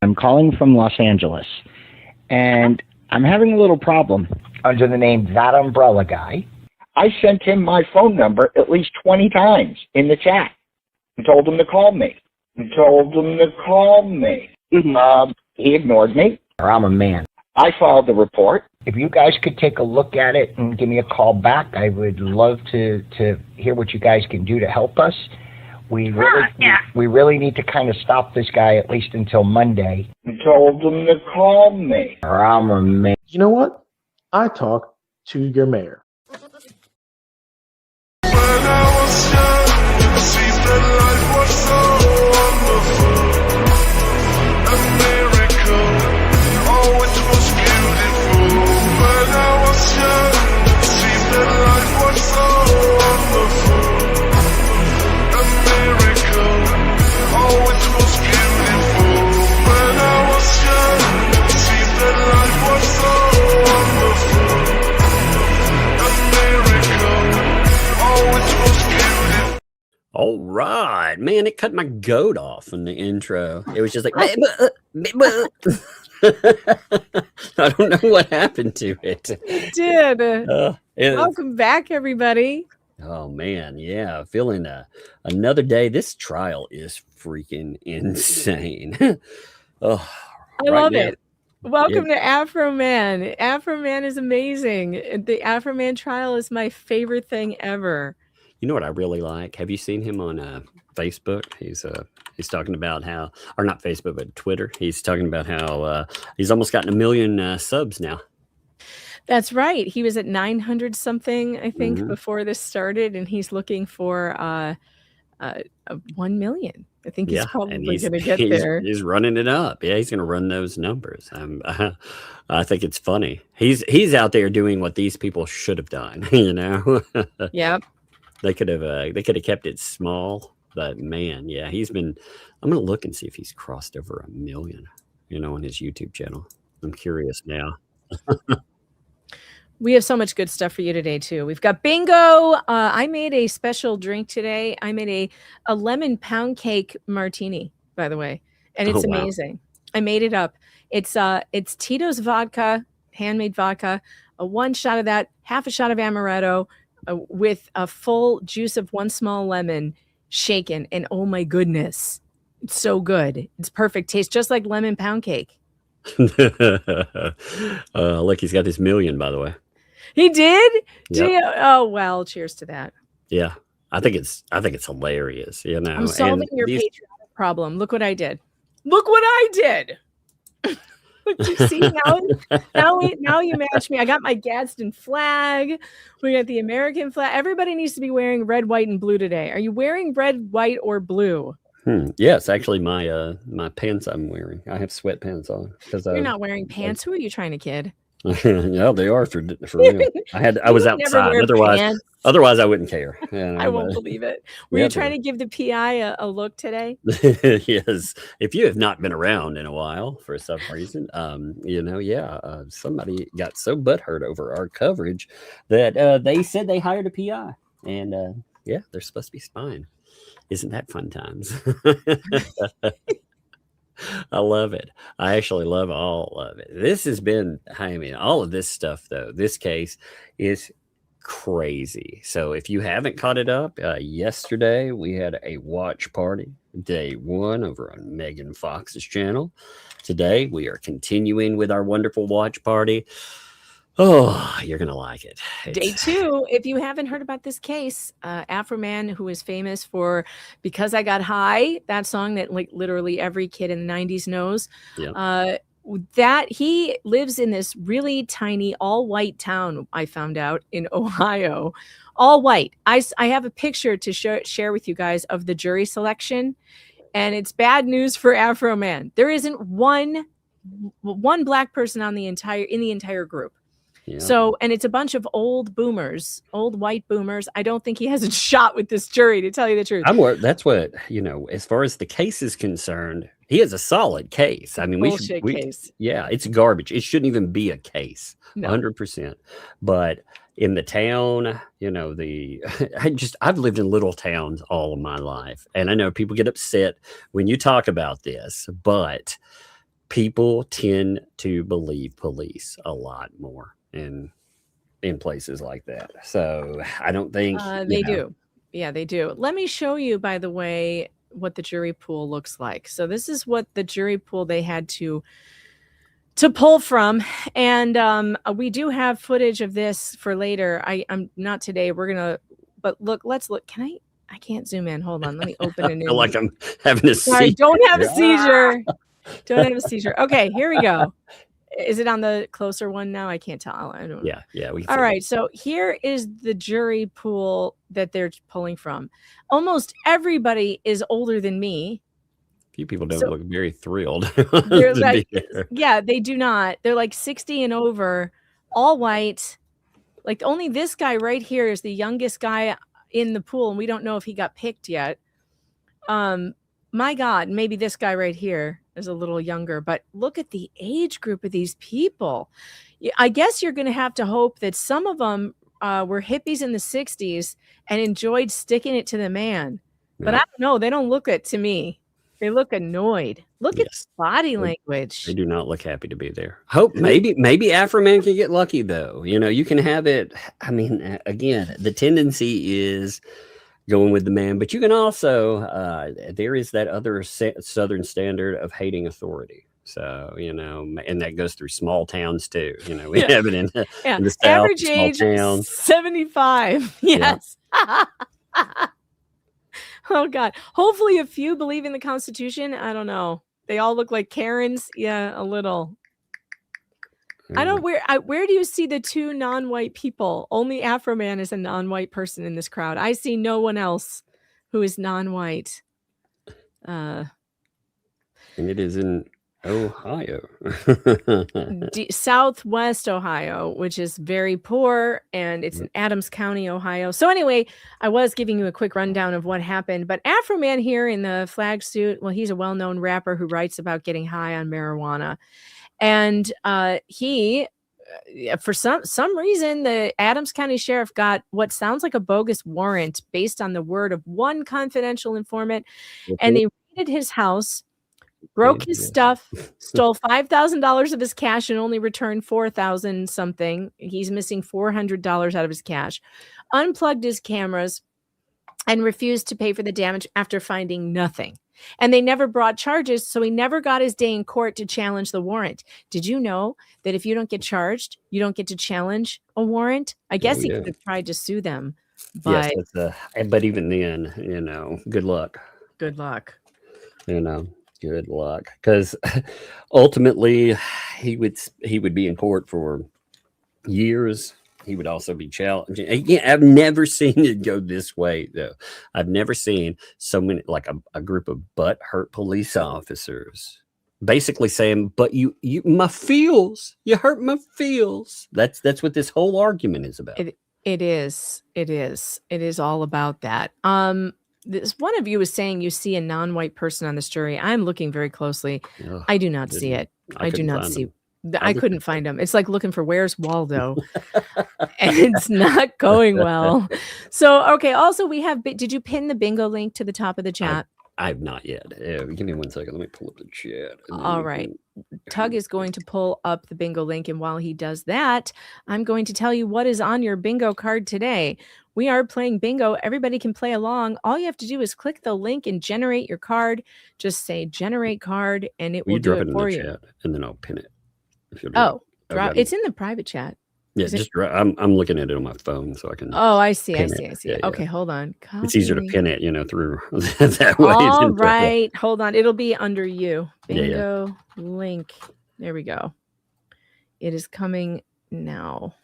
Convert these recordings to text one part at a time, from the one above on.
I'm calling from Los Angeles, and I'm having a little problem under the name ThATuMBRELLAgUY. I sent him my phone number at least 20 times in the chat and told him to call me. He ignored me. I'm a man. I filed the report. If you guys could take a look at it and give me a call back, I would love to hear what you guys can do to help us. We really need to kind of stop this guy at least until Monday. I told him to call me. I'm a man. You know what? I talk to your mayor. All right, man, it cut my goat off in the intro. It was just like, I don't know what happened to it. It did. Welcome back, everybody. Oh, man, yeah, feeling another day. This trial is freaking insane. I love it. Welcome to Afroman. Afroman is amazing. The Afroman trial is my favorite thing ever. You know what I really like? Have you seen him on Facebook? He's talking about how, or not Facebook, but Twitter. He's talking about how he's almost gotten 1 million subs now. That's right. He was at 900 something, I think, before this started, and he's looking for 1 million. I think he's probably going to get there. He's running it up. Yeah, he's going to run those numbers. I think it's funny. He's out there doing what these people should have done. You know. Yep. They could have kept it small, but man, yeah, he's been. I'm gonna look and see if he's crossed over 1 million, you know, on his YouTube channel. I'm curious now. We have so much good stuff for you today too. We've got bingo. I made a special drink today. I made a lemon pound cake martini, by the way, and it's amazing. I made it up. It's Tito's vodka, handmade vodka, 1 shot of that, half a shot of amaretto. With a full juice of 1 small lemon shaken. And oh my goodness, it's so good. It's perfect taste, just like lemon pound cake. Look, he's got his 1 million, by the way. He did? Yep. Oh, well, cheers to that. Yeah, I think it's hilarious. You know, I'm solving your patriotic problem. Look what I did. Look what I did. Look, you see now you match me. I got my Gadsden flag. We got the American flag. Everybody needs to be wearing red, white, and blue today. Are you wearing red, white, or blue? Yes, actually, my pants I'm wearing. I have sweatpants on because you're not wearing pants. Who are you trying to kid? Yeah, they are for real. I was outside. Otherwise, I wouldn't care. You know, I won't believe it. Were you trying to give the PI a look today? Yes. If you have not been around in a while for some reason, somebody got so butthurt over our coverage that they said they hired a PI, and they're supposed to be spying. Isn't that fun times? I love it. I actually love all of it. This has been, all of this stuff, though, this case is crazy. So if you haven't caught it up, yesterday we had a watch party, day 1 over on Megan Fox's channel. Today we are continuing with our wonderful watch party. Oh, you're going to like it. Day 2, if you haven't heard about this case, Afroman, who is famous for Because I Got High, that song that like literally every kid in the 90s knows, that he lives in this really tiny all-white town, I found out, in Ohio. All white. I have a picture to share with you guys of the jury selection, and it's bad news for Afroman. There isn't one black person in the entire group. Yeah. So, and it's a bunch of old white boomers. I don't think he has a shot with this jury, to tell you the truth. That's what, as far as the case is concerned, he has a solid case. I mean, case. Yeah, it's garbage. It shouldn't even be a case. No. 100%. But in the town, I've lived in little towns all of my life. And I know people get upset when you talk about this, but people tend to believe police a lot more in places like that. So I don't think they do. Yeah, they do. Let me show you, by the way, what the jury pool looks like. So this is what the jury pool they had to pull from, and we do have footage of this for later. I'm not today. We're gonna, but look, let's look. I can't zoom in. Hold on. Let me open a new. I feel like I'm having a Sorry, seizure. don't have a seizure. Don't have a seizure. Okay, here we go. Is it on the closer one now? I can't tell. I don't know. Yeah. All right. So here is the jury pool that they're pulling from. Almost everybody is older than me. Few people don't look very thrilled. They're like, yeah, they do not. They're like 60 and over, all white. Like only this guy right here is the youngest guy in the pool, and we don't know if he got picked yet. My God, maybe this guy right here is a little younger, but look at the age group of these people. I guess you're going to have to hope that some of them were hippies in the 60s and enjoyed sticking it to the man. But I don't know. They don't look it to me. They look annoyed. Look at body language. They do not look happy to be there. Hope maybe Afroman can get lucky though. You know, you can have it. I mean, again, the tendency is going with the man, but you can also there is that other Southern standard of hating authority. So, you know, and that goes through small towns too. You know, we have it in the South, average small age towns. 75. Yes. Yeah. Oh God. Hopefully a few believe in the Constitution. I don't know. They all look like Karens. Yeah, a little. I don't where do you see the two non-white people? Only Afroman is a non-white person in this crowd. I see no one else who is non-white. And it is in Ohio. Southwest Ohio, which is very poor, and it's in Adams County, Ohio. So anyway, I was giving you a quick rundown of what happened, but Afroman here in the flag suit, well, he's a well-known rapper who writes about getting high on marijuana. And he, for some reason, the Adams County Sheriff got what sounds like a bogus warrant based on the word of one confidential informant. And they raided his house, broke his stuff, stole $5,000 of his cash and only returned $4,000 something. He's missing $400 out of his cash, unplugged his cameras, and refused to pay for the damage after finding nothing. And they never brought charges, so he never got his day in court to challenge the warrant. Did you know that if you don't get charged, you don't get to challenge a warrant? I guess he could have tried to sue them. But yes, but even then, you know, good luck. Good luck. You know, good luck. Because ultimately, he would be in court for years. He would also be challenged. Again, I've never seen it go this way, though. I've never seen so many, like a group of butt-hurt police officers basically saying, but you my feels, you hurt my feels. That's what this whole argument is about. It is all about that. This one of you was saying you see a non-white person on this jury. I'm looking very closely. Ugh, I do not see it. I do not see. I couldn't find him. It's like looking for where's Waldo, and it's not going well. So, okay. Also, we have. Did you pin the bingo link to the top of the chat? I've not yet. Give me 1 second. Let me pull up the chat. All right. Tug is going to pull up the bingo link, and while he does that, I'm going to tell you what is on your bingo card today. We are playing bingo. Everybody can play along. All you have to do is click the link and generate your card. Just say generate card, and it will do it for you. Chat, and then I'll pin it. It's in the private chat. Yeah, I'm looking at it on my phone so I can. Oh, I see. I see. Yeah, okay, hold on. Copy. It's easier to pin it, through that way. All right, hold on. It'll be under you. Bingo link. There we go. It is coming now.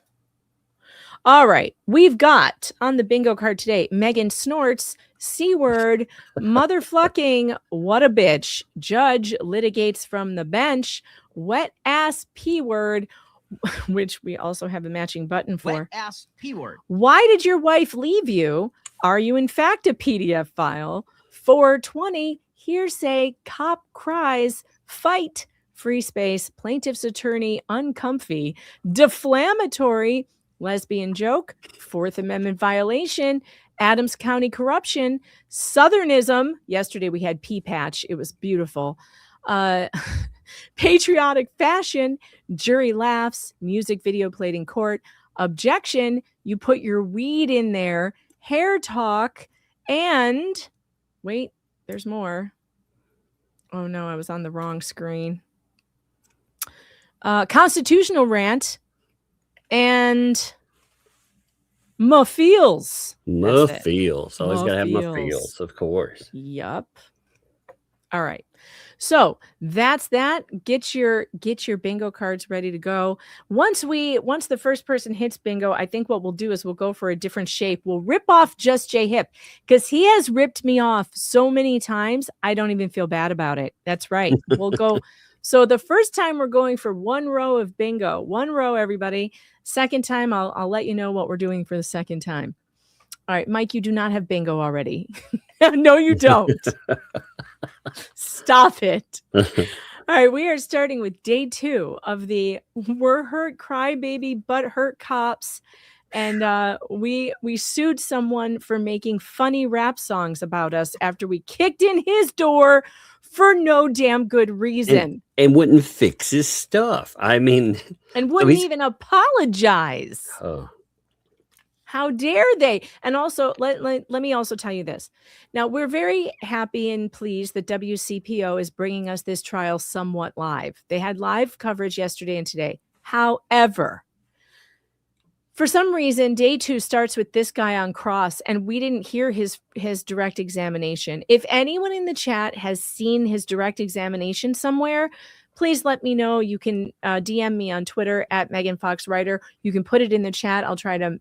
All right, we've got on the bingo card today, Megan snorts, C-word, motherfucking, what a bitch, judge litigates from the bench, wet ass P-word, which we also have a matching button for. Wet ass P-word. Why did your wife leave you? Are you in fact a PDF file? 420, hearsay, cop cries, fight, free space, plaintiff's attorney, uncomfy, deflammatory, lesbian joke, Fourth Amendment violation, Adams County corruption, Southernism. Yesterday we had P-Patch. It was beautiful. Patriotic fashion, jury laughs, music video played in court. Objection, you put your weed in there. Hair talk, and wait, there's more. Oh no, I was on the wrong screen. Constitutional rant and Muffiels. Muffiels. Always got to have Muffiels, of course. Yup. All right. So that's that. Get your bingo cards ready to go. Once the first person hits bingo, I think what we'll do is we'll go for a different shape. We'll rip off Just J Hip because he has ripped me off so many times. I don't even feel bad about it. That's right. We'll go. So the first time we're going for 1 row of bingo. 1 row, everybody. Second time, I'll let you know what we're doing for the second time. All right, Mike, you do not have bingo already. No, you don't. Stop it. All right, we are starting with day 2 of the We're Hurt Crybaby Butt Hurt Cops. And we sued someone for making funny rap songs about us after we kicked in his door for no damn good reason. And wouldn't fix his stuff. I mean. And wouldn't even apologize. Oh. How dare they? And also, let me also tell you this. Now, we're very happy and pleased that WCPO is bringing us this trial somewhat live. They had live coverage yesterday and today. However, for some reason, day 2 starts with this guy on cross, and we didn't hear his direct examination. If anyone in the chat has seen his direct examination somewhere, please let me know. You can DM me on Twitter at Megan Fox Writer. You can put it in the chat. I'll try to,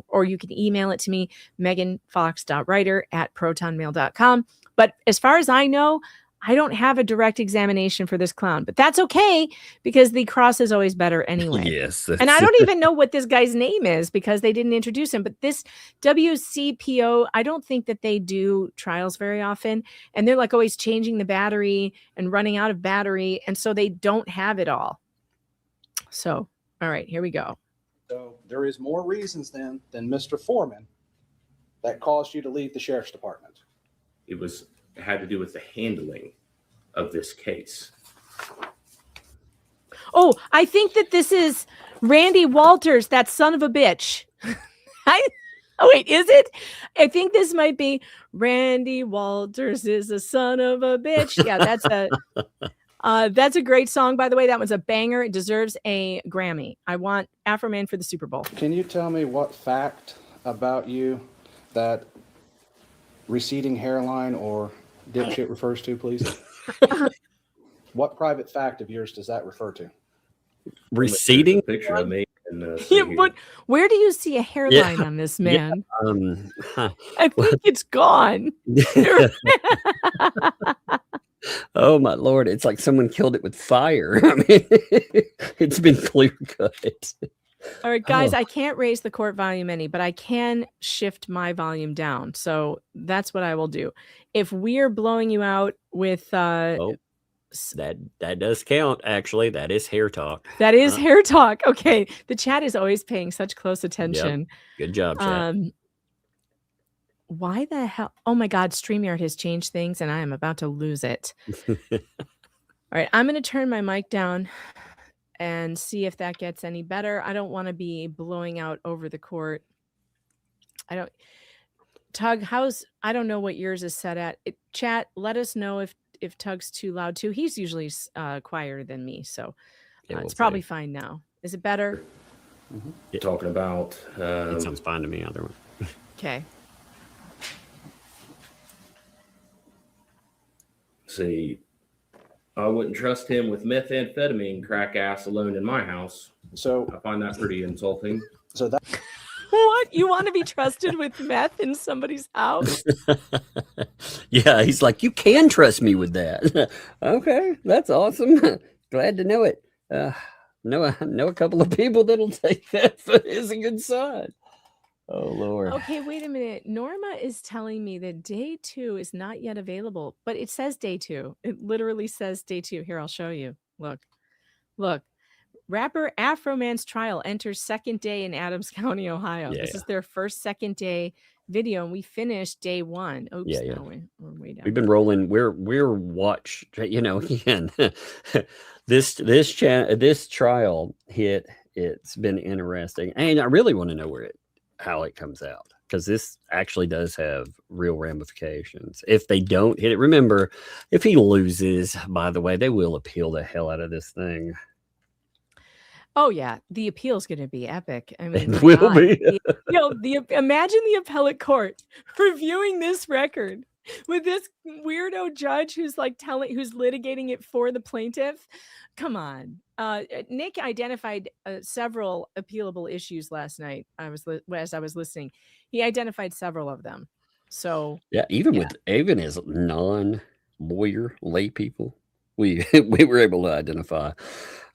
or you can email it to me, meganfox.writer@protonmail.com. But as far as I know, I don't have a direct examination for this clown, but that's okay because the cross is always better anyway. Yes. And I don't even know what this guy's name is because they didn't introduce him. But this WCPO, I don't think that they do trials very often. And they're like always changing the battery and running out of battery. And so they don't have it all. So, all right, here we go. So there is more reasons then than Mr. Foreman that caused you to leave the sheriff's department. It had to do with the handling of this case. Oh, I think that this is Randy Walters, that son of a bitch. Oh, wait, is it? I think this might be Randy Walters is a son of a bitch. Yeah, that's a great song, by the way. That was a banger. It deserves a Grammy. I want Afroman for the Super Bowl. Can you tell me what fact about you that receding hairline or dipshit refers to, please? What private fact of yours does that refer to? Receding? Picture of me. And, where do you see a hairline on this man? Yeah, I think it's gone. Oh my Lord! It's like someone killed it with fire. I mean, it's been clear cut. All right, guys, I can't raise the court volume any, but I can shift my volume down. So that's what I will do. If we are blowing you out with that does count, actually. That is hair talk. That is hair talk. Okay. The chat is always paying such close attention. Yep. Good job, chat. Why the hell? Oh my God, StreamYard has changed things and I am about to lose it. All right, I'm going to turn my mic down and see if that gets any better. I don't want to be blowing out over the court. Tug, I don't know what yours is set at. Chat, let us know if Tug's too loud too. He's usually quieter than me, so it's probably fine now. Is it better? Mm-hmm. You're talking about... it sounds fine to me, either one. Okay. See, I wouldn't trust him with methamphetamine crack ass alone in my house. So I find that pretty insulting. So that what? You want to be trusted with meth in somebody's house? Yeah, he's like, you can trust me with that. Okay, that's awesome. Glad to know it. Know a couple of people that'll take that as a good sign. Oh, Lord. Okay, wait a minute. Norma is telling me that day 2 is not yet available, but it says day 2. It literally says day 2. Here, I'll show you. Look. Rapper Afroman's trial enters second day in Adams County, Ohio. Yeah. This is their first second day video and we finished day 1. Oops, Yeah, yeah. no, we're way down. We've been rolling. We're watch. You know, again, this trial hit. It's been interesting, and I really want to know how it comes out, because this actually does have real ramifications if they don't hit it. Remember, if he loses, by the way, they will appeal the hell out of this thing. Oh yeah, the appeal is going to be epic. I mean, It will be. Imagine the appellate court reviewing this record with this weirdo judge who's who's litigating it for the plaintiff. Come on. Nick identified several appealable issues last night. As I was listening, he identified several of them. So yeah, even as non-lawyer lay people, we were able to identify,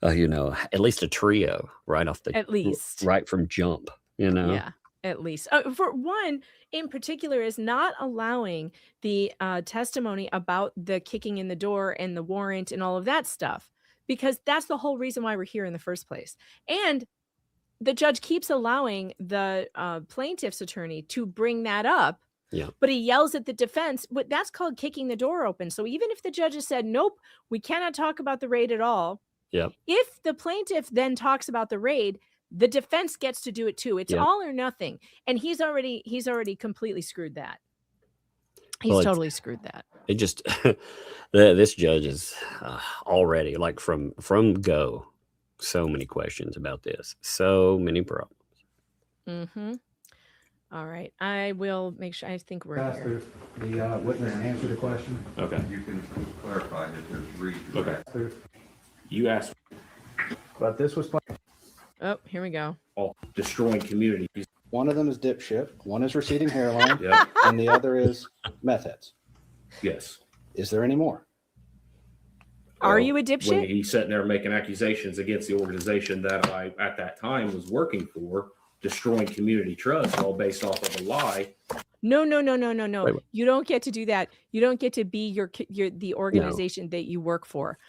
at least a trio right from jump. Yeah, at least. For one, in particular, is not allowing the testimony about the kicking in the door and the warrant and all of that stuff, because that's the whole reason why we're here in the first place. And the judge keeps allowing the plaintiff's attorney to bring that up. Yeah. But he yells at the defense. But that's called kicking the door open. So even if the judge has said, nope, we cannot talk about the raid at all. Yeah. If the plaintiff then talks about the raid, the defense gets to do it too. It's all or nothing. And he's already completely screwed that. He's totally screwed that. It just this judge is already, like, from go, so many questions about this, so many problems. Mm-hmm. All right, I will make sure. I think we're here. The witness answer the question. Okay. You can clarify that there's three. Okay. You asked. But this was Oh, here we go. Destroying community. one of them is dipshit, one is receding hairline, Yeah. and the other is meth heads. Yes. Is there any more? Are Well, you a when dipshit? he's sitting there making accusations against the organization that I, at that time, was working for, destroying community trust, all based off of a lie. No. Wait. You don't get to do that. You don't get to be the organization that you work for.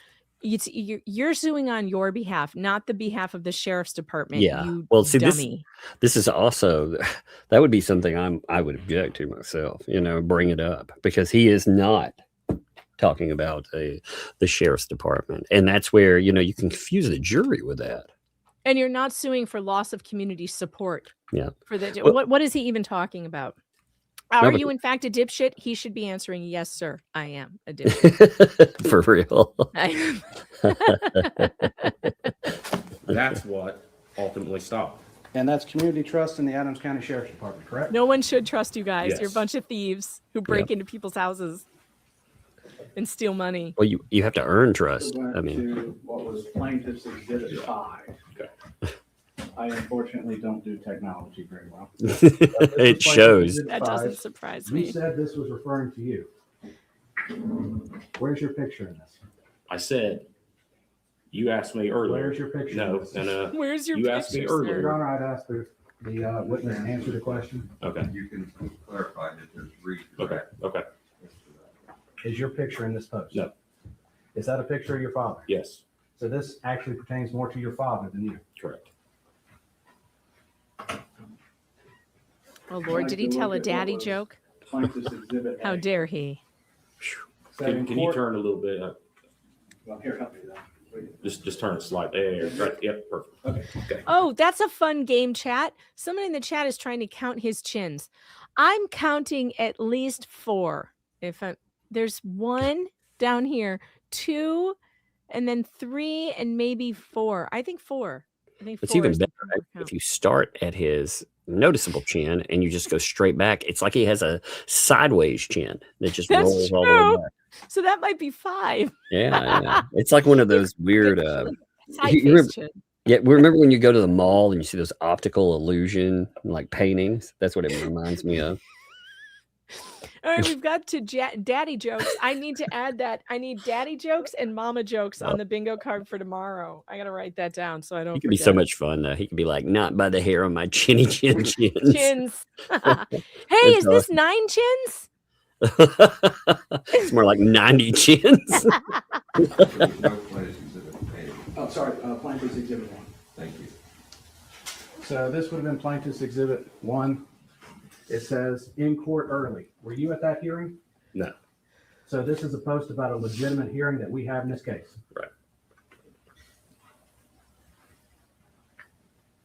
You're suing on your behalf, not the behalf of the sheriff's department. Yeah. You Well, see, dummy. this is also, that would be something I would object to myself, bring it up, because he is not talking about the sheriff's department. And that's where, you can confuse the jury with that. And you're not suing for loss of community support. Yeah. For the Well- what is he even talking about? No, Are but- you in fact a dipshit? He should be answering, yes, sir, I am a dipshit. For real. I That's what ultimately stopped. And that's community trust in the Adams County Sheriff's Department, correct? No one should trust you guys. You're a Yes. bunch of thieves who break into people's houses and steal money. Well, you have to earn trust. Went I mean, to what was plaintiff's exhibit 5. Okay. I unfortunately don't do technology very well. it shows. That doesn't surprise You me. said this was referring to you. Where's your picture in this? I said, you asked me earlier. Where's your picture? No, in this? and Where's your You asked me picture, sir? earlier. Your Honor, I'd ask the witness answer the question. okay, You can clarify that there's three. okay, okay. Is your picture in this post? No. Is that a picture of your father? Yes, So this actually pertains more to your father than you. correct. Oh Lord, did he tell a daddy joke? Plaintiff's exhibit How A. dare he? Said in Can you court- turn a little bit? Well, here, help me with that. Just turn it slightly. There, right. Yep, perfect. Okay. Oh, that's a fun game, chat. Someone in the chat is trying to count his chins. I'm counting at least 4. There's 1 down here, 2, and then 3, and maybe 4. I think 4. It's 4 even is the better proper count. if you start at his noticeable chin and you just go straight back. It's like he has a sideways chin that just That's rolls all the true. way back. So that might be 5. Yeah. It's like one of those weird. Side you face remember- chin. Yeah, remember when you go to the mall and you see those optical illusion like paintings? That's what it reminds me of. All right, we've got to daddy jokes. I need to add that. I need daddy jokes and mama jokes on the bingo card for tomorrow. I got to write that down so I don't He could be so forget. much fun though. He could be like, not by the hair on my chinny chin chins. Chins. Hey, is this 9 chins? It's more like 90 chins. No place exhibit A. Oh, sorry, plaintiff's exhibit 1. Thank you. So this would have been plaintiff's exhibit 1. It says in court early. Were you at that hearing? No. So this is a post about a legitimate hearing that we have in this case. Right.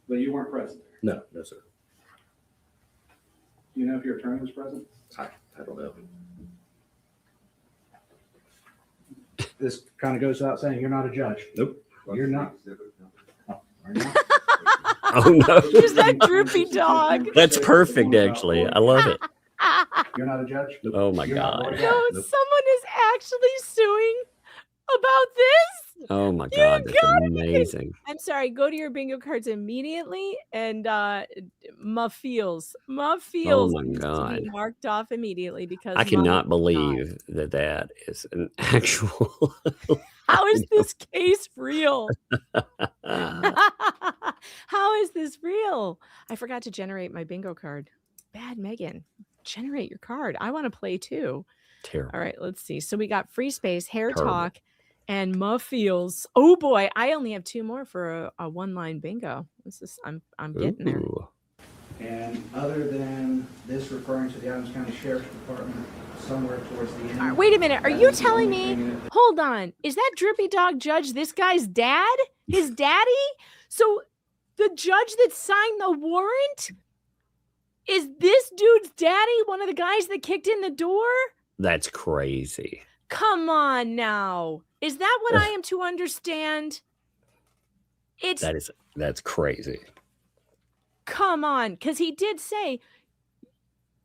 But you weren't present. No, no, sir. Do you know if your attorney was present? I don't know. This kind of goes without saying you're not a judge. Nope. You're not. Oh, are you not? Oh no. Who's that droopy dog? That's perfect, actually. I love it. You're not a judge? Oh my You're not God. Roy No, Gabbert? Nope. someone is actually suing about this. Oh my God. That's amazing. I'm sorry. Go to your bingo cards immediately and my feels Oh my needs to God. be marked off immediately because I my cannot God. believe that is an actual. How is this case real? How is this real? I forgot to generate my bingo card. Bad Megan. Generate your card. I want to play too. Terrible. All right, let's see. So we got free space, hair Terrible. talk, and Muffiels. Oh boy, I only have 2 more for a one-line bingo. This is I'm getting there. Ooh. And other than this referring to the Adams County Sheriff's Department somewhere towards the end. Wait a minute. Are that you is the telling only me? thing in it Hold on. Is that droopy dog judge this guy's dad? His daddy? So the judge that signed the warrant is this dude's daddy, one of the guys that kicked in the door? That's crazy. Come on now. Is that what I am to understand? It's That's crazy. come on, because he did say,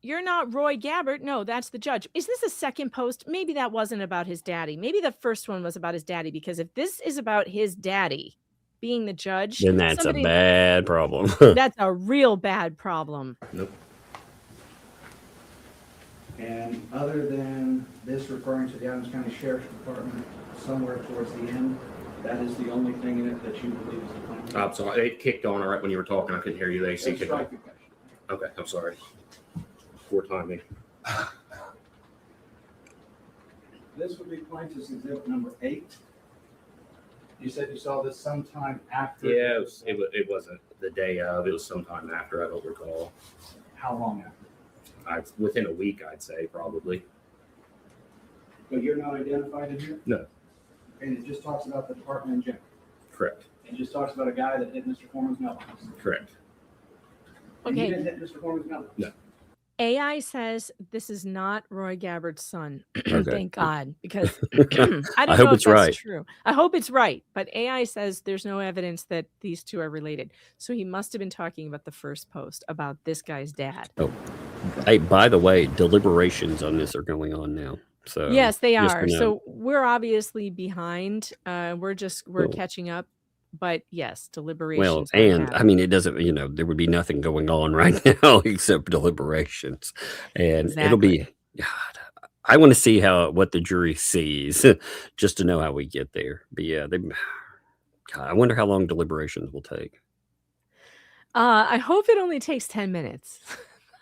you're not Roy Gabbert. No, that's the judge. Is this a second post? Maybe that wasn't about his daddy. Maybe the first one was about his daddy, because if this is about his daddy being the judge, Then that's a bad problem. that's a real bad problem. Nope. And other than this referring to the Adams County Sheriff's Department somewhere towards the end, that is the only thing in it that you believe is the claim? I'm sorry. It kicked on right when you were talking. I couldn't hear you. The AC That's kicked on. right, good question. Okay, I'm sorry. Poor timing. This would be plaintiff's exhibit number 8. You said you saw this sometime after. Yeah, it wasn't the day of. It was sometime after. I don't recall. How long after? Within a week, I'd say probably. But you're not identified in here? No. And it just talks about the department in general. Correct. It just talks about a guy that hit Mr. Foreman's mailbox. Correct. And you Okay. didn't hit Mr. Foreman's mailbox? No. AI says this is not Roy Gabbert's son. Okay. Thank God, because I don't I know hope if it's that's right. true. I hope it's right, but AI says there's no evidence that these two are related. So he must have been talking about the first post about this guy's dad. Hey, by the way, deliberations on this are going on now. So Yes, they just are. to know. So we're obviously behind. We're Cool. catching up. But yes, deliberations. Well, are and I happening. mean, it doesn't, there would be nothing going on right now except deliberations. And it'll be, God, I want to see what the jury sees just to know how we get there. But yeah, God, I wonder how long deliberations will take. I hope it only takes 10 minutes.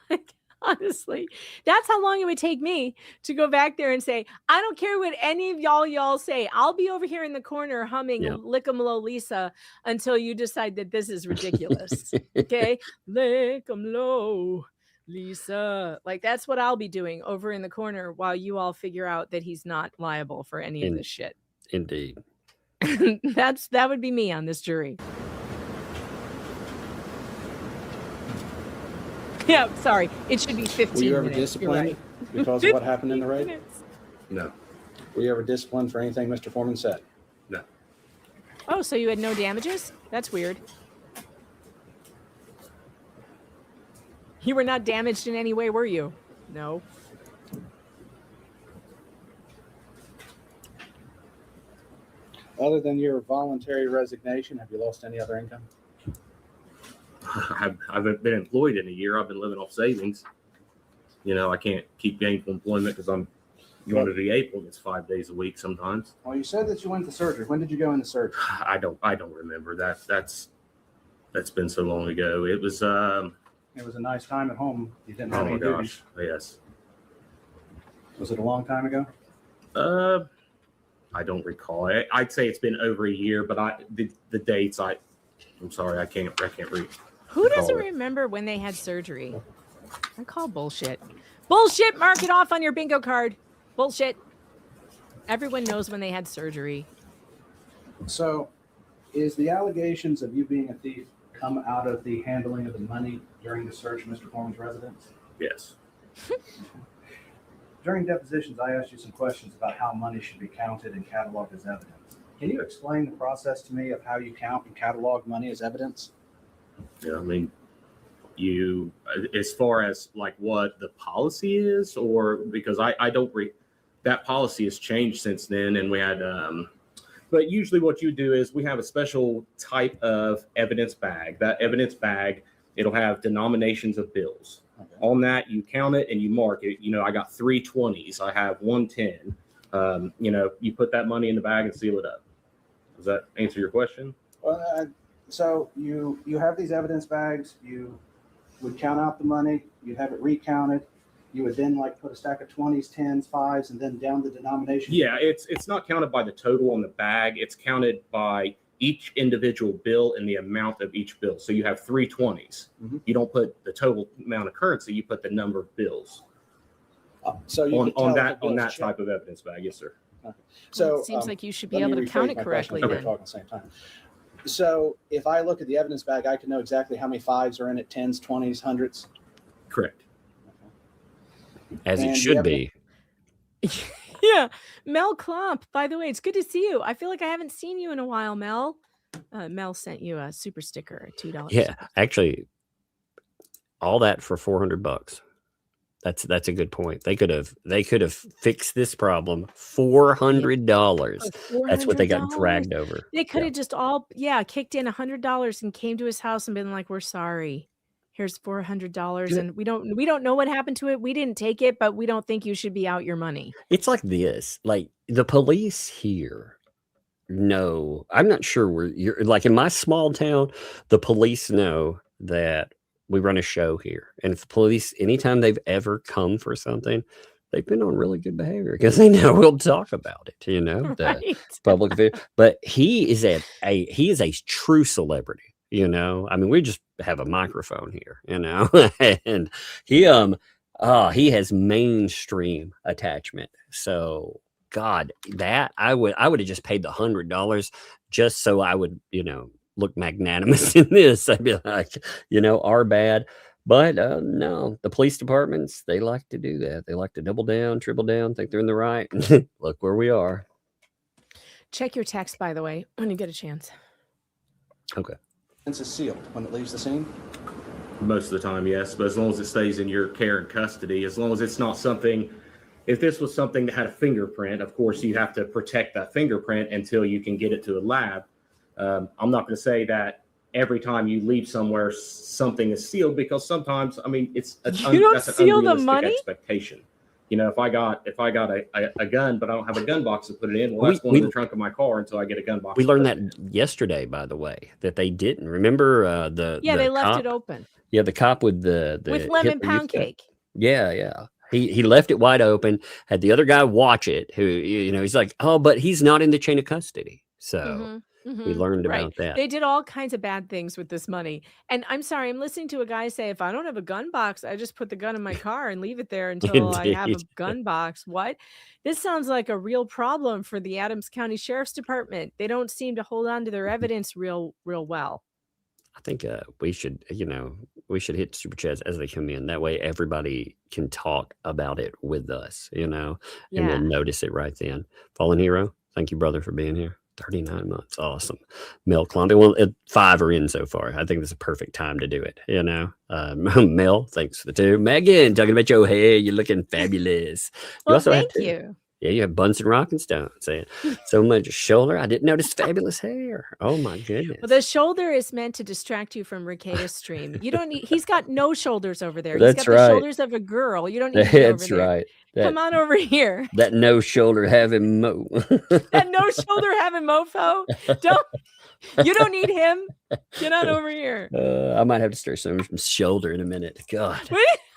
Like, honestly, that's how long it would take me to go back there and say, I don't care what any of y'all say. I'll be over here in the corner humming Yeah. Lick 'em Low Lisa until you decide that this is ridiculous. Okay? Lick 'em low, Lisa. Like, that's what I'll be doing over in the corner while you all figure out that he's not liable for any of In- this shit. Indeed. That would be me on this jury. Yeah, sorry. It should be 15 Were you ever minutes. You're disciplined right. because of what happened in the 15 raid? minutes. No. Were you ever disciplined for anything Mr. Foreman said? No. Oh, so you had no damages? That's weird. You were not damaged in any way, were you? No. Other than your voluntary resignation, have you lost any other income? I've been employed in a year. I've been living off savings. I can't keep gainful employment because I'm going to VA appointments 5 days a week sometimes. Well, you said that you went to surgery. When did you go into surgery? I don't remember that. That's been so long ago. It was It was a nice time at home. You didn't oh have my any duties. gosh, yes. Was it a long time ago? I don't recall. I'd say it's been over a year, but the dates I'm sorry, I can't read. Who doesn't Recall it. remember when they had surgery? I call bullshit. Bullshit. Mark it off on your bingo card. Bullshit. Everyone knows when they had surgery. So, is the allegations of you being a thief come out of the handling of the money during the search of Mr. Foreman's residence? Yes. During depositions, I asked you some questions about how money should be counted and cataloged as evidence. Can you explain the process to me of how you count and catalog money as evidence? Yeah, I mean, you, as far as like what the policy is, or because I don't that policy has changed since then, and we had but usually what you do is we have a special type of evidence bag. That evidence bag, it'll have denominations of bills. Okay. On that, you count it and you mark it. You know, I got 3 20s. I have 1 10. You know, you put that money in the bag and seal it up. Does that answer your question? Well, so you have these evidence bags. You would count out the money. You'd have it recounted. You would then like put a stack of 20s, 10s, 5s, and then down the denomination. Yeah, it's not counted by the total on the bag. It's counted by each individual bill and the amount of each bill. So you have 3 20s. Mhm. You don't put the total amount of currency. You put the number of bills. So you on could tell if that the bill's checked. type of evidence bag. Yes, sir. So it seems like you should be let me able to count rephrase it my correctly question so we then. talk at the same time. So if I look at the evidence bag, I can know exactly how many 5s are in it, 10s, 20s, 100s. Correct. As And it the should evidence- be. Yeah. Mel Klomp, by the way, it's good to see you. I feel like I haven't seen you in a while, Mel. Mel sent you a super sticker, $2. Yeah, actually, all that for $400. That's a good point. They could have fixed this problem. $400. That's what they got $400. dragged over. They could Yeah. have just all kicked in $100 and came to his house and been like, "We're sorry. Here's $400, and we don't know what happened to it. We didn't take it, but we don't think you should be out your money." It's like this. Like the police here know. I'm not sure where you're like in my small town, the police know that we run a show here. And if the police, anytime they've ever come for something, they've been on really good behavior because they know we'll talk about it, you know, the Right. public video. But he is a true celebrity, you know. I mean, we just have a microphone here, you know, and he has mainstream attachment. So God, that I would have just paid the $100 just so I would, you know, look magnanimous in this. I'd be like, you know, our bad. But no, the police departments, they like to do that. They like to double down, triple down, think they're in the right. Look where we are. Check your text, by the way, when you get a chance. Okay. It's sealed when it leaves the scene. Most of the time, yes. But as long as it stays in your care and custody, as long as it's not something, if this was something that had a fingerprint, of course, you have to protect that fingerprint until you can get it to a lab. I'm not going to say that every time you leave somewhere, something is sealed, because sometimes, I mean, that's an seal the unrealistic money? expectation. You know, if I got a gun, but I don't have a gun box to put it in, well, that's going in the trunk of my car until I get a gun box. We learned that yesterday, by the way, that they didn't. Remember they left it open. Yeah, the cop with the With lemon Hitler pound youth guy. cake. Yeah. He left it wide open, had the other guy watch it, who, you know, he's like, oh, but he's not in the chain of custody. So we learned about that. They did all kinds of bad things with this money. And I'm sorry, I'm listening to a guy say, if I don't have a gun box, I just put the gun in my car and leave it there until I have a Indeed. gun box. What? This sounds like a real problem for the Adams County Sheriff's Department. They don't seem to hold on to their evidence real well. I think we should hit super chats as they come in. That way everybody can talk about it with us, you know, and they'll notice it right then. Fallen Hero, thank you, brother, for being here. 39 months. Awesome. Mel Clumpy. Well, 5 are in so far. I think this is a perfect time to do it, you know. Mel, thanks for the 2. Megan, talking about your hair. You're looking fabulous. Well, thank you. Yeah, you have Bunsen Rocking Stone saying so much shoulder. I didn't notice fabulous hair. Oh my goodness. Well, the shoulder is meant to distract you from Ricada's stream. You don't need. He's got no shoulders over there. That's he's got the shoulders of a girl. You don't need. That's right. Come on over here. That no shoulder having mo. That no shoulder having mofo. You don't need him. Get on over here. I might have to stir some shoulder in a minute. God.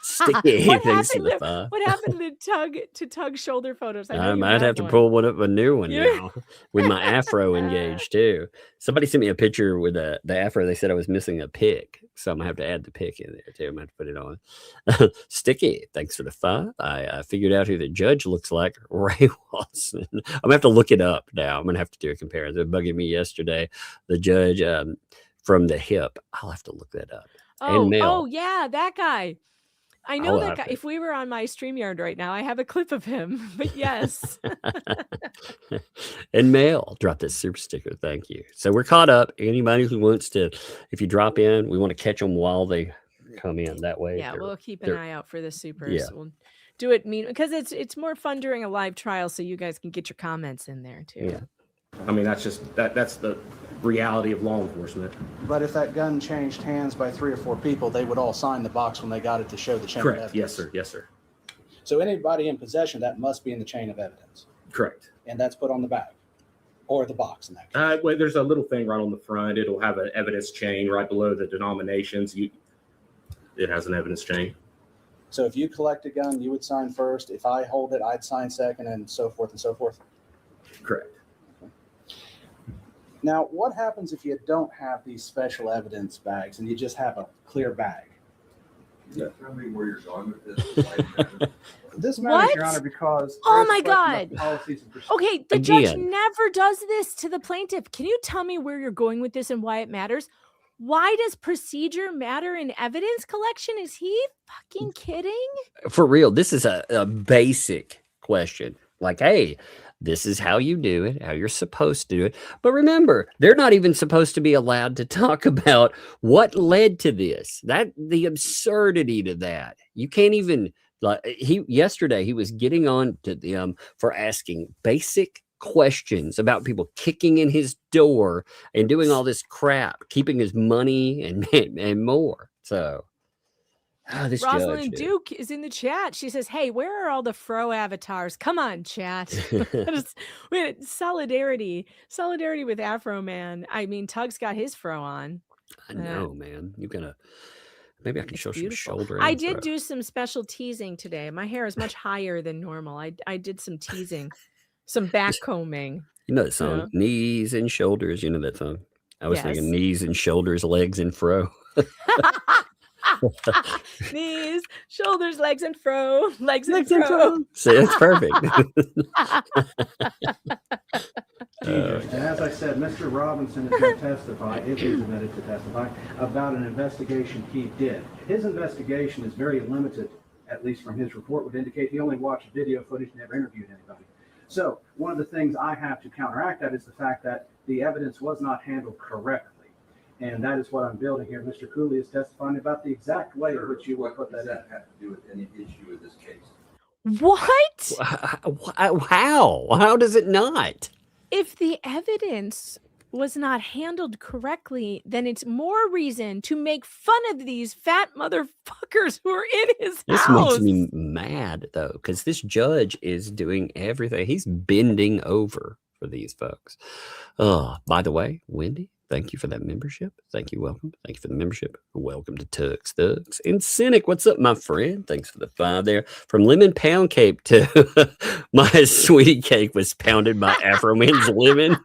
Sticky. What Thanks for happened the to five. what happened to Tug shoulder photos? I know I you might had have to one. pull one up a new one Yeah. now with my afro engaged too. Somebody sent me a picture with the afro. They said I was missing a pick, so I'm gonna have to add the pick in there too. I'm gonna have to put it on. Sticky. Thanks for the five. I figured out who the judge looks like. Ray Watson. I'm gonna have to look it up now. I'm gonna have to do a comparison. It bugging me yesterday. The judge from the hip. I'll have to look that up. And Mel. Oh yeah, that guy. I know that guy. If we were on my StreamYard right now, I have a clip of him. But yes. And Mel dropped that super sticker. Thank you. So we're caught up. Anybody who wants to, if you drop in, we want to catch them while they come in. That way. Yeah, we'll keep an eye out for the supers. Yeah. We'll do it because it's more fun during a live trial, so you guys can get your comments in there too. Yeah. I mean, that's the reality of law enforcement. But if that gun changed hands by 3 or 4 people, they would all sign the box when they got it to show the chain of Correct. evidence. Yes, sir. Yes, sir. So anybody in possession, that must be in the chain of evidence. Correct. And that's put on the bag or the box in that case. Well, there's a little thing right on the front. It'll have an evidence chain right below the denominations. It has an evidence chain. So if you collect a gun, you would sign first. If I hold it, I'd sign second, and so forth and so forth. Correct. Now, what happens if you don't have these special evidence bags and you just have a clear bag? Can you tell me where you're going with this? This matters, What? Your Honor, because Oh there's my a question God. of policies and procedures. Okay, the judge Again. never does this to the plaintiff. Can you tell me where you're going with this and why it matters? Why does procedure matter in evidence collection? Is he fucking kidding? For real, this is a basic question. Like, hey, this is how you do it, how you're supposed to do it. But remember, they're not even supposed to be allowed to talk about what led to this. That the absurdity to that. You can't even yesterday he was getting on to them for asking basic questions about people kicking in his door and doing all this crap, keeping his money and more. So this Rosalind judge, Duke is in the chat. She says, hey, where are all the fro avatars? Come on, chat. Solidarity with Afroman. I mean, Tug's got his fro on. I know, man. You gotta. Maybe I can show Beautiful. some shoulder. I did do some special teasing today. My hair is much higher than normal. I did some teasing, some back combing. You know that song, Knees and Shoulders. You know that song. I was thinking Yes. knees and shoulders, legs and fro. Knees, shoulders, legs, and fro. Legs and fro. See, it's perfect. And as I said, Mr. Robinson is going to testify, if he's admitted to testify, about an investigation he did. His investigation is very limited, at least from his report would indicate. He only watched video footage, never interviewed anybody. So one of the things I have to counteract that is the fact that the evidence was not handled correctly. And that is what I'm building here. Mr. Culie is testifying about the exact way in which you would put that in. That have to do with any issue with this case? What? How does it not? If the evidence was not handled correctly, then it's more reason to make fun of these fat motherfuckers who are in his This house. makes me mad though, because this judge is doing everything. He's bending over for these folks. By the way, Wendy, thank you for that membership. Thank you. Welcome. Thank you for the membership. Welcome to Tux Thugs. And Cynic, what's up, my friend? Thanks for the 5 there. From lemon pound cake to my sweetie cake was pounded by Afroman's lemon.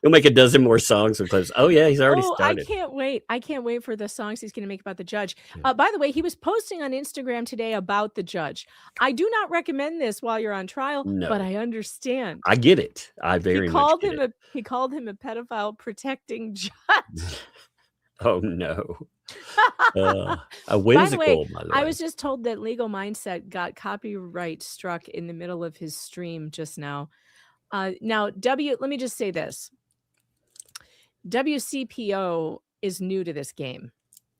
He'll make a dozen more songs with those. Oh, yeah, he's already started. I can't wait. I can't wait for the songs he's going to make about the judge. By the way, he was posting on Instagram today about the judge. I do not recommend this while you're on trial, but I understand. I get it. I very much get it. He called him a pedophile protecting judge. Oh no. Whimsical, by the way. I was just told that Legal Mindset got copyright struck in the middle of his stream just now. Now, let me just say this. WCPO is new to this game.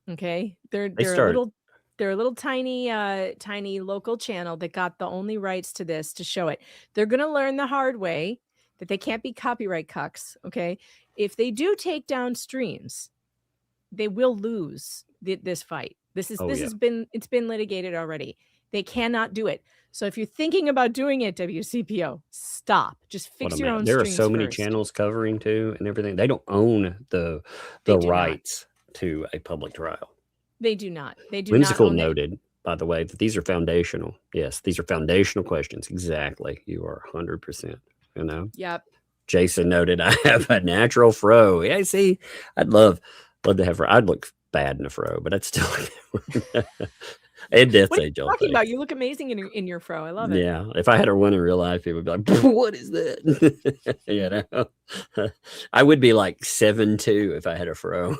Okay. They're a little tiny local channel that got the only rights to this to show it. They're going to learn the hard way that they can't be copyright cucks. Okay. If they do take down streams, they will lose this fight. It's been litigated already. They cannot do it. So if you're thinking about doing it, WCPO, stop. Just fix your own. There are so many channels covering too and everything. They don't own the rights to a public trial. They do not. They do Whimsical not own noted, by the way, that these are foundational. Yes, these are foundational questions. Exactly. You are 100%. You know? Yep. Jason noted, I have a natural fro. Yeah, see, I'd love to have. I'd look bad in a fro, but I'd still. And that's What are you age old talking thing. about? You look amazing in your fro. I love it. Yeah, if I had her one in real life, people would be like, "What is that?" You know, I would be like 7'2" if I had a fro.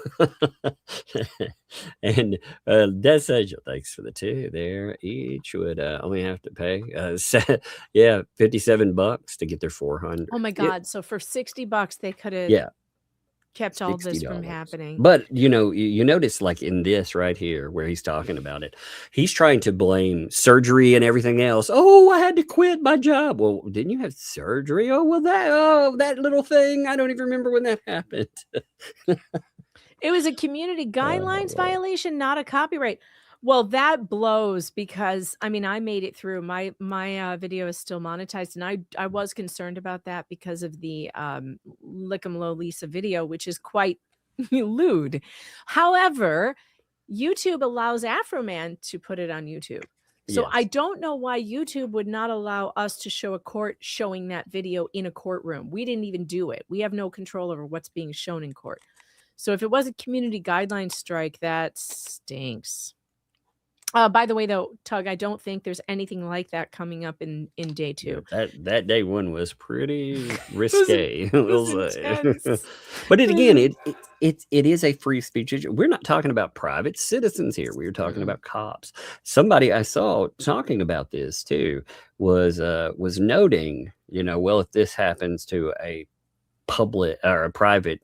And that's Angel. Thanks for the two there. Each would only have to pay, $57 to get their 400. Oh my God! So for $60, they could have kept all this from happening. But you know, you notice like in this right here where he's talking about it, he's trying to blame surgery and everything else. Oh, I had to quit my job. Well, didn't you have surgery? Oh, well, that little thing. I don't even remember when that happened. It was a community guidelines violation, not a copyright. Well, that blows because I mean, I made it through. My video is still monetized, and I was concerned about that because of the Lick'em Low Lisa video, which is quite lewd. However, YouTube allows Afroman to put it on YouTube. So I don't know why YouTube would not allow us to show a court showing that video in a courtroom. We didn't even do it. We have no control over what's being shown in court. So if it was a community guidelines strike, that stinks. By the way, though, Tug, I don't think there's anything like that coming up in day 2. That day one was pretty risque. Intense. But again, it is a free speech issue. We're not talking about private citizens here. We're talking about cops. Somebody I saw talking about this too was noting, you know, well, if this happens to a public or a private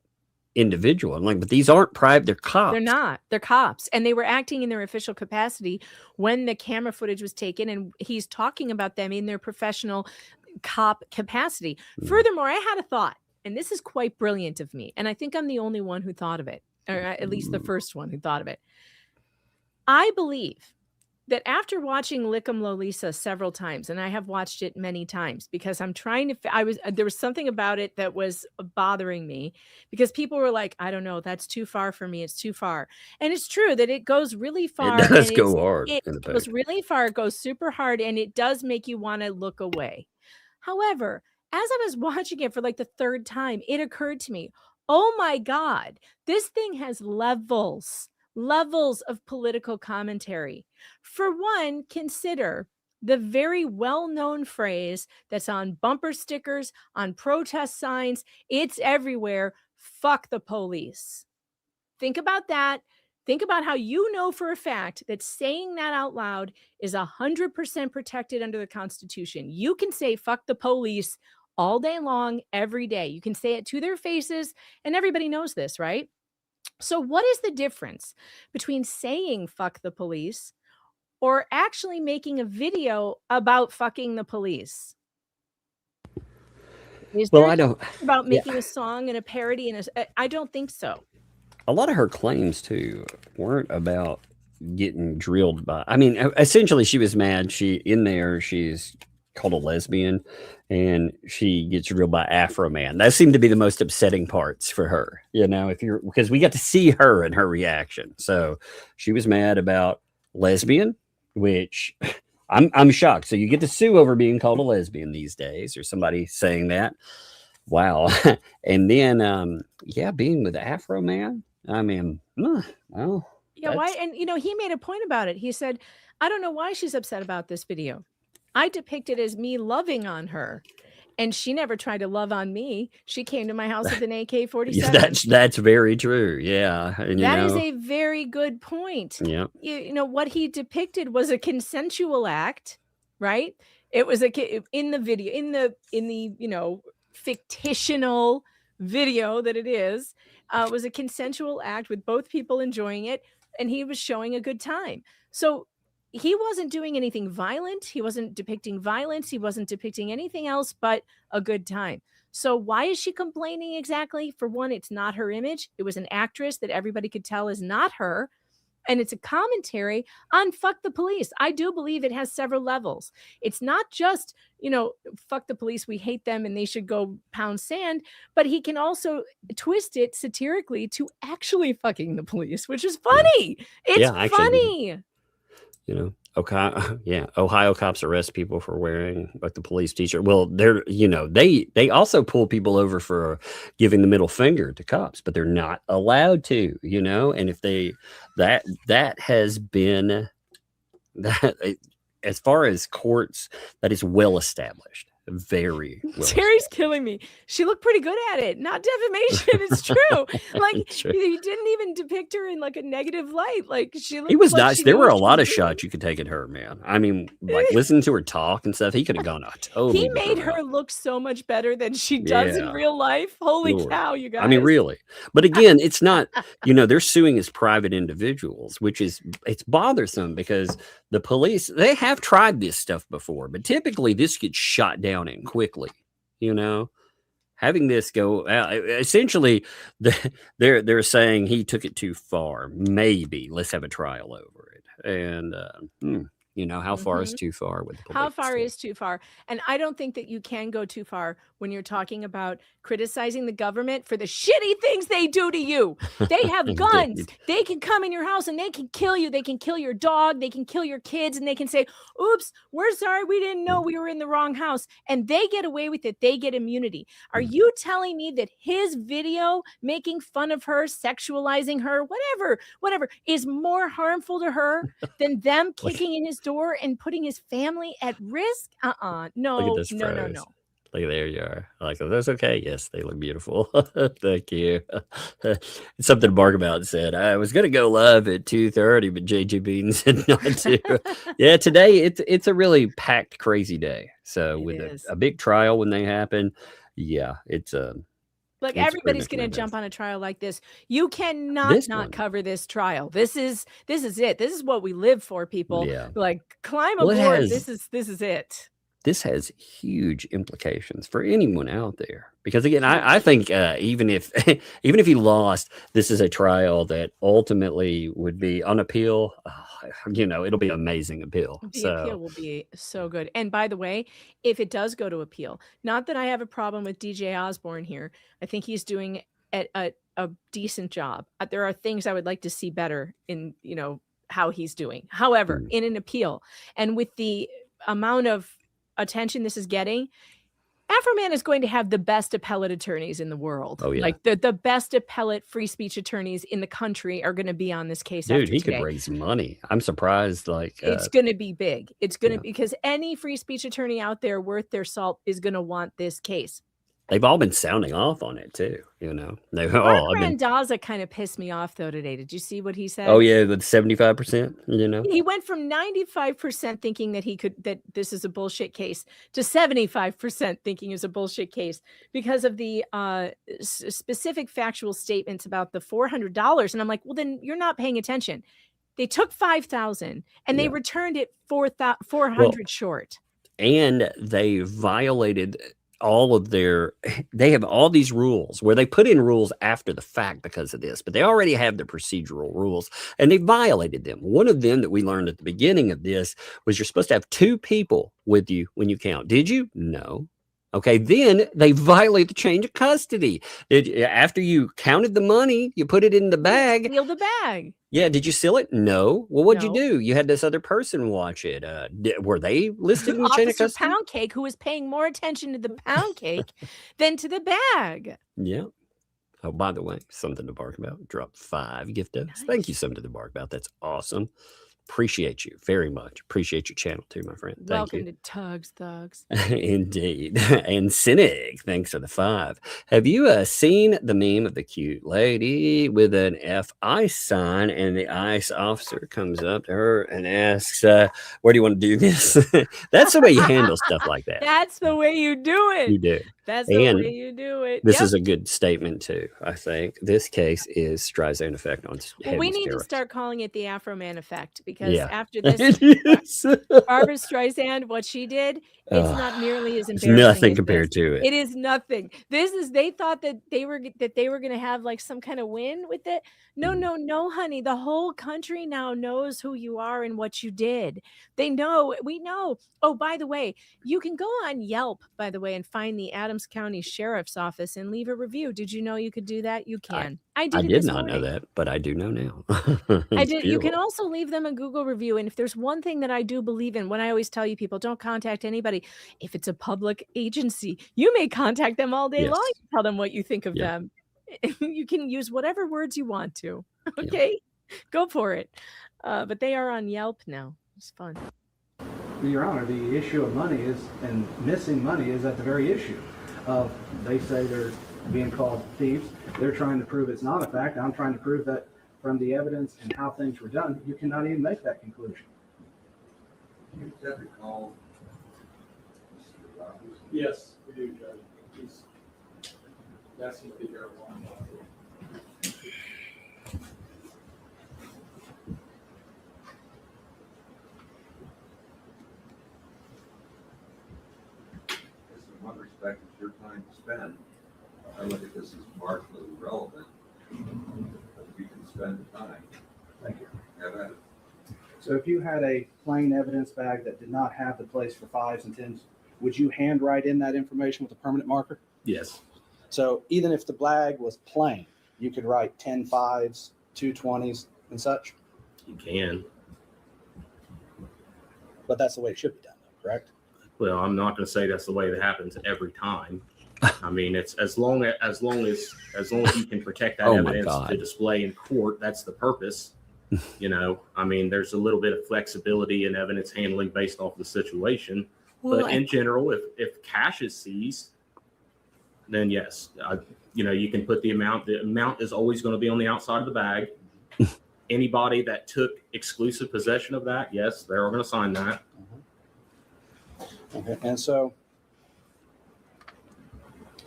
individual, I'm like, but these aren't private, they're cops. They're not. They're cops, and they were acting in their official capacity when the camera footage was taken, and he's talking about them in their professional cop capacity. Furthermore, I had a thought, and this is quite brilliant of me, and I think I'm the only one who thought of it, or at least the first one who thought of it. I believe that after watching Lick'em Low Lisa several times, and I have watched it many times because I'm trying to, there was something about it that was bothering me because people were like, I don't know, that's too far for me. It's too far. And it's true that it goes really far. It does go hard. It goes really far. It goes super hard. And it does make you want to look away. However, as I was watching it for like the third time, it occurred to me, oh my God, this thing has levels of political commentary. For one, consider the very well-known phrase that's on bumper stickers, on protest signs. It's everywhere. Fuck the police. Think about that. Think about how you know for a fact that saying that out loud is 100% protected under the Constitution. You can say fuck the police all day long, every day. You can say it to their faces, and everybody knows this, right? So what is the difference between saying fuck the police or actually making a video about fucking the police? Is there I don't about making a song and a parody and I don't think so. A lot of her claims too weren't about getting drilled by, I mean, essentially she was mad. She's called a lesbian and she gets drilled by Afroman. That seemed to be the most upsetting parts for her, you know, because we got to see her and her reaction. So she was mad about lesbian, which I'm shocked. So you get to sue over being called a lesbian these days or somebody saying that. Wow. And then, being with Afroman. I mean, well. Yeah, why? And, you know, he made a point about it. He said, I don't know why she's upset about this video. I depict it as me loving on her, and she never tried to love on me. She came to my house with an AK-47. Yeah, that's very true. Yeah, and, that is a very good point. Yeah, you know what he depicted was a consensual act, right? It was in the video, in the you know fictional video that it is, was a consensual act with both people enjoying it, and he was showing a good time. So he wasn't doing anything violent. He wasn't depicting violence. He wasn't depicting anything else but a good time. So why is she complaining exactly? For one, it's not her image. It was an actress that everybody could tell is not her. and it's a commentary on fuck the police. I do believe it has several levels. It's not just, fuck the police, we hate them and they should go pound sand, but he can also twist it satirically to actually fucking the police, which is funny. It's funny. Ohio cops arrest people for wearing like the police t-shirt. Well, they also pull people over for giving the middle finger to cops, but they're not allowed to, and if that has been that as far as courts, that is well established. Very well. Terry's killing me. She looked pretty good at it. Not defamation. It's true. Like It's true. he didn't even depict her in like a negative light. Like she looked. He was like nice. she There knew were what a she lot was of doing. shots you could take at her, man. I mean, like listening to her talk and stuff, he could have gone totally. He made different her route. look so much better than she does in Yeah. real life. Holy Lord. cow, you guys. I mean, really. But again, it's not, they're suing as private individuals, it's bothersome because the police, they have tried this stuff before, but typically this gets shot down and quickly, having this go out. Essentially, they're saying he took it too far. Maybe let's have a trial over it. And, how far is too far with the police? How far is too far? And I don't think that you can go too far when you're talking about criticizing the government for the shitty things they do to you. They have guns. Indeed. They can come in your house and they can kill you. They can kill your dog. They can kill your kids. And they can say, oops, we're sorry. We didn't know we were in the wrong house. And they get away with it. They get immunity. Are you telling me that his video making fun of her, sexualizing her, whatever, is more harmful to her than them kicking in his door and putting his family at risk? No, Look at this no. phrase. Look, there you are. I like, that's okay. Yes, they look beautiful. Thank you. It's something Mark about said. I was going to go live at 2:30, but JJ Bean said not to. Yeah, today it's a really packed, crazy day. So with a big trial when they happen, it's Look, it's everybody's pretty going much to jump on a trial like this. You cannot This not one. cover this trial. This is it. This is what we live for, people. Yeah. Like climb Well, it aboard. has- This is it. This has huge implications for anyone out there because again, I think even if he lost, this is a trial that ultimately would be on appeal. It'll be an amazing appeal. The appeal will be so good. And by the way, if it does go to appeal, not that I have a problem with DJ Osborne here. I think he's doing a decent job. There are things I would like to see better in, how he's doing. However, in an appeal and with the amount of attention this is getting, Afroman is going to have the best appellate attorneys in the world. Oh, yeah. Like the best appellate free speech attorneys in the country are going to be on this case. Dude, after he today. could raise money. I'm surprised. Like It's going to be big. It's going to because any free speech attorney out there worth their salt is going to want this case. they've all been sounding off on it too. They've Mark all been. Randazza kind of pissed me off though today. Did you see what he said? Oh yeah, the 75%. He went from 95% thinking that this is a bullshit case to 75% thinking it's a bullshit case because of the specific factual statements about the $400. And I'm like, well, then you're not paying attention. They took $5,000 and they returned it 400 short. And they violated all of they have all these rules where they put in rules after the fact because of this, but they already have the procedural rules and they violated them. One of them that we learned at the beginning of this was you're supposed to have 2 people with you when you count. Did you? No. Okay. Then they violate the change of custody. After you counted the money, you put it in the bag. Seal the bag. Yeah. Did you seal it? No. Well, what'd No. you do? You had this other person watch it. Were they listed in the chain of Officer custody? Pound Cake, who was paying more attention to the pound cake than to the bag. Yeah. Oh, by the way, something to bark about. Dropped 5 gift ups. Thank you, something to bark about. That's awesome. Appreciate you very much. Appreciate your channel too, my friend. Thank Welcome you. to Tugs Thugs. Indeed. And Cynic, thanks for the 5. Have you seen the meme of the cute lady with an FI sign and the ICE officer comes up to her and asks, where do you want to do this? That's the way you handle stuff like that. That's the way you do it. You do. That's the And way you do it. This Yep. is a good statement too. I think this case is Streisand effect on Well, we need to steroids. start calling it the Afroman effect because Yeah. after this, Barbara Streisand, what she did, it's not nearly as It's embarrassing. nothing as compared this. to it. It is nothing. They thought that they were going to have like some kind of win with it. No, honey. The whole country now knows who you are and what you did. They know. We know. Oh, by the way, you can go on Yelp, by the way, and find the Adams County Sheriff's Office and leave a review. Did you know you could do that? You can. I did. I it did this not know morning. that, but I do know now. I It's did. You can beautiful. also leave them a Google review. And if there's one thing that I do believe in, when I always tell you people don't contact anybody, if it's a public agency, you may contact them all day Yes. long. Tell them what you think of Yeah. them. You can use whatever words you want to. Yeah. Okay, go for it. But they are on Yelp now. It's fun. Your Honor, the issue of money is, and missing money is at the very issue of, they say they're being called thieves. They're trying to prove it's not a fact. I'm trying to prove that from the evidence and how things were done, you cannot even make that conclusion. You said to call Mr. Roberts. Yes, we do, Judge. He's asking to be here. In one respect, it's your time to spend. I look at this as marginally irrelevant, but you can spend the time. Thank you. Have at it. So if you had a plain evidence bag that did not have the place for 5s and 10s, would you handwrite in that information with a permanent marker? Yes. So even if the bag was plain, you could write 10 5s, 2 20s, and such. You can. But that's the way it should be done, though, correct? Well, I'm not going to say that's the way that happens every time. I mean, it's as long as you can protect that Oh my evidence God. to display in court. That's the purpose. You know, I mean, there's a little bit of flexibility in evidence handling based off the situation. Well, But in general, if cash is seized, then yes, you can put the amount. The amount is always going to be on the outside of the bag. Anybody that took exclusive possession of that, yes, they're going to sign that. Okay.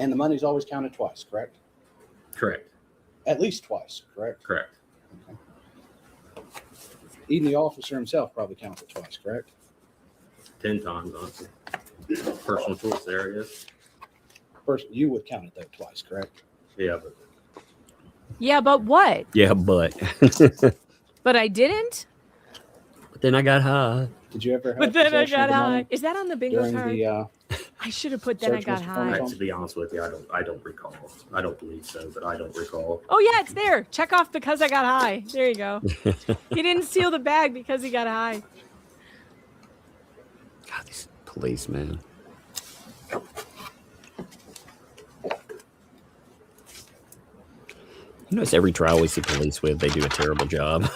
And the money's always counted twice, correct? Correct. At least twice, correct? Correct. Okay. Even the officer himself probably counted it twice, correct? 10 times, honestly. Personal choice there, yes. First, you would count it though twice, correct? Yeah, but Yeah, but what? Yeah, but But I didn't. but then I got high. Did you ever have But then I possession of got the money high. Is that on the bingo during card? the I should have put then I search, got Mr. high. Farnsworth? to be honest with you, I don't recall. I don't believe so, but I don't recall. Oh yeah, it's there. Check off because I got high. There you go. He didn't steal the bag because he got high. God, these police, man. You know, it's every trial we see police with, they do a terrible job.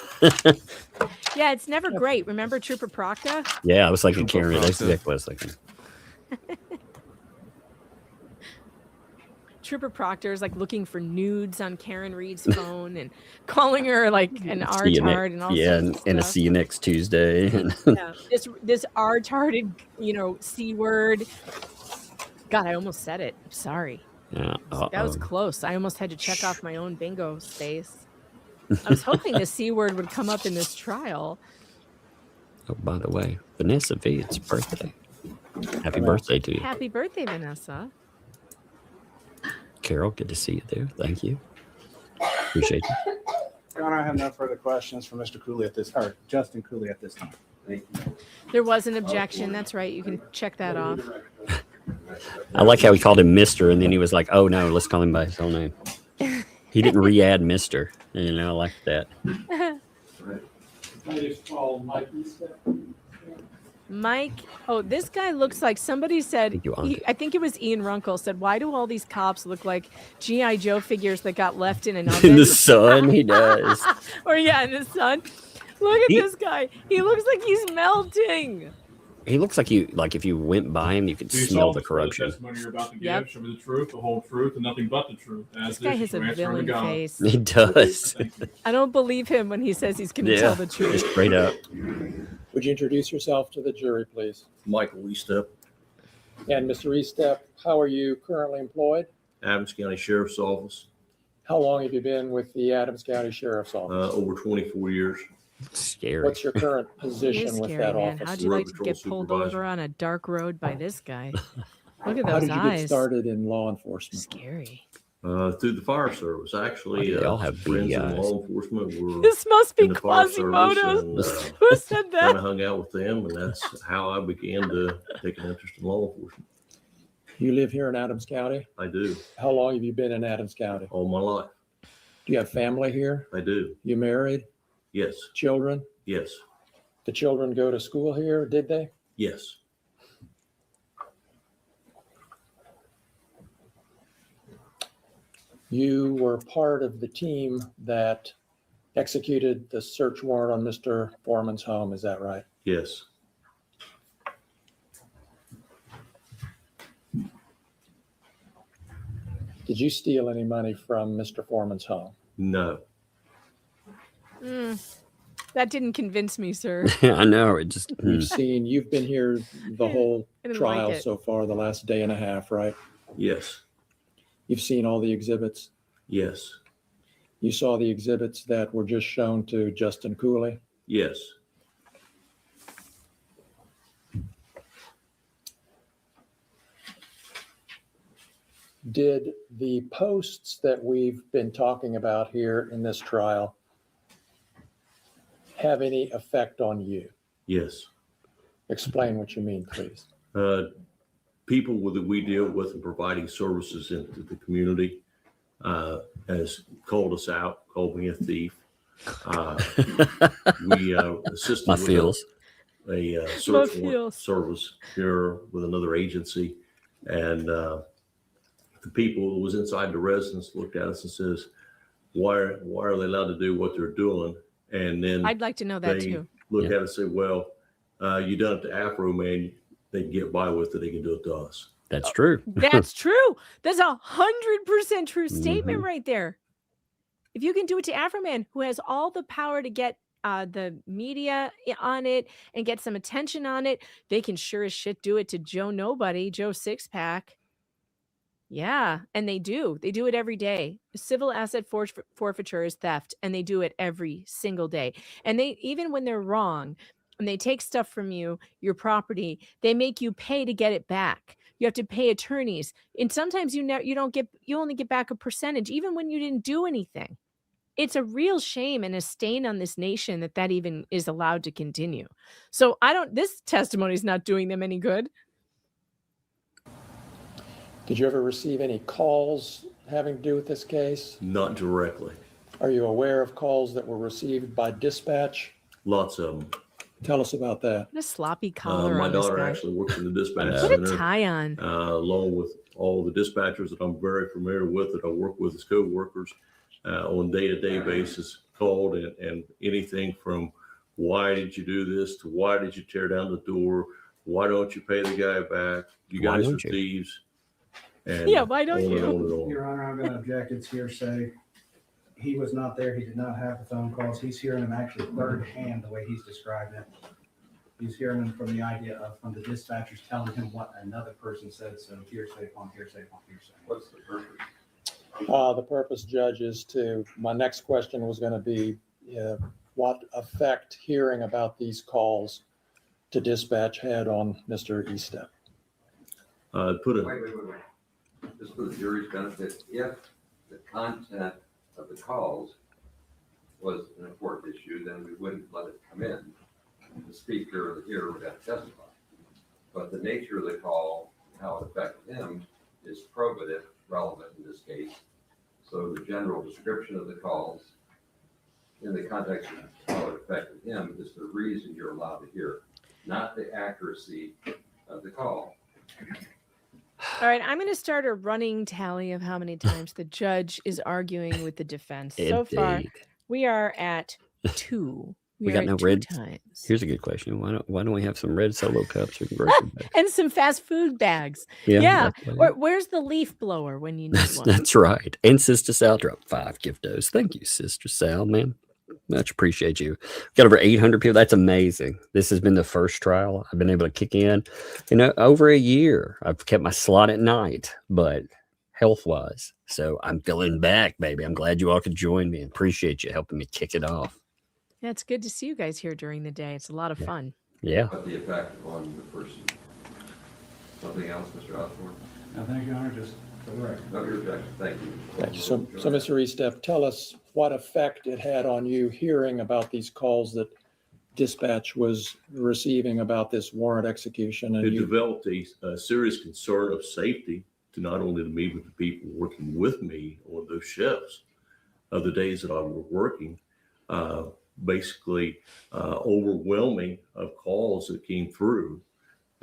Yeah, it's never great. Remember Trooper Proctor? Yeah, I was thinking Trooper Karen. That's Proctor. exactly what I was thinking. Trooper Proctor is like looking for nudes on Karen Reed's phone and calling her like an See you R-tard and all yeah, sorts of and a stuff. see you next Tuesday. Yeah, this R-tarded, C word. God, I almost said it. I'm sorry. Yeah, That was close. I almost had to check off my own bingo space. I was hoping the C word would come up in this trial. Oh, by the way, Vanessa V, it's your birthday. Happy birthday to you. Happy birthday, Vanessa. Carol, good to see you there. Thank you. Appreciate you. Your Honor, I have no further questions for Mr. Cooley or Justin Cooley at this time. Thank you. There was an objection. That's right. You can check that off. I like how he called him Mr. and then he was like, oh no, let's call him by his whole name. He didn't re-add Mr. I like that. I just call Mike Eastep. Mike, oh, this guy looks like somebody said, Thank you, Auntie. I think it was Ian Runkle said, why do all these cops look like G.I. Joe figures that got left in an oven? In the sun, he does. Or yeah, in the sun. Look at this guy. He looks like he's melting. He looks like if you went by him, you could smell the corruption. Testimony you're about to give, Yep. show me the truth, the whole truth, and nothing but the truth. This guy has a villain face. He does. Thank you. I don't believe him when he says he's going to tell the truth. Straight up. Would you introduce yourself to the jury, please? Michael Eastep, And Mr. Estep, how are you currently employed? Adams County Sheriff's Office, How long have you been with the Adams County Sheriff's Office? over 24 years. Scary. What's your current He is position with scary, that man. office? How'd you like to Road get patrol pulled supervisor. over on a dark road by this guy? Look at How those did you get eyes. started in law enforcement? Scary. Through the fire service. Actually, They all have friends beady in eyes. law enforcement were This must be in the fire service, Quasimodo. and Who said kind that? of hung out with them, and that's how I began to take an interest in law enforcement. You live here in Adams County? I do, How long have you been in Adams County? all my life. Do you have family here? I do. You married? Yes, Children? yes, The children go to school here, did they? yes. You were part of the team that executed the search warrant on Mr. Foreman's home, is that right? Yes. Did you steal any money from Mr. Foreman's home? No. That didn't convince me, sir. I know. It just. You've been here the whole I didn't trial like it. so far, the last day and a half, right? Yes. You've seen all the exhibits. Yes. You saw the exhibits that were just shown to Justin Culie. Yes. Did the posts that we've been talking about here in this trial have any effect on you? Yes. Explain what you mean, please. People that we deal with and providing services into the community has called us out, called me a thief. We assisted My with feels. a search My warrant feels. service here with another agency, and the people who was inside the residence looked at us and says, why are they allowed to do what they're doing? And then I'd like to know that they too. look at it and say, well, you done it to Afroman, they can get by with it, they can do it to us. That's true. That's true. That's 100% true statement Mhm. right there. If you can do it to Afroman, who has all the power to get the media on it and get some attention on it, they can sure as shit do it to Joe Nobody, Joe Sixpack. Yeah, and they do. They do it every day. Civil asset forfeiture is theft, and they do it every single day. And they, even when they're wrong, and they take stuff from you, your property, they make you pay to get it back. You have to pay attorneys, and sometimes you only get back a percentage, even when you didn't do anything. It's a real shame and a stain on this nation that even is allowed to continue. So this testimony is not doing them any good. Did you ever receive any calls having to do with this case? Not directly. Are you aware of calls that were received by dispatch? Lots of them. Tell us about that. What a sloppy collar My on this daughter guy. actually works in the dispatch Put a center, tie on. along with all the dispatchers that I'm very familiar with, that I work with as co-workers on a day-to-day basis, called and anything from why did you do this to why did you tear down the door? Why don't you pay the guy back? You Why guys are don't you? thieves. And Yeah, why don't on and you? on and on. Your Honor, I'm going to object. It's hearsay. He was not there. He did not have the phone calls. He's hearing them actually third hand the way he's described it. He's hearing them from the idea of from the dispatchers telling him what another person said. So hearsay upon hearsay upon hearsay. What's the purpose? The purpose, Judge, is my next question was going to be what effect hearing about these calls to dispatch had on Mr. Estep? Wait. Just for the jury's benefit, if the content of the calls was an important issue, then we wouldn't let it come in. The speaker or the hearer would have to testify. But the nature of the call, how it affected him, is probative, relevant in this case. So the general description of the calls in the context of how it affected him is the reason you're allowed to hear, not the accuracy of the call. All right, I'm going to start a running tally of how many times the judge is arguing with the defense. So far, Indeed. we are at 2. We are got at no 2 red. times. Here's a good question. Why don't we have some red Solo cups or grocery bags? And some fast food bags. Yeah. that's what Or where's the leaf blower when you need one? That's right. And Sister Sal dropped 5 giftos. Thank you, Sister Sal, man. Much appreciate you. Got over 800 people. That's amazing. This has been the first trial. I've been able to kick in, over a year. I've kept my slot at night, but health-wise. So I'm feeling back, baby. I'm glad you all could join me and appreciate you helping me kick it off. Yeah, it's good to see you guys here during the day. It's a lot of fun. Yeah. What the effect on the person? Something else, Mr. Osborne? No, thank you, Your Honor, just for the record. No, your objection. Thank you. Thank you. So Mr. Estep, tell us what effect it had on you hearing about these calls that dispatch was receiving about this warrant execution. And It you, developed a serious concern of safety to not only to me, but the people working with me on those shifts of the days that I was working. Basically, overwhelming of calls that came through,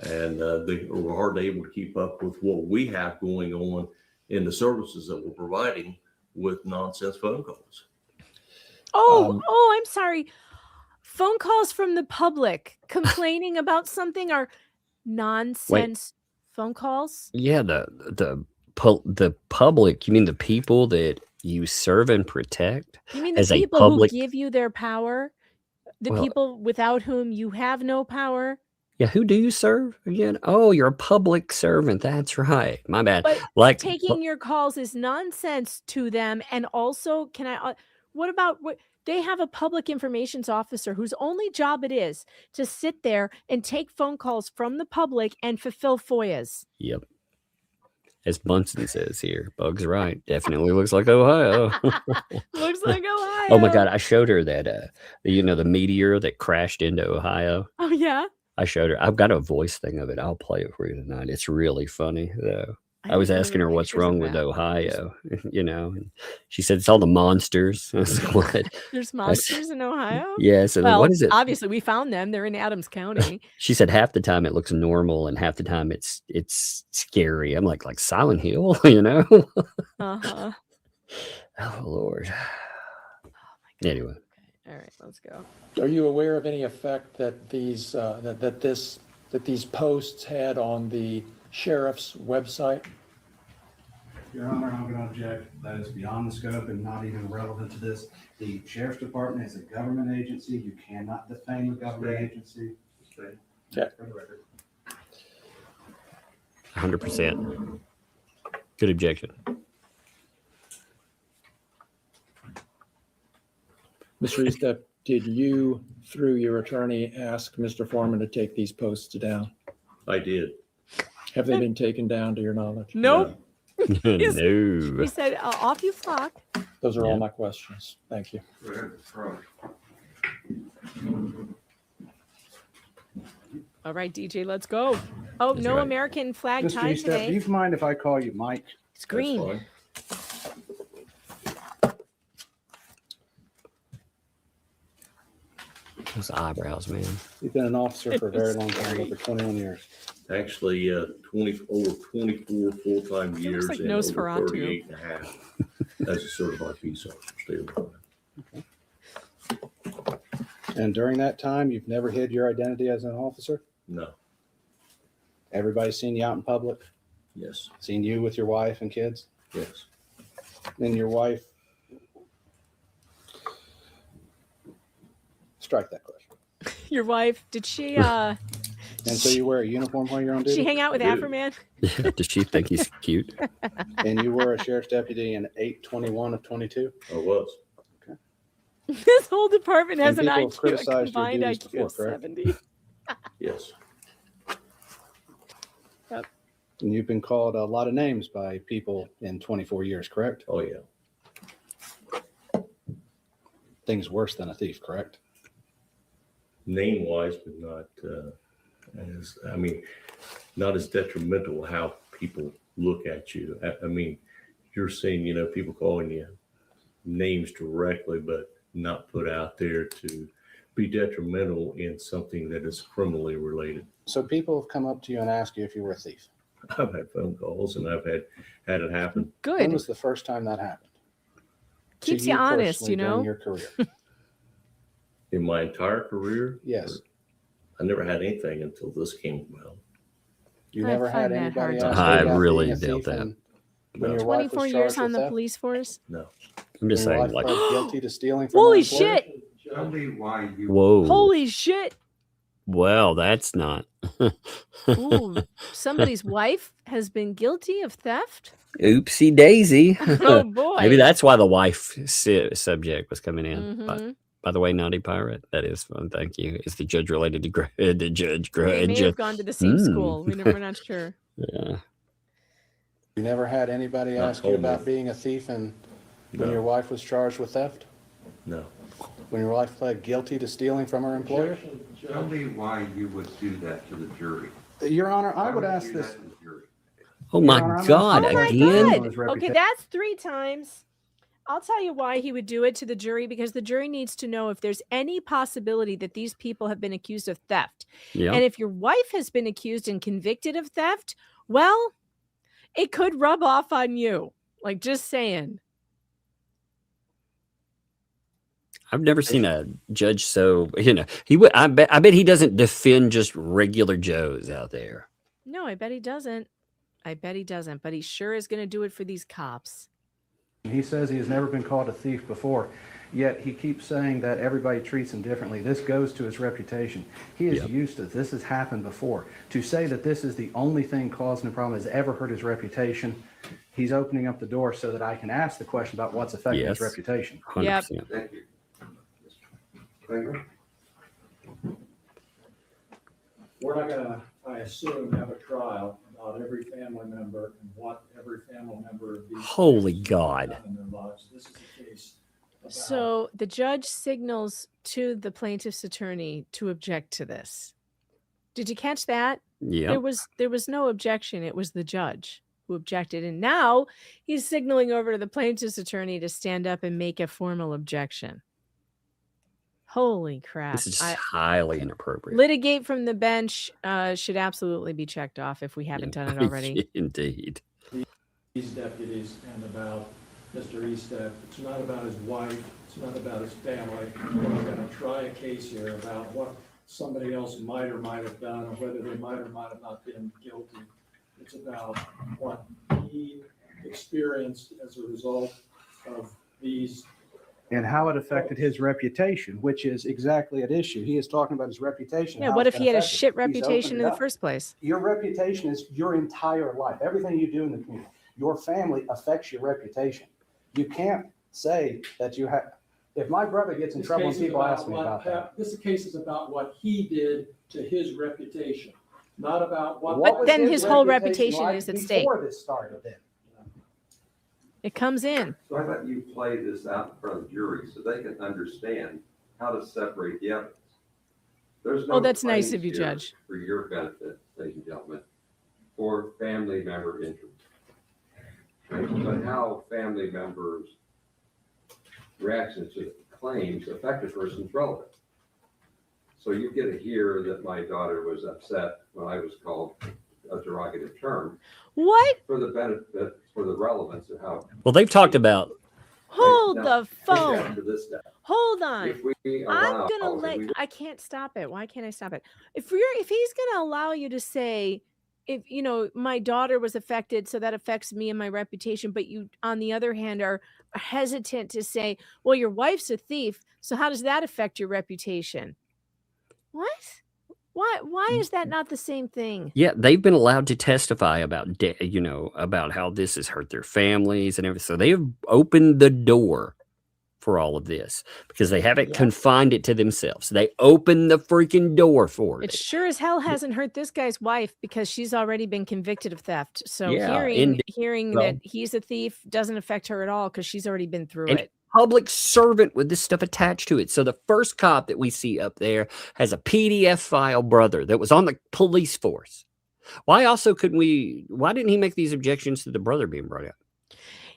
and they were hardly able to keep up with what we have going on in the services that we're providing with nonsense phone calls. Oh, I'm sorry. Phone calls from the public complaining about something are nonsense phone calls. Yeah, the public. You mean the people that you serve and protect? You mean the as a people public- who give you their power? The Well- people without whom you have no power? Yeah, who do you serve again? Oh, you're a public servant. That's right. My bad. But Like taking your calls is nonsense to them. And also, what about what they have a public informations officer whose only job it is to sit there and take phone calls from the public and fulfill FOIAs. Yep. As Bunsen says here, Bug's right. Definitely looks like Ohio. Looks like Ohio. Oh my God. I showed her that, the meteor that crashed into Ohio. Oh, yeah. I showed her. I've got a voice thing of it. I'll play it for you tonight. It's really funny, though. I was asking her what's wrong with Ohio, and she said it's all the monsters. I was like, what? There's monsters in Ohio? Yeah. So Well, what is it? obviously, we found them. They're in Adams County. She said half the time it looks normal and half the time it's scary. I'm like Silent Hill, Uh-huh. Oh Lord. Oh, my God. Anyway. Okay. All right, let's go. are you aware of any effect that these that these posts had on the sheriff's website? Your Honor, I'm going to object. That is beyond the scope and not even relevant to this. The Sheriff's Department is a government agency. You cannot defame a government agency. Okay. For the record. 100%. Good objection. Mr. Estep, did you, through your attorney, ask Mr. Foreman to take these posts down? I did. Have they been taken down to your knowledge? Nope. No. He said, off you flock. Those are all my questions. Thank you. Go ahead, Charlie. All right, DJ, let's go. Oh, That's no right. American flag Mr. tie Estep, do today. you mind if I call you Mike? It's green. That's fine. Those eyebrows, man. You've been an officer for a very long time, over 21 years. Actually, over 24 full-time years like and over Nosferatu. 38 and a half as a certified peace officer. State of Ohio. And during that time, you've never hid your identity as an officer? No. Everybody's seen you out in public? Yes. Seen you with your wife and kids? Yes. And your wife? Strike that question. Your wife, did she And so you wear a uniform while you're on she duty? hang out with Dude. Afroman? Does she think he's cute? And you were a sheriff's deputy in 8/21 of 22? I was. This whole department has And an people have IQ, a criticized your combined duties IQ of before, correct? 70. Yes. And you've been called a lot of names by people in 24 years, correct? Oh, yeah. Things worse than a thief, correct? Name-wise, but not as detrimental how people look at you. I mean, you're seeing, people calling you names directly, but not put out there to be detrimental in something that is criminally related. So people have come up to you and asked you if you were a thief. I've had phone calls and I've had it happen. When Good. was the first time that happened? To Keeps you honest, personally during you know? your career. In my entire career, Yes. I never had anything until this came about. You I never had find that anybody hard to ask you I about really being a doubt thief that. when No. your wife was 24 years charged on with the theft? police force? No. I'm just Your saying, wife like, pled guilty to stealing from Holy an employer? shit. Tell me why you. whoa. Holy shit. Well, that's not. Ooh, somebody's wife has been guilty of theft? Oopsie daisy. Oh, boy. Maybe that's why the wife subject was coming in. But Mhm. by the way, Naughty Pirate? That is fun. Thank you. Is the judge related to the Judge They may Grudge? have gone to the same school. We're not sure. Yeah. You never had anybody Not ask you told me. about being a thief and when No. your wife was charged with theft? No. When your wife pled guilty to stealing from her employer? Tell me why you would do that to the jury. Your Honor, I Why would you ask do this. that to the jury? Oh Your Honor, my I'm God! not- Oh my Again. His God. Okay, reputation. that's 3 times. I'll tell you why he would do it to the jury, because the jury needs to know if there's any possibility that these people have been accused of theft. Yeah. And if your wife has been accused and convicted of theft, well, it could rub off on you. Like, just saying. I've never seen a judge so, he would. I bet he doesn't defend just regular Joes out there. No, I bet he doesn't. But he sure is going to do it for these cops. He says he has never been called a thief before, yet he keeps saying that everybody treats him differently. This goes to his reputation. He is used to this. Has happened before. To say that this is the only thing causing the problem has ever hurt his reputation, he's opening up the door so that I can ask the question about what's affecting his Yes. reputation. 100%. Thank you. Kramer? We're not gonna, I assume, have a trial about every family member and what every family member of these. Holy cases God. have done in their lives. This is a case about. So the judge signals to the plaintiff's attorney to object to this. Did you catch that? Yeah. There was no objection. It was the judge who objected. And now he's signaling over to the plaintiff's attorney to stand up and make a formal objection. Holy crap. This is just highly inappropriate. Litigate from the bench should absolutely be checked off if we haven't done it already. Indeed. These deputies and about Mr. Eastep. It's not about his wife. It's not about his family. We're not going to try a case here about what somebody else might or might have done or whether they might or might have not been guilty. It's about what he experienced as a result of these. And how it affected his reputation, which is exactly at issue. He is talking about his reputation. Yeah, how what it's if been he had a affected. shit He's reputation opened in it the up. first place? Your reputation is your entire life. Everything you do in the community. Your family affects your reputation. You can't say that you have. If my brother gets in trouble and people ask me about that. This case is about what he did to his reputation, not about what. What But was then his whole reputation like is at stake. before this started then? It comes in. So I thought you play this out in front of the jury so they can understand how to separate the evidence. There's no Oh, that's nice claims of you, here Judge. For your benefit, ladies and gentlemen, for family member injuries. Right? But how family members' reactions to the claims affect a person's relevant. So you get to hear that my daughter was upset when I was called a derogative term. What? For the benefit, for the relevance of how. Well, they've talked about. Hold Now, the take phone. that to this step. Hold on. If we I'm allow, gonna if let. we- I can't stop it. Why can't I stop it? If he's gonna allow you to say, if my daughter was affected, so that affects me and my reputation, but you, on the other hand, are hesitant to say, well, your wife's a thief, so how does that affect your reputation? What? Why is that not the same thing? Yeah, they've been allowed to testify about, about how this has hurt their families and everything. So they have opened the door for all of this because they haven't confined it to themselves. They opened the freaking door for It it. sure as hell hasn't hurt this guy's wife because she's already been convicted of theft. So Yeah, hearing Well- that he's a thief doesn't affect her at all because she's already been through And it. public servant with this stuff attached to it. So the first cop that we see up there has a PDF file brother that was on the police force. Why didn't he make these objections to the brother being brought up?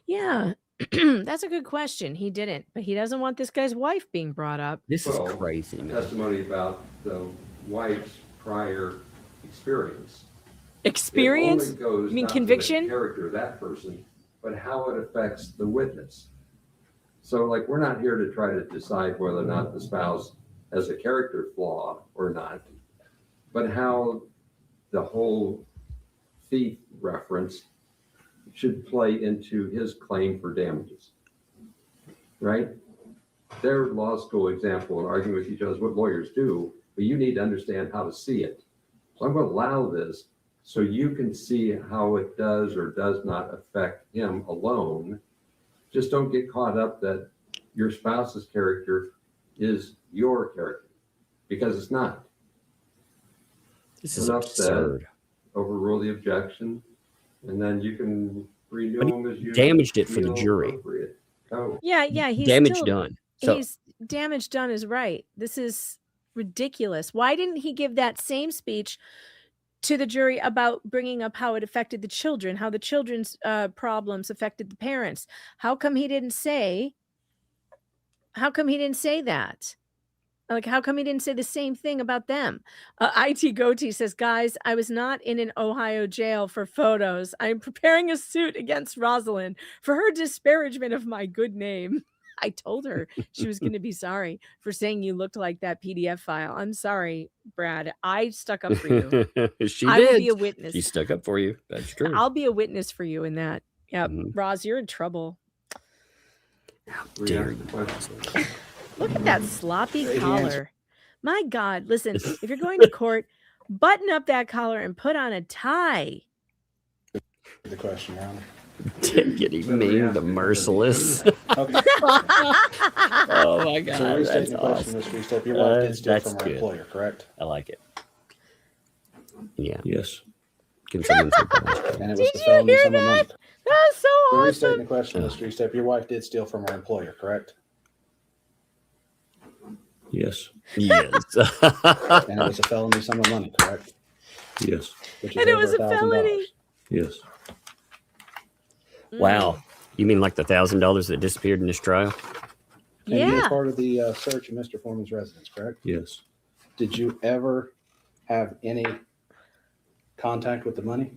Yeah, that's a good question. He didn't, but he doesn't want this guy's wife being brought up. This is Well, crazy, man. Testimony about the wife's prior experience. Experience? It only goes You mean not to the conviction? character of that person, but how it affects the witness. So we're not here to try to decide whether or not the spouse has a character flaw or not, but how the whole thief reference should play into his claim for damages, right? Their law school example and arguing with each other is what lawyers do, but you need to understand how to see it. So I'm going to allow this so you can see how it does or does not affect him alone. Just don't get caught up that your spouse's character is your character, because it's not. This is Enough absurd. said. Overrule the objection, and then you can renew But he them as you damaged it for the feel jury. appropriate. Oh, Yeah, he's Damage still, done. So he's damage done is right. This is ridiculous. Why didn't he give that same speech to the jury about bringing up how it affected the children, how the children's problems affected the parents? How come he didn't say that? Like, how come he didn't say the same thing about them? IT Goatee says, guys, I was not in an Ohio jail for photos. I'm preparing a suit against Rosalind for her disparagement of my good name. I told her she was going to be sorry for saying you looked like that PDF file. I'm sorry, Brad. I stuck up for you. she I did. will be a witness. She stuck up for you. That's true. I'll be a witness for you in that. Yep. Mhm. Roz, you're in trouble. How dare you? Look at that sloppy Great collar. answer. My God, listen, if you're going to court, button up that collar and put on a tie. The question, Your Honor. Deputy Ming the Merciless. Okay. Oh my So God, restating that's the question, awesome. Mr. Eastep, your wife did steal That's from her good. employer, correct? I like it. Yeah. Yes. Can someone say that? And it was Did the you felony hear sum of money. that? That's so So restating awesome. the question, Mr. Eastep, your wife did steal from her employer, correct? Yes. Yes. And it was a felony sum of money, correct? Yes. Which And it over was a $1,000. felony. Yes. Wow. You mean like the $1,000 that disappeared in this trial? And you were Yeah. part of the search of Mr. Foreman's residence, correct? Yes. Did you ever have any contact with the money?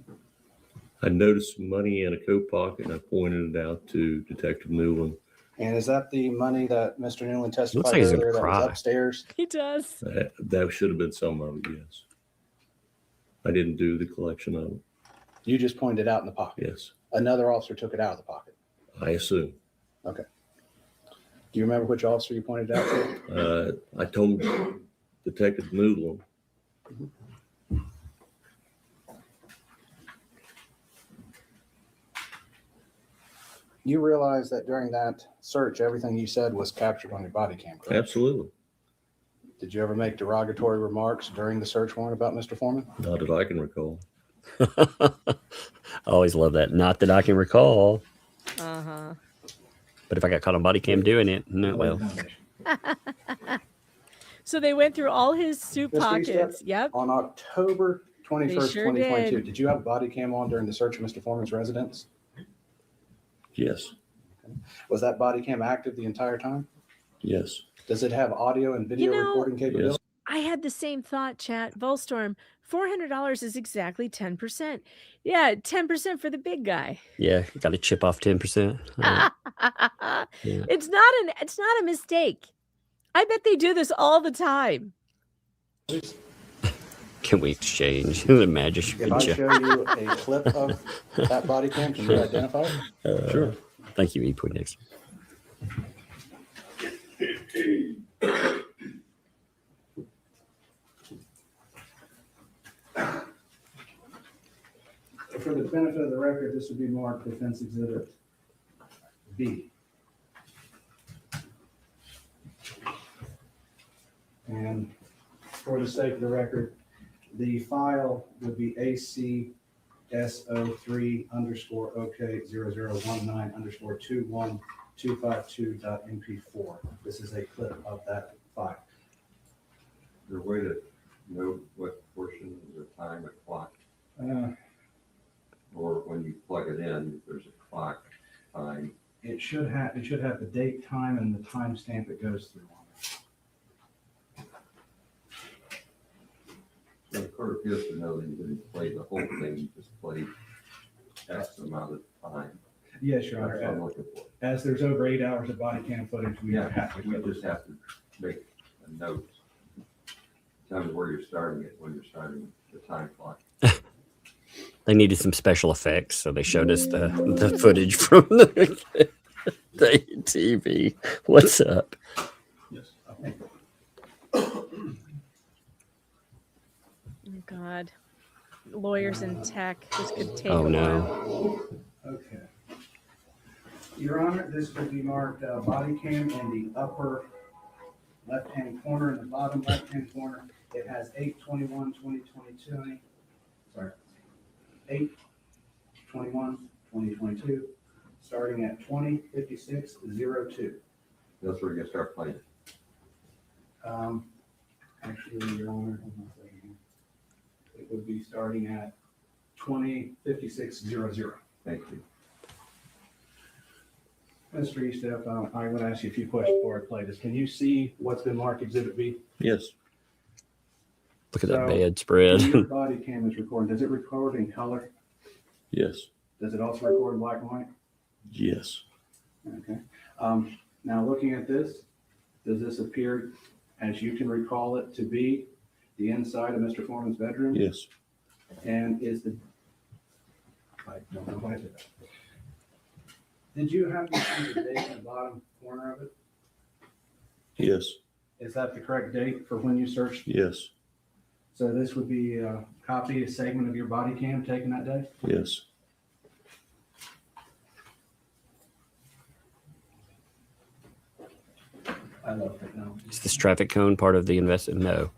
I noticed money in a coat pocket and I pointed it out to Detective Newland. And is that the money that Mr. Newland testified like he's gonna earlier that was cry. upstairs? He does. That should have been some of it, yes. I didn't do the collection of it. You just pointed it out in the pocket. Yes. Another officer took it out of the pocket. I assume. Okay. Do you remember which officer you pointed it out to? I told Detective Newland. You realize that during that search, everything you said was captured on your body cam, correct? Absolutely. Did you ever make derogatory remarks during the search warrant about Mr. Foreman? Not that I can recall. I always love that. Not that I can recall. Uh-huh. But if I got caught on body cam doing it, no, well. So they went through all his suit Mr. pockets. Eastep, Yep. On October 21st, sure 2022, did. did you have a body cam on during the search of Mr. Foreman's residence? Yes. Was that body cam active the entire time? Yes. Does it have audio and video You know- recording capability? I had the same thought, chat. Volstorm, $400 is exactly 10%. Yeah, 10% for the big guy. Yeah, got to chip off 10%. Yeah. It's not a mistake. I bet they do this all the time. Can we exchange the magistrate? If I show you a clip of that body cam, can you identify it? Sure. Thank you, ePointex. For the benefit of the record, this would be marked Defense Exhibit B. And for the sake of the record, the file would be ACSO3_OK0019_21252.mp4. This is a clip of that file. Is there a way to know what portion of the time it clocked? Or when you plug it in, there's a clock time. It should have the date, time, and the timestamp it goes through on it. So the court appears to know that you didn't play the whole thing, you just played X amount of time. Yes, Your That's what I'm Honor. looking for. As there's over 8 hours of body cam footage, we Yeah, have to. we just have to make a note. Tell me where you're starting it, when you're starting the time clock. They needed some special effects, so they showed us the footage from the TV. What's up? Yes. Oh, God. Lawyers in tech. This could take Oh, a no. while. Okay. Your Honor, this would be marked body cam in the upper left-hand corner, in the bottom left-hand corner, it has 8/21/2022. Sorry, 8/21/2022, starting at 20:56:02. That's where you're gonna start playing. Actually, Your Honor, hold on a second here. It would be starting at 20:56:00. Thank you. Mr. Estep, I'm going to ask you a few questions before I play this. Can you see what's been marked Exhibit B? Yes. Look at that So, bad spread. When your body cam is recording, does it record in color? Yes. Does it also record in black and white? Yes. Okay. Now looking at this, does this appear, as you can recall it, to be the inside of Mr. Foreman's bedroom? Yes. And I don't know why I did that. Did you happen to see the date in the bottom corner of it? Yes. Is that the correct date for when you searched? Yes. So this would be a copy, a segment of your body cam taken that day? Yes. I love technology. Is this traffic cone part of the investment? No.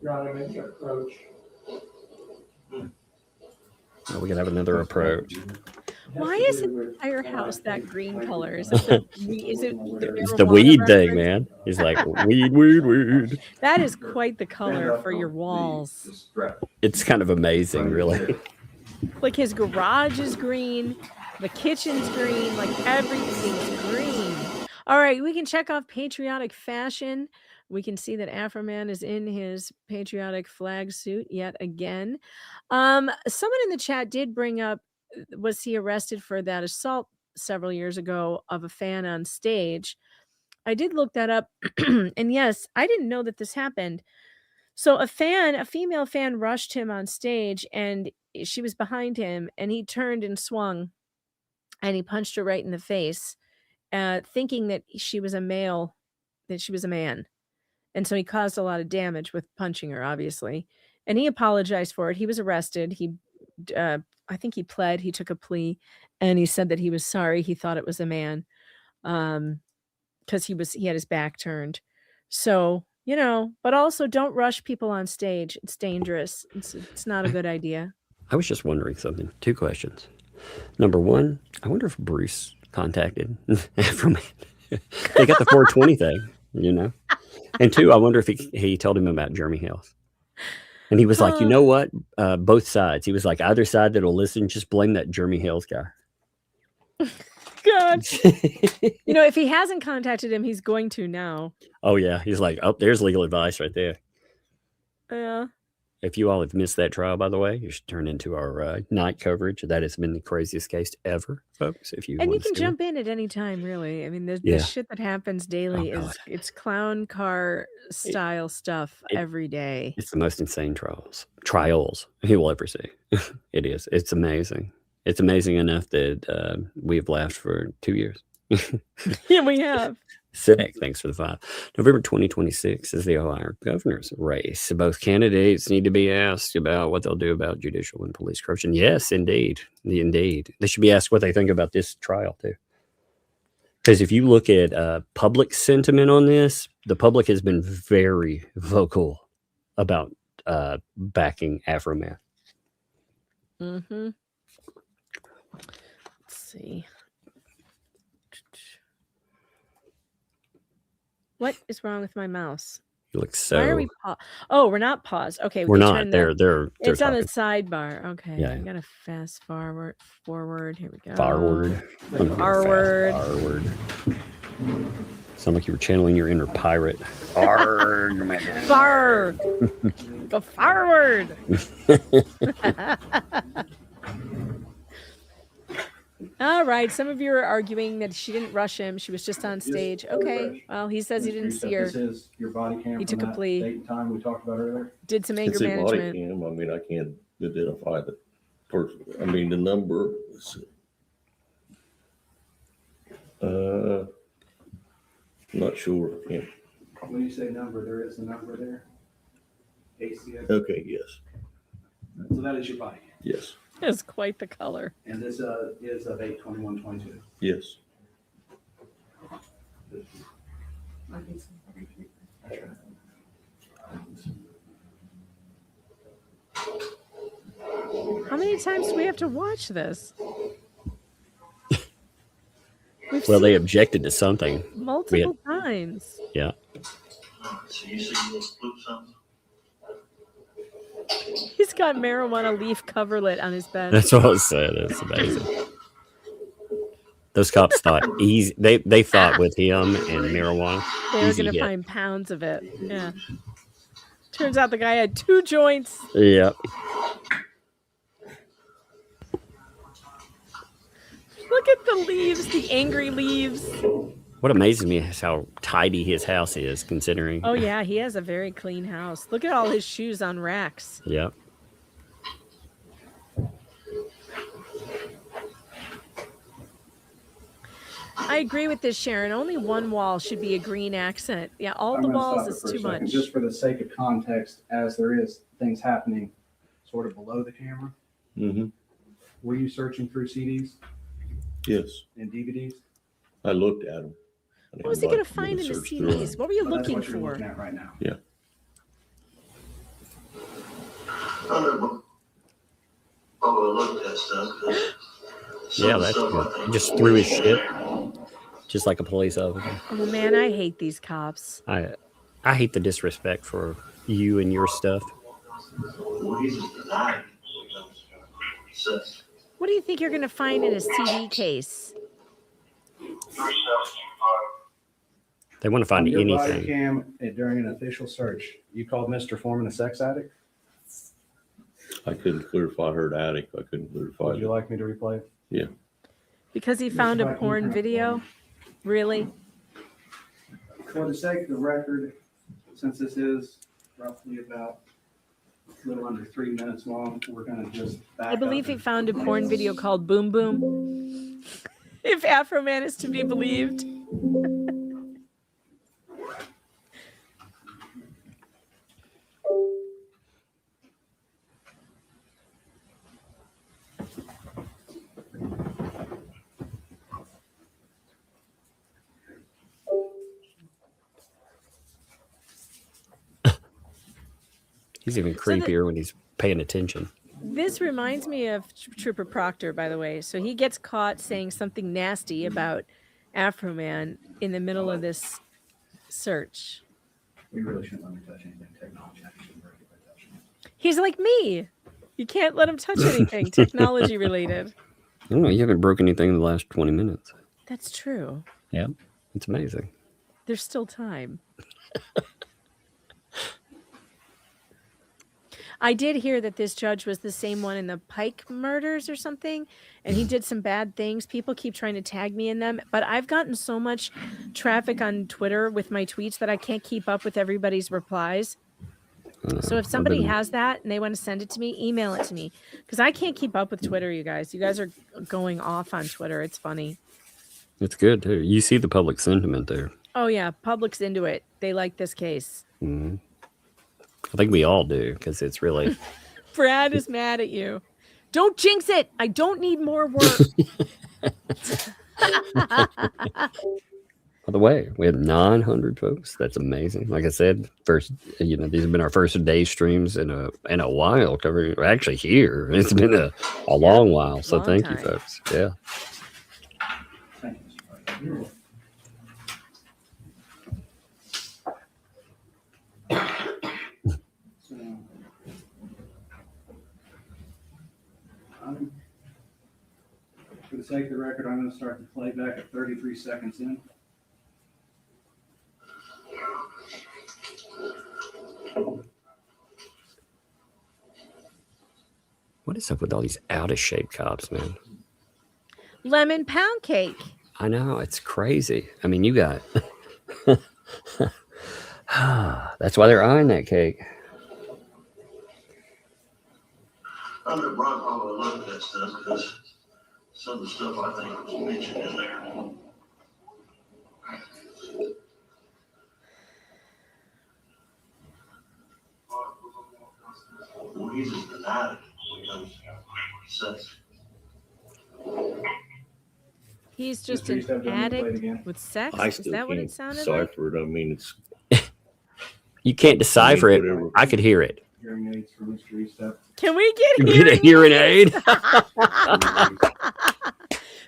Your Honor, maybe approach. Oh, we can have another approach. Why is the entire house that green color? Is it It's the weed thing, man. He's like, weed. That is quite the color for your walls. It's kind of amazing, really. Like his garage is green, the kitchen's green, like everything's green. All right, we can check off patriotic fashion. We can see that Afroman is in his patriotic flag suit yet again. Someone in the chat did bring up, was he arrested for that assault several years ago of a fan on stage? I did look that up, and yes, I didn't know that this happened. So a female fan rushed him on stage, and she was behind him, and he turned and swung, and he punched her right in the face, thinking that she was a male, that she was a man. And so he caused a lot of damage with punching her, obviously. And he apologized for it. He was arrested. I think he pled. He took a plea, and he said that he was sorry. He thought it was a man, because he had his back turned. So, but also don't rush people on stage. It's dangerous. It's not a good idea. I was just wondering something. 2 questions. Number 1, I wonder if Bruce contacted Afroman. They got the 420 thing, And 2, I wonder if he told him about Jeremy Hills. And he was like, you know what? Both sides. He was like, either side that'll listen, just blame that Jeremy Hills guy. God. If he hasn't contacted him, he's going to now. Oh, yeah. He's like, oh, there's legal advice right there. Yeah. If you all have missed that trial, by the way, you should turn into our night coverage. That has been the craziest case ever, folks. You can jump in at any time, really. I mean, the shit that happens daily it's clown car style stuff every day. It's the most insane trials you will ever see. It is. It's amazing. It's amazing enough that we've laughed for 2 years. Yeah, we have. Civic, thanks for the 5. November 2026 is the Ohio governor's race. Both candidates need to be asked about what they'll do about judicial and police corruption. Yes, indeed. Indeed. They should be asked what they think about this trial, too. Because if you look at public sentiment on this, the public has been very vocal about backing Afroman. Mm-hmm. Let's see. What is wrong with my mouse? You look so. Why are we we're not paused. Okay, we're not. They're it's talking. on the sidebar. Okay, Yeah. I gotta fast forward. Here we go. Forward. Sound like you were channeling your inner pirate. Farg. Go forward. All right. Some of you are arguing that she didn't rush him. She was just on stage. Okay. Well, he says he didn't see her. This is your body cam. He took a plea. Date and time we talked about earlier. Did some anger It's a body management. cam. I mean, I can't identify the person. I mean, the number. Not sure. Yeah. When you say number, there is a number there. ACS. Okay. Yes. So that is your body cam. Yes. It's quite the color. And this is of 8/21/22. Yes. How many times do we have to watch this? Well, they objected to something. Multiple times. Yeah. So you see those flip something? He's got marijuana leaf coverlet on his bed. That's what I said. It's amazing. Those cops thought easy. They thought with him and marijuana, they were going to find pounds of it. Yeah. Turns out the guy had 2 joints. Yeah. Look at the leaves, the angry leaves. What amazes me is how tidy his house is, considering. Oh, yeah, he has a very clean house. Look at all his shoes on racks. Yeah. I agree with this, Sharon. Only one wall should be a green accent. Yeah, all the walls is too much. Just for the sake of context, as there is things happening sort of below the camera. Mm-hmm. Were you searching through CDs? Yes. And DVDs? I looked at them. What was he going to find in the CDs? What were you looking for? Looking at right now. Yeah. I looked at stuff. Yeah, that's good. He just threw his shit, just like a police officer. Oh man, I hate these cops. I hate the disrespect for you and your stuff. What do you think you're going to find in a CD case? They want to find your anything. Body cam, during an official search, you called Mr. Foreman a sex addict? I couldn't clarify her addict. I couldn't clarify. Would you like me to replay it? Yeah. Because he found a porn video? Really? For the sake of the record, since this is roughly about a little under 3 minutes long, we're going to just back I believe up he found a porn video called Boom Boom. If Afroman is to be believed. He's even creepier when he's paying attention. This reminds me of Trooper Proctor, by the way. So he gets caught saying something nasty about Afroman in the middle of this search. We really shouldn't let me touch anything technology. I shouldn't break it by touching it. He's like me. You can't let him touch anything technology related. I don't know. You haven't broken anything in the last 20 minutes. That's true. Yeah. It's amazing. There's still time. I did hear that this judge was the same one in the Pike murders or something, and he did some bad things. People keep trying to tag me in them, but I've gotten so much traffic on Twitter with my tweets that I can't keep up with everybody's replies. So if somebody has that and they want to send it to me, email it to me, because I can't keep up with Twitter, you guys. You guys are going off on Twitter. It's funny. It's good, too. You see the public sentiment there. Oh, yeah. Public's into it. They like this case. Mm-hmm. I think we all do, because it's really... Brad is mad at you. Don't jinx it. I don't need more work. By the way, we had 900 folks. That's amazing. Like I said, these have been our first day streams in a while. Covering actually here, it's been a long while. So thank you, folks. Yeah. Thank you. For the sake of the record, I'm going to start the playback at 33 seconds in. What is up with all these out of shape cops, man? Lemon pound cake. I know, it's crazy. I mean, you got that's why they're eyeing that cake. I'm the Brock Hollow. I love that stuff because some of the stuff I think was mentioned in there. Well, he's just denied it. Sex. He's just Mr. Eastham, an do you want me to play it addict again? with sex. I Is still that what can't it sounded like? decipher it. I mean, it's You can't decipher it. whatever. I could hear it. Hearing aids for Mr. Eastham. Can we get You get a hearing aid?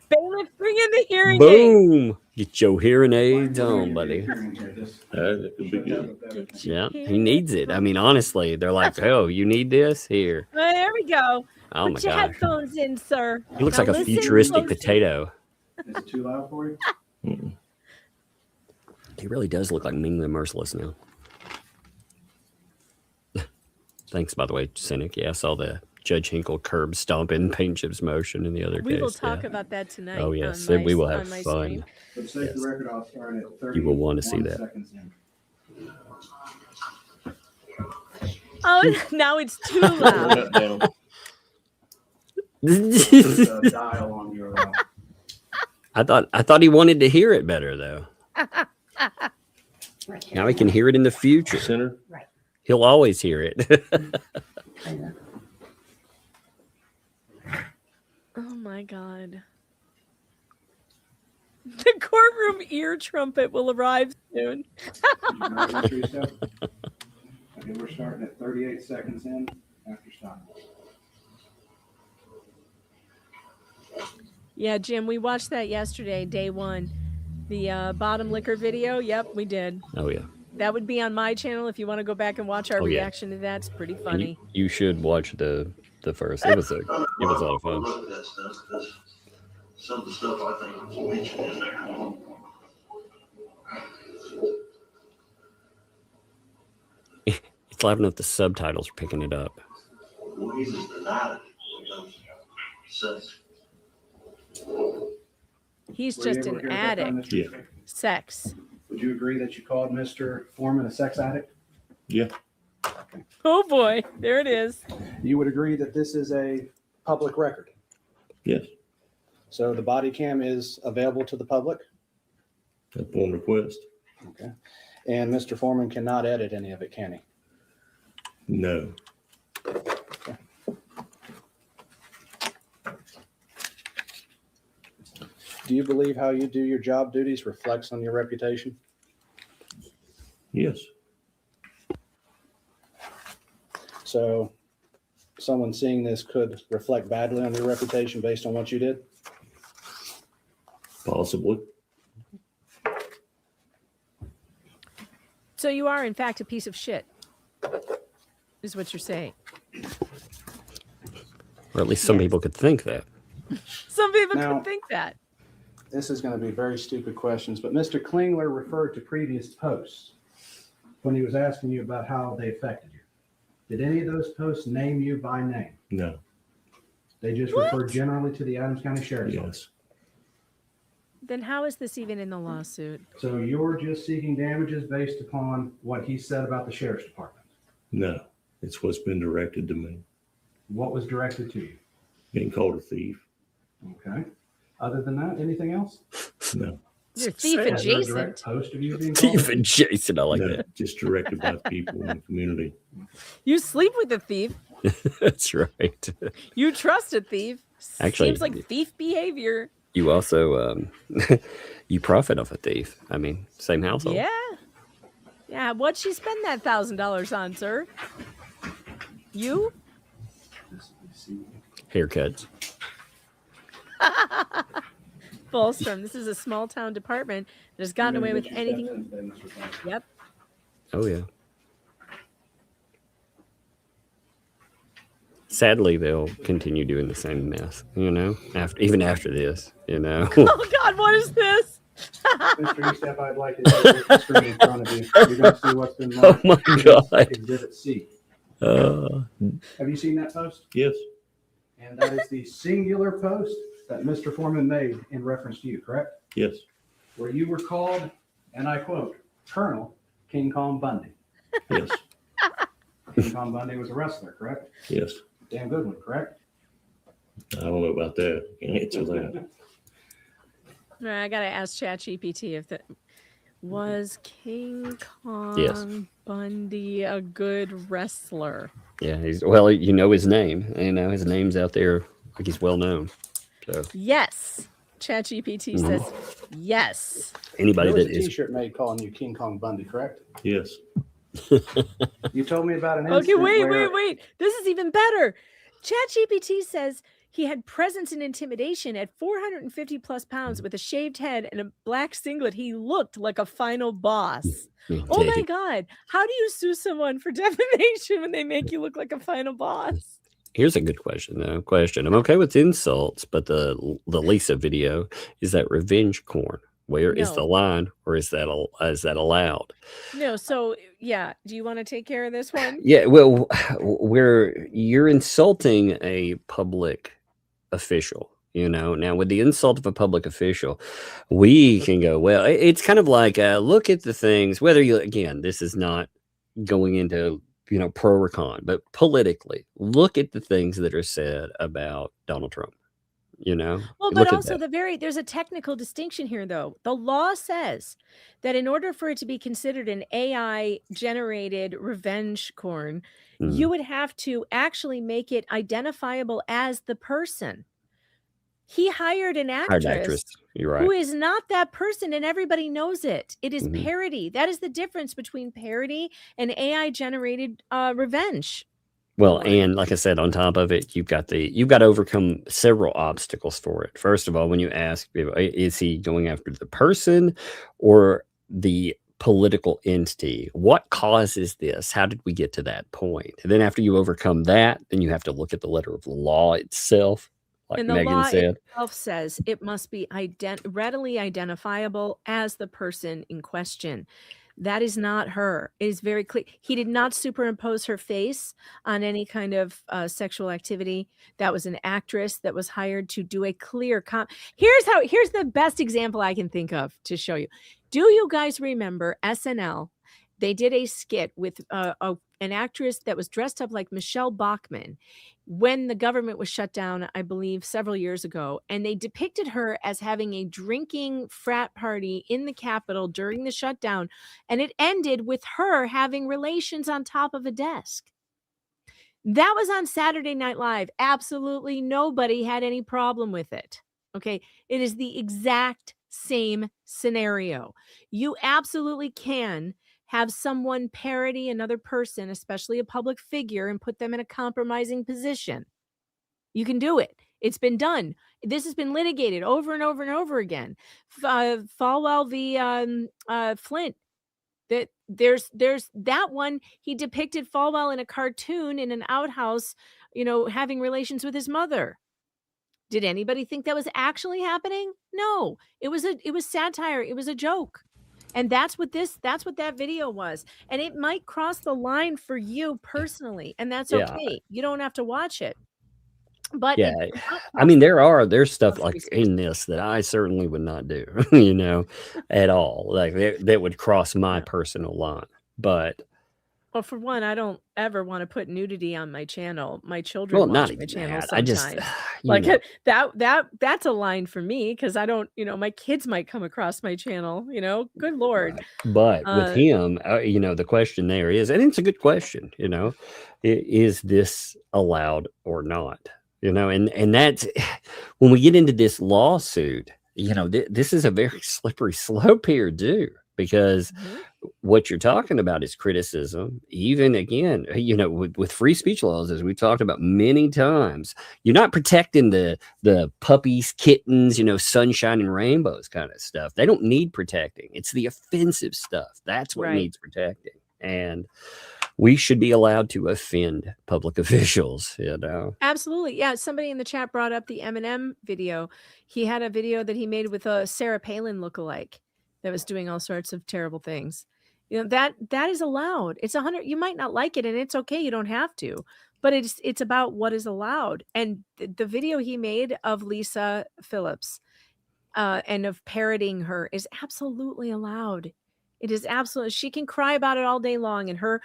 Bailiff, bring in the hearing aid. Boom! Get your hearing aids on, buddy. That could be good. Yeah, he needs it. I mean, honestly, they're like, "Oh, you need this? Here." Well, there we go. Oh my Put your gosh, headphones in, sir. he looks Now like a listen futuristic closely. potato. Is it too loud for you? He really does look like Mean the Merciless now. Thanks, by the way, Cynic. Yeah, I saw the Judge Hinkle curb stomping paint chips motion in the other We case. will talk yeah. about that tonight. Oh yes, on my, we will have on my fun. stream. For the sake of Yes. the record, I'll start at 30. You will want to see that. Seconds in. Oh, now it's too loud. There's a dial on your I thought he wanted to hear it better though. Now he can hear it in the future. Center. He'll always hear it. Oh my God. The courtroom ear trumpet will arrive soon. Okay, we're starting at 38 seconds in after stop. Yeah, Jim, we watched that yesterday, day one. The bottom liquor video. Yep, we did. Oh yeah. That would be on my channel if you want to go back and watch our Oh, yeah. reaction to that. It's pretty And funny. you should watch the first. It was a lot of fun. Look at that stuff because some of the stuff I think was mentioned in there. It's loud enough the subtitles are picking it up. Well, he just denied it. Sex. He's Were you just able an to hear that time, addict. Mr. Yeah. Sex. Would you agree that you called Mr. Foreman a sex addict? Yeah. Oh boy, there it is. You would agree that this is a public record? Yes. So the body cam is available to the public? Upon request. Okay. And Mr. Foreman cannot edit any of it, can he? No. Do you believe how you do your job duties reflects on your reputation? Yes. So someone seeing this could reflect badly on your reputation based on what you did? Possibly. So you are, in fact, a piece of shit, is what you're saying. Or at least some people could think that. Some people Now- could think that. This is going to be very stupid questions, but Mr. Klingler referred to previous posts when he was asking you about how they affected you. Did any of those posts name you by name? No. They just referred generally to the Adams County Sheriff's Office. Yes. Then how is this even in the lawsuit? So you're just seeking damages based upon what he said about the Sheriff's Department. No. It's what's been directed to me. What was directed to you? Being called a thief. Okay. Other than that, anything else? No. You're thief Is there a direct adjacent. post of you being called? Thief adjacent, I like No. that. Just directed by people in the community. You sleep with a thief. That's right. You trust a thief. Actually- Seems like thief behavior. You also you profit off a thief. I mean, same household. Yeah. Yeah. What'd she spend that $1,000 on, sir? You? Haircuts. Fulstrom. This is a small town department that has gotten away with anything. Yep. Oh yeah. Sadly, they'll continue doing the same mess. You know, even after this. You know. Oh God, what is this? Mr. Eastep, I'd like to take the screen in front of you. You're going to see what's been Oh marked. my God. Exhibit C. Uh, Have you seen that post? Yes. And that is the singular post that Mr. Foreman made in reference to you, correct? Yes. Where you were called, and I quote, Colonel King Kong Bundy. Yes. King Kong Bundy was a wrestler, correct? Yes. Damn good one, correct? I don't know about that. Can't answer that. I gotta ask ChatGPT if that. Was King Yes. Kong Bundy a good wrestler? Yeah, well, you know his name. You know his name's out there, like he's well known. So Yes. ChatGPT says yes. anybody There was that a is T-shirt made calling you King Kong Bundy, correct? Yes. You told me about an Okay, incident wait. where This is even better. ChatGPT says he had presence and intimidation at 450 plus pounds with a shaved head and a black singlet. He looked like a final boss. Oh my God. How do you sue someone for defamation when they make you look like a final boss? Here's a good question, though. I'm okay with insults, but the Lisa video, is that revenge corn? Where is the No. line, or is that allowed? No, so yeah, do you want to take care of this one? Yeah, well, where you're insulting a public official, you know. Now, with the insult of a public official, we can go, well, it's kind of like, look at the things, whether you, again, this is not going into, you know, pro or con, but politically, look at the things that are said about Donald Trump, you know. Well, Look but at also that. there's a technical distinction here, though. The law says that in order for it to be considered an AI generated revenge corn, you would have to actually make it identifiable as the person. He hired an actress You're right. who is not that person, and everybody knows it. It is parody. That is the difference between parody and AI generated revenge. Well, and like I said, on top of it, you've got to overcome several obstacles for it. First of all, when you ask, is he going after the person or the political entity? What causes this? How did we get to that point? And then after you overcome that, then you have to look at the letter of the law itself. Like And the Megan law said, itself says it must be readily identifiable as the person in question. That is not her. It is very clear. He did not superimpose her face on any kind of sexual activity. That was an actress that was hired to do a clear Here's the best example I can think of to show you. Do you guys remember SNL? They did a skit with an actress that was dressed up like Michelle Bachmann when the government was shut down, I believe, several years ago. And they depicted her as having a drinking frat party in the Capitol during the shutdown. And it ended with her having relations on top of a desk. That was on Saturday Night Live. Absolutely nobody had any problem with it. Okay. It is the exact same scenario. You absolutely can have someone parody another person, especially a public figure, and put them in a compromising position. You can do it. It's been done. This has been litigated over and over and over again. Falwell v. Flint. There's that one. He depicted Falwell in a cartoon in an outhouse, you know, having relations with his mother. Did anybody think that was actually happening? No, it was satire. It was a joke. And that's what that video was. And it might cross the line for you personally, and that's okay. You don't have to watch it. But yeah, I mean, there's stuff like in this that I certainly would not do, you know, at all. Like that would cross my personal line. But well, for one, I don't ever want to put nudity on my channel. My children watch my channel sometimes. I just like that's a line for me because I don't, you know, my kids might come across my channel, you know. Good Lord. Right. But with him, you know, the question there is, and it's a good question, you know, is this allowed or not? You know, and that's when we get into this lawsuit, you know, this is a very slippery slope here, too, because what you're talking about is criticism. Even again, you know, with free speech laws, as we've talked about many times, you're not protecting the puppies, kittens, you know, sunshine and rainbows kind of stuff. They don't need protecting. It's the offensive stuff. That's what needs protecting. And we should be allowed to offend public officials, you know. Absolutely. Yeah. Somebody in the chat brought up the Eminem video. He had a video that he made with a Sarah Palin lookalike that was doing all sorts of terrible things. You know, that is allowed. It's 100. You might not like it, and it's okay. You don't have to, but it's about what is allowed. And the video he made of Lisa Phillips and of parodying her is absolutely allowed. It is absolutely. She can cry about it all day long, and her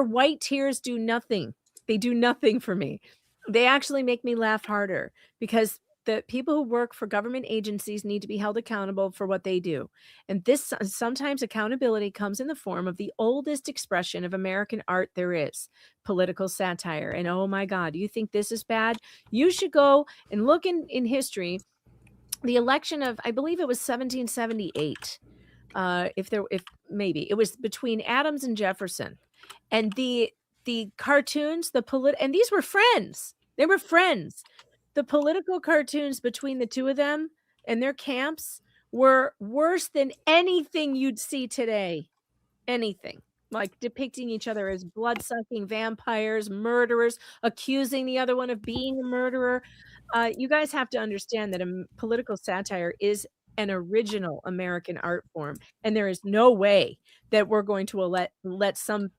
white tears do nothing. They do nothing for me. They actually make me laugh harder because the people who work for government agencies need to be held accountable for what they do. And this sometimes accountability comes in the form of the oldest expression of American art there is, political satire. And oh my God, you think this is bad? You should go and look in history. The election of, I believe it was 1778. If maybe it was between Adams and Jefferson, and the cartoons, and these were friends. They were friends. The political cartoons between the two of them and their camps were worse than anything you'd see today. Anything. Like depicting each other as blood-sucking vampires, murderers, accusing the other one of being a murderer. You guys have to understand that political satire is an original American art form, and there is no way that we're going to let some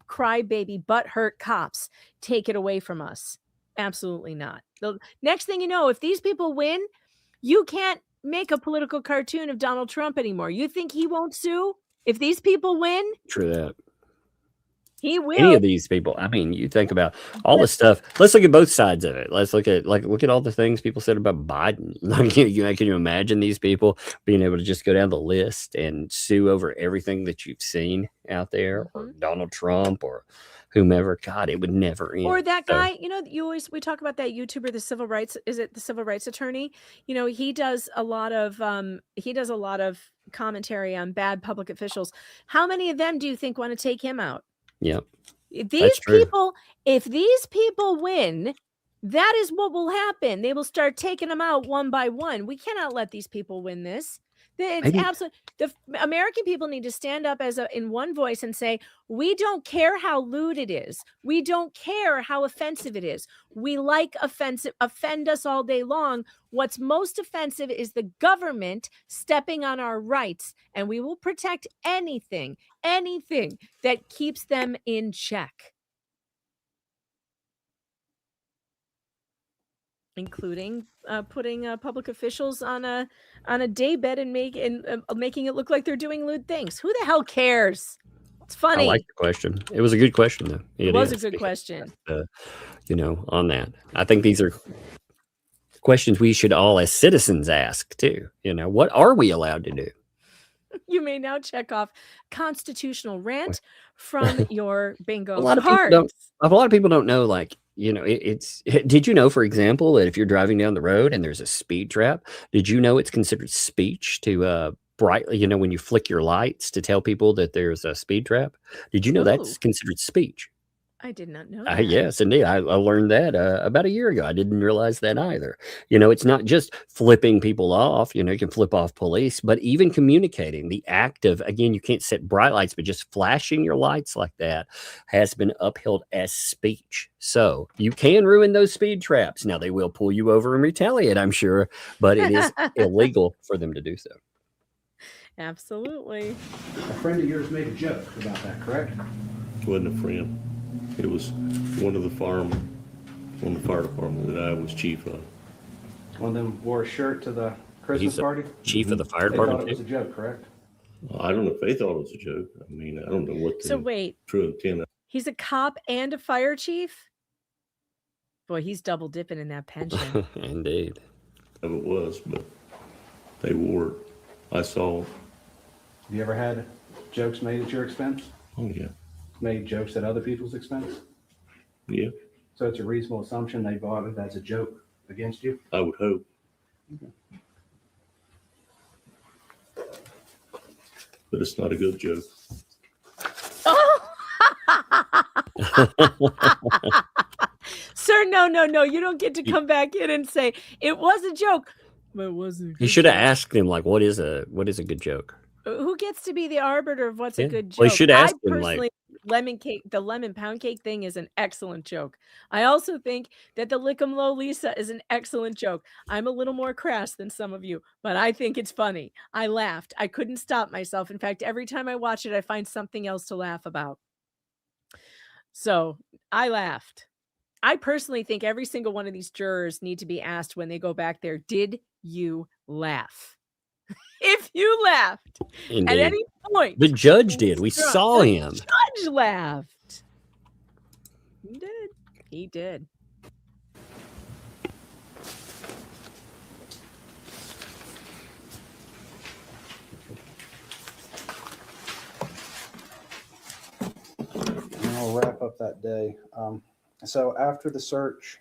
crybaby butthurt cops take it away from us. Absolutely not. The next thing you know, if these people win, you can't make a political cartoon of Donald Trump anymore. You think he won't sue if these people win? True that. He will. Any of these people. I mean, you think about all the stuff. Let's look at both sides of it. Let's look at all the things people said about Biden. Like, can you imagine these people being able to just go down the list and sue over everything that you've seen out there, or Donald Trump, or whomever? God, it would never end. Or that guy, we talk about that YouTuber, the civil rights attorney? He does a lot of commentary on bad public officials. How many of them do you think want to take him out? Yep. If these people win, that is what will happen. They will start taking them out one by one. We cannot let these people win this. It's absolute. The American people need to stand up in one voice and say, we don't care how lewd it is. We don't care how offensive it is. We like offend us all day long. What's most offensive is the government stepping on our rights, and we will protect anything that keeps them in check, including putting public officials on a daybed and making it look like they're doing lewd things. Who the hell cares? It's funny. I like the question. It was a good question, though. It was a good question. On that, I think these are questions we should all, as citizens, ask too. What are we allowed to do? You may now check off constitutional rant from your bingo A lot card. of people don't know, did you know, for example, that if you're driving down the road and there's a speed trap, did you know it's considered speech to brightly, when you flick your lights to tell people that there's a speed trap? Did you know that's considered speech? I did not know that. Yes, indeed. I learned that about a year ago. I didn't realize that either. It's not just flipping people off. You can flip off police, but even communicating, the act of, again, you can't set bright lights, but just flashing your lights like that has been upheld as speech. So you can ruin those speed traps. Now, they will pull you over and retaliate, I'm sure, but it is illegal for them to do so. Absolutely. A friend of yours made a joke about that, correct? It wasn't a friend. It was one of the fire department that I was chief of. One of them wore a shirt to the Christmas party? Chief of the fire They department. thought it was a joke, correct? Well, I don't know if they thought it was a joke. I mean, I don't know what the So wait, true intent. he's a cop and a fire chief? Boy, he's double dipping in that pension. Indeed. Of it was, but they wore it. I saw. Have you ever had jokes made at your expense? Oh yeah. Made jokes at other people's expense? Yeah. So it's a reasonable assumption they bought it as a joke against you? I would hope. Okay. But it's not a good joke. Sir, no. You don't get to come back in and say it was a joke. But it wasn't. You should have asked him, what is a good joke? Who gets to be the arbiter of what's a good joke? Well, you should ask him, personally, the lemon pound cake thing is an excellent joke. I also think that the Lick 'em Low Lisa is an excellent joke. I'm a little more crass than some of you, but I think it's funny. I laughed. I couldn't stop myself. In fact, every time I watch it, I find something else to laugh about. So I laughed. I personally think every single one of these jurors need to be asked when they go back there, did you laugh? If you laughed Indeed. at any point. The judge did. We saw him. The judge laughed. He did. we'll wrap up that day. So after the search,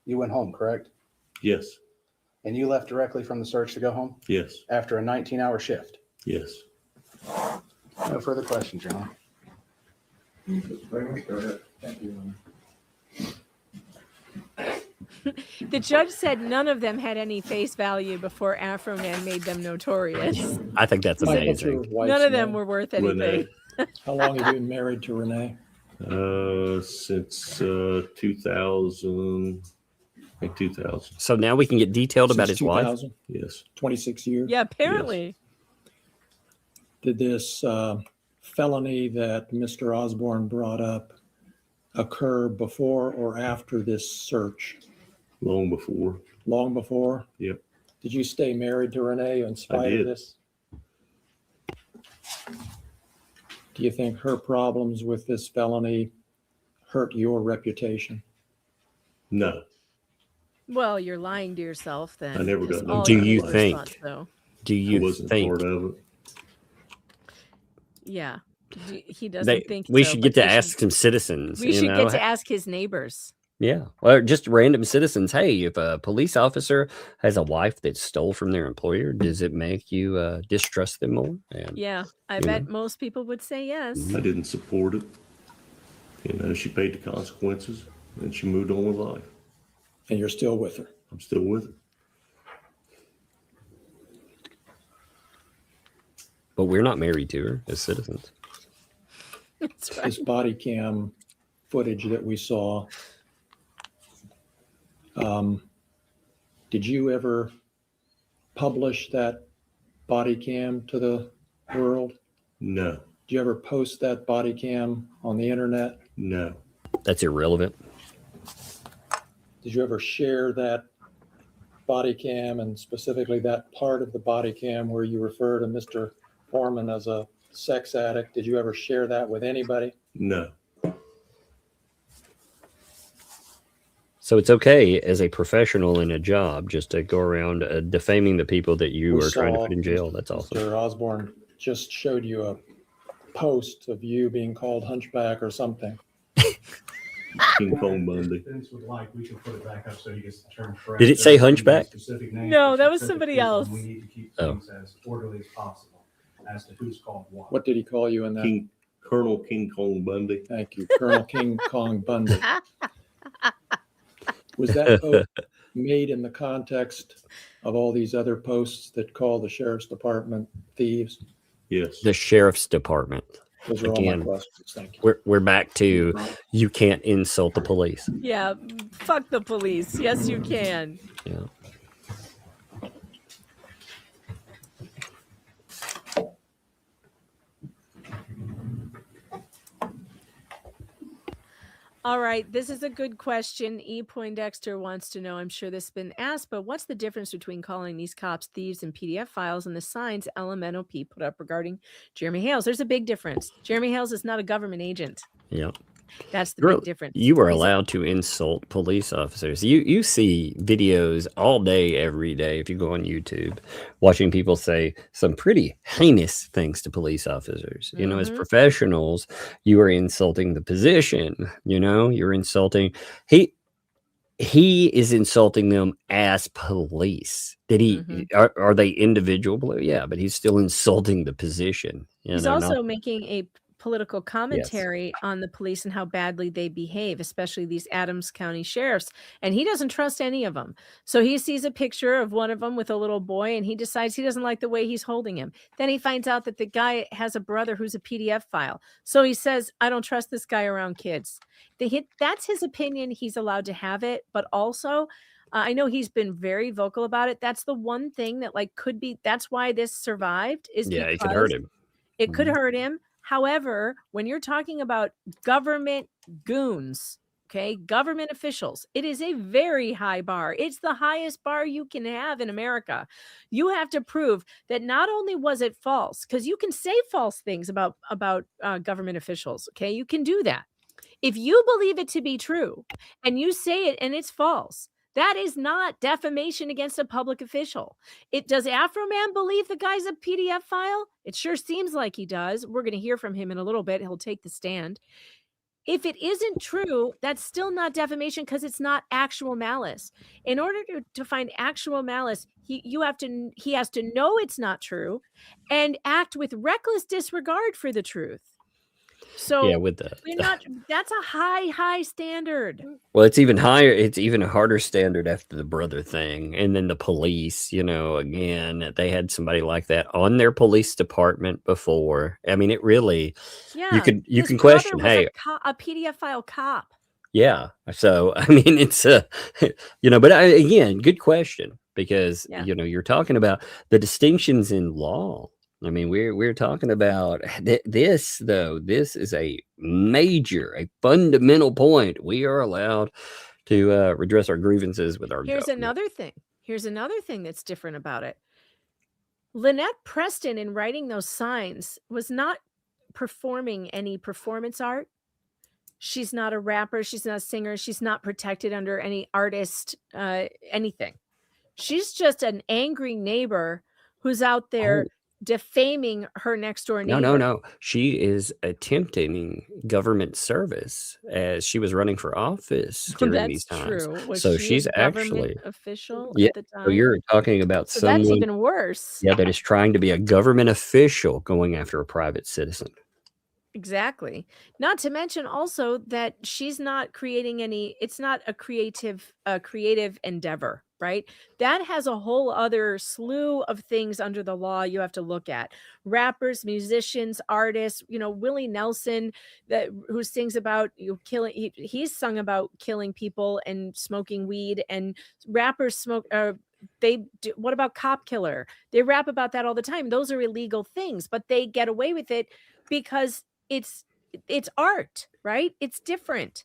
you went home, correct? Yes. And you left directly from the search to go home Yes. after a 19-hour shift? Yes. No further questions, Your Honor. Go ahead. Thank you. The judge said none of them had any face value before Afroman made them notorious. I think that's amazing. None of them were worth anything. How long have you been married to Renee? Since 2000. I think 2000. So now we can get detailed about his wife? 2000? Yes. 26 years? Yeah, apparently. Did this felony that Mr. Osborne brought up occur before or after this search? Long before. Long before? Yep. Did you stay married to Renee in spite of this? Do you think her problems with this felony hurt your reputation? No. Well, you're lying to yourself then. I never got no. Do you think? Do you wasn't think? part of it. Yeah. He doesn't think we so, should but get to we ask should- some citizens. We should get to ask his neighbors. Yeah, or just random citizens. Hey, if a police officer has a wife that stole from their employer, does it make you distrust them more? And, Yeah, I you bet know. most people would say yes. I didn't support it. She paid the consequences and she moved on with life. And you're still with her? I'm still with her. But we're not married to her as citizens. That's right. This body cam footage that we saw, did you ever publish that body cam to the world? No. Did you ever post that body cam on the internet? No. That's irrelevant. Did you ever share that body cam, and specifically that part of the body cam where you refer to Mr. Foreman as a sex addict? Did you ever share that with anybody? No. So it's okay as a professional in a job just to go around defaming the people that you We are trying to saw put in jail. That's awesome. Mr. Osborne just showed you a post of you being called hunchback or something. King Kong Bundy. Vince would like, we can put it back up so he gets the term correct. Did it say hunchback? Specific names No, for that was specific somebody people, else. and we need to keep Oh. things as orderly as possible as to who's called what. What did he call you in that? Colonel King Kong Bundy. Thank you, Colonel King Kong Bundy. Was that post made in the context of all these other posts that call the sheriff's department thieves? Yes. The sheriff's department. Those are all my Again, questions. Thank you. we're back to you can't insult the police. Yeah, fuck the police. Yes, you can. Yeah. All right, this is a good question. E. Poindexter wants to know, I'm sure this has been asked, but what's the difference between calling these cops thieves and PDF files and the signs LMNOP put up regarding Jeremy Hales? There's a big difference. Jeremy Hales is not a government agent. Yeah. That's the You're- big difference. You are He's- allowed to insult police officers. You see videos all day, every day, if you go on YouTube, watching people say some pretty heinous things to police officers. You know, as professionals, you are insulting the position. You know, you're insulting. He is insulting them as police. Did he? Are they individual? Yeah, but he's still insulting the position. You He's know, also not- making a political commentary on the police and how badly they behave, especially these Adams County sheriffs. And he doesn't trust any of them. So he sees a picture of one of them with a little boy and he decides he doesn't like the way he's holding him. Then he finds out that the guy has a brother who's a PDF file. So he says, I don't trust this guy around kids. That's his opinion. He's allowed to have it. But also, I know he's been very vocal about it. That's the one thing that could be, that's why this survived is yeah, it could because hurt him. It could hurt him. However, when you're talking about government goons, okay, government officials, it is a very high bar. It's the highest bar you can have in America. You have to prove that not only was it false, because you can say false things about government officials, okay, you can do that. If you believe it to be true and you say it and it's false, that is not defamation against a public official. Does Afroman believe the guy's a PDF file? It sure seems like he does. We're going to hear from him in a little bit. He'll take the stand. If it isn't true, that's still not defamation because it's not actual malice. In order to find actual malice, he has to know it's not true and act with reckless disregard for the truth. So Yeah, with the that's a high standard. well, it's even higher. It's even a harder standard after the brother thing, and then the police. Again, they had somebody like that on their police department before. I mean, it really. Yeah, you his can brother question. was Hey, a PDF file cop. yeah. So I mean, it's but again, good question because you're talking about the distinctions in law. I mean, we're talking about this though. This is a fundamental point. We are allowed to redress our grievances with our. Here's another thing that's different about it. Lynette Preston, in writing those signs, was not performing any performance art. She's not a rapper. She's not a singer. She's not protected under any artist anything. She's just an angry neighbor who's out there defaming her next door neighbor. No. She is attempting government service as she was running for office during these times. True. Was So she she's a government actually official yeah. at the time? So you're talking about So someone that's even worse. that is trying to be a government official going after a private citizen. Exactly. Not to mention also that she's not creating it's not a creative endeavor, right? That has a whole other slew of things under the law you have to look at. Rappers, musicians, artists, Willie Nelson, who sings about killing, he's sung about killing people and smoking weed, and rappers smoke what about cop killer? They rap about that all the time. Those are illegal things, but they get away with it because it's art, right? It's different.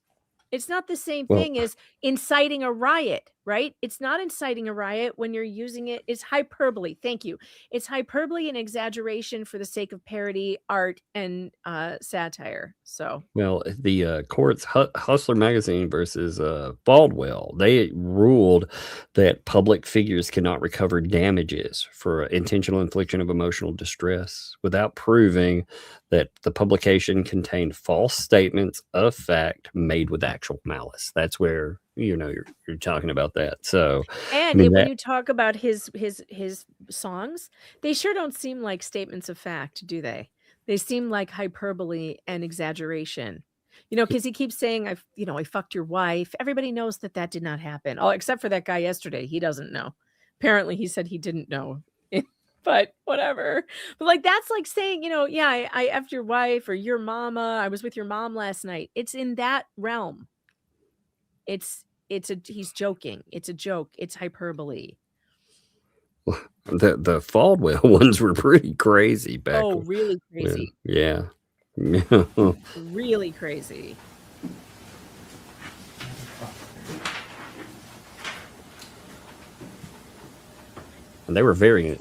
It's not the same thing as inciting a riot, right? It's not inciting a riot when you're using it. It's hyperbole. Thank you. It's hyperbole and exaggeration for the sake of parody, art, and satire. So, well, the courts, Hustler Magazine versus Baldwell, they ruled that public figures cannot recover damages for intentional infliction of emotional distress without proving that the publication contained false statements of fact made with actual malice. That's where you're talking about that. So, and when you talk about his songs, they sure don't seem like statements of fact, do they? They seem like hyperbole and exaggeration. Because he keeps saying, I fucked your wife. Everybody knows that did not happen. Oh, except for that guy yesterday. He doesn't know. Apparently, he said he didn't know. But whatever. But that's like saying, I effed your wife or your mama. I was with your mom last night. It's in that realm. He's joking. It's a joke. It's hyperbole. The Faldwell ones were pretty crazy back. Oh, really crazy. Yeah. Really crazy. And they were very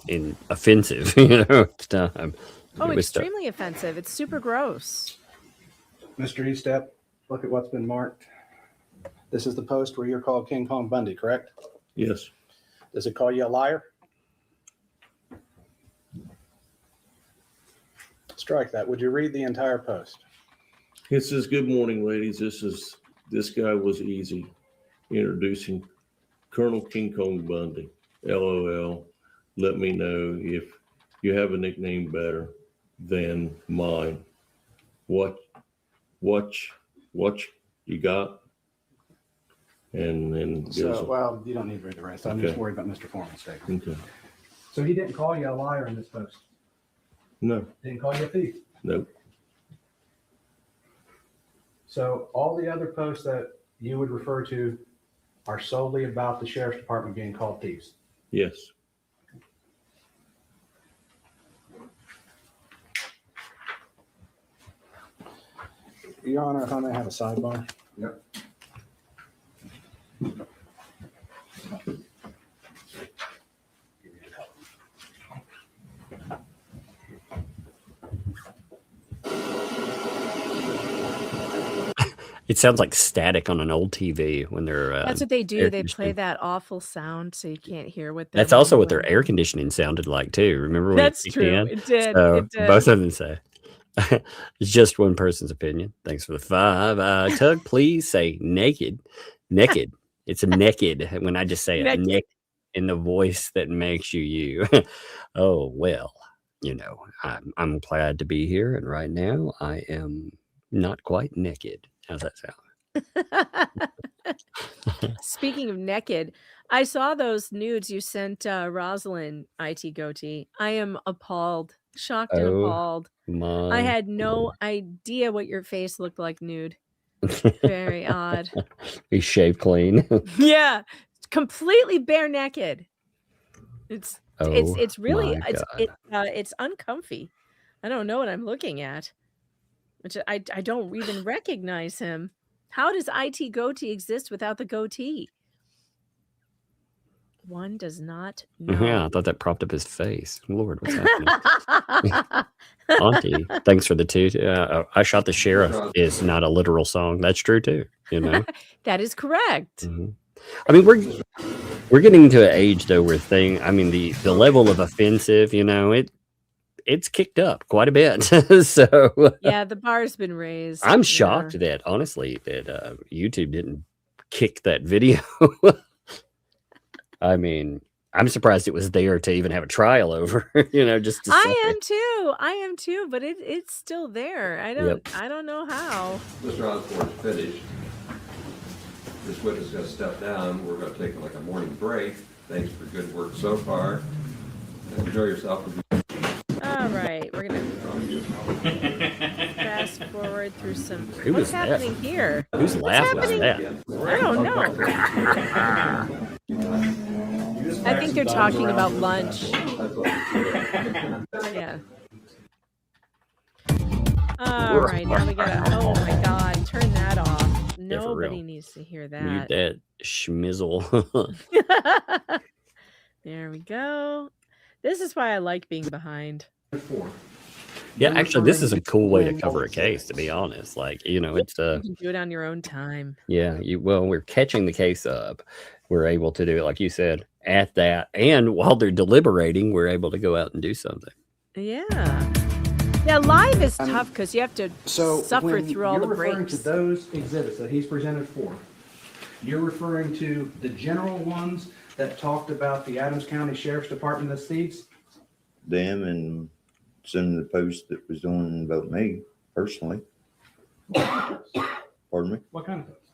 offensive, at the time. Oh, extremely offensive. It's super gross. Mr. Estep, look at what's been marked. This is the post where you're called King Kong Bundy, correct? Yes. Does it call you a liar? Strike that. Would you read the entire post? It says, "Good morning, ladies. This guy was easy. Introducing Colonel King Kong Bundy. LOL. Let me know if you have a nickname better than mine. What you got?" And then well, you don't need to read the rest. I'm just worried about Mr. Foreman's statement. Okay. So he didn't call you a liar in this post? No. Didn't call you a thief? Nope. So all the other posts that you would refer to are solely about the sheriff's department being called thieves? Yes. Your Honor, if I may have a sidebar. Yep. It sounds like static on an old TV when they're. That's what they do. They play that awful sound so you can't hear what. That's also what their air conditioning sounded like too. Remember when That's true. It did. So it did. both of them say. It's just one person's opinion. Thanks for the 5. Tug, please say naked. Naked. It's a naked when I just say it. Naked in the voice that makes you. Oh, well, you know, I'm glad to be here. And right now I am not quite naked. How's that sound? Speaking of naked, I saw those nudes you sent Rosalind, IT Goatee. I am appalled, shocked and appalled. I had no idea what your face looked like nude. Very odd. He shaved clean. Yeah, completely bare naked. It's really it's uncomfy. I don't know what I'm looking at. Which I don't even recognize him. How does IT Goatee exist without the goatee? One does not know. Yeah, I thought that propped up his face. Lord, what's happening? Auntie, thanks for the 2. I Shot the Sheriff is not a literal song. That's true too. You know, that is correct. Mm-hmm. I mean, we're getting to an age though where the level of offensive, you know, it's kicked up quite a bit. So yeah, the bar's been raised. I'm shocked that honestly that YouTube didn't kick that video. I mean, I'm surprised it was there to even have a trial over, you know, just to I am too, but it's still there. I don't know how. Mr. Osborne's finished. This witness is going to step down. We're going to take like a morning break. Thanks for good work so far. Enjoy yourself. All right, we're gonna fast forward through some. What's happening here? Who's laughing at that? I don't know. I think they're talking about lunch. Yeah. All right, now we gotta. Oh my God, turn that off. Nobody needs to hear that. Mute that schmizzle. There we go. This is why I like being behind. Yeah, actually, this is a cool way to cover a case, to be honest. Like, you know, it's you can do it on your own time. Yeah, we're catching the case up. We're able to do it, like you said, at that. And while they're deliberating, we're able to go out and do something. Yeah. Yeah, live is tough because you have to suffer through all the breaks. You're referring to those exhibits that he's presented for. You're referring to the general ones that talked about the Adams County Sheriff's Department of thieves? Them and some of the posts that was on about me personally. Pardon me? What kind of posts?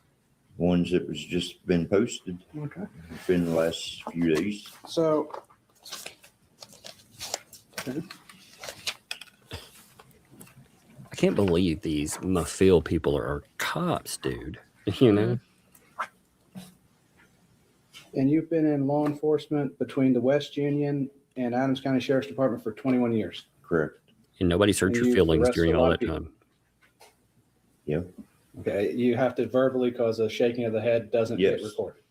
Ones that was just been posted. Okay. Within the last few days. So. I can't believe these Mafil people are cops, dude. You know? And you've been in law enforcement between the West Union and Adams County Sheriff's Department for 21 years. Correct. And nobody's hurt your feelings during all that time. Yeah. Okay. You have to verbally, because a shaking of the head doesn't get recorded.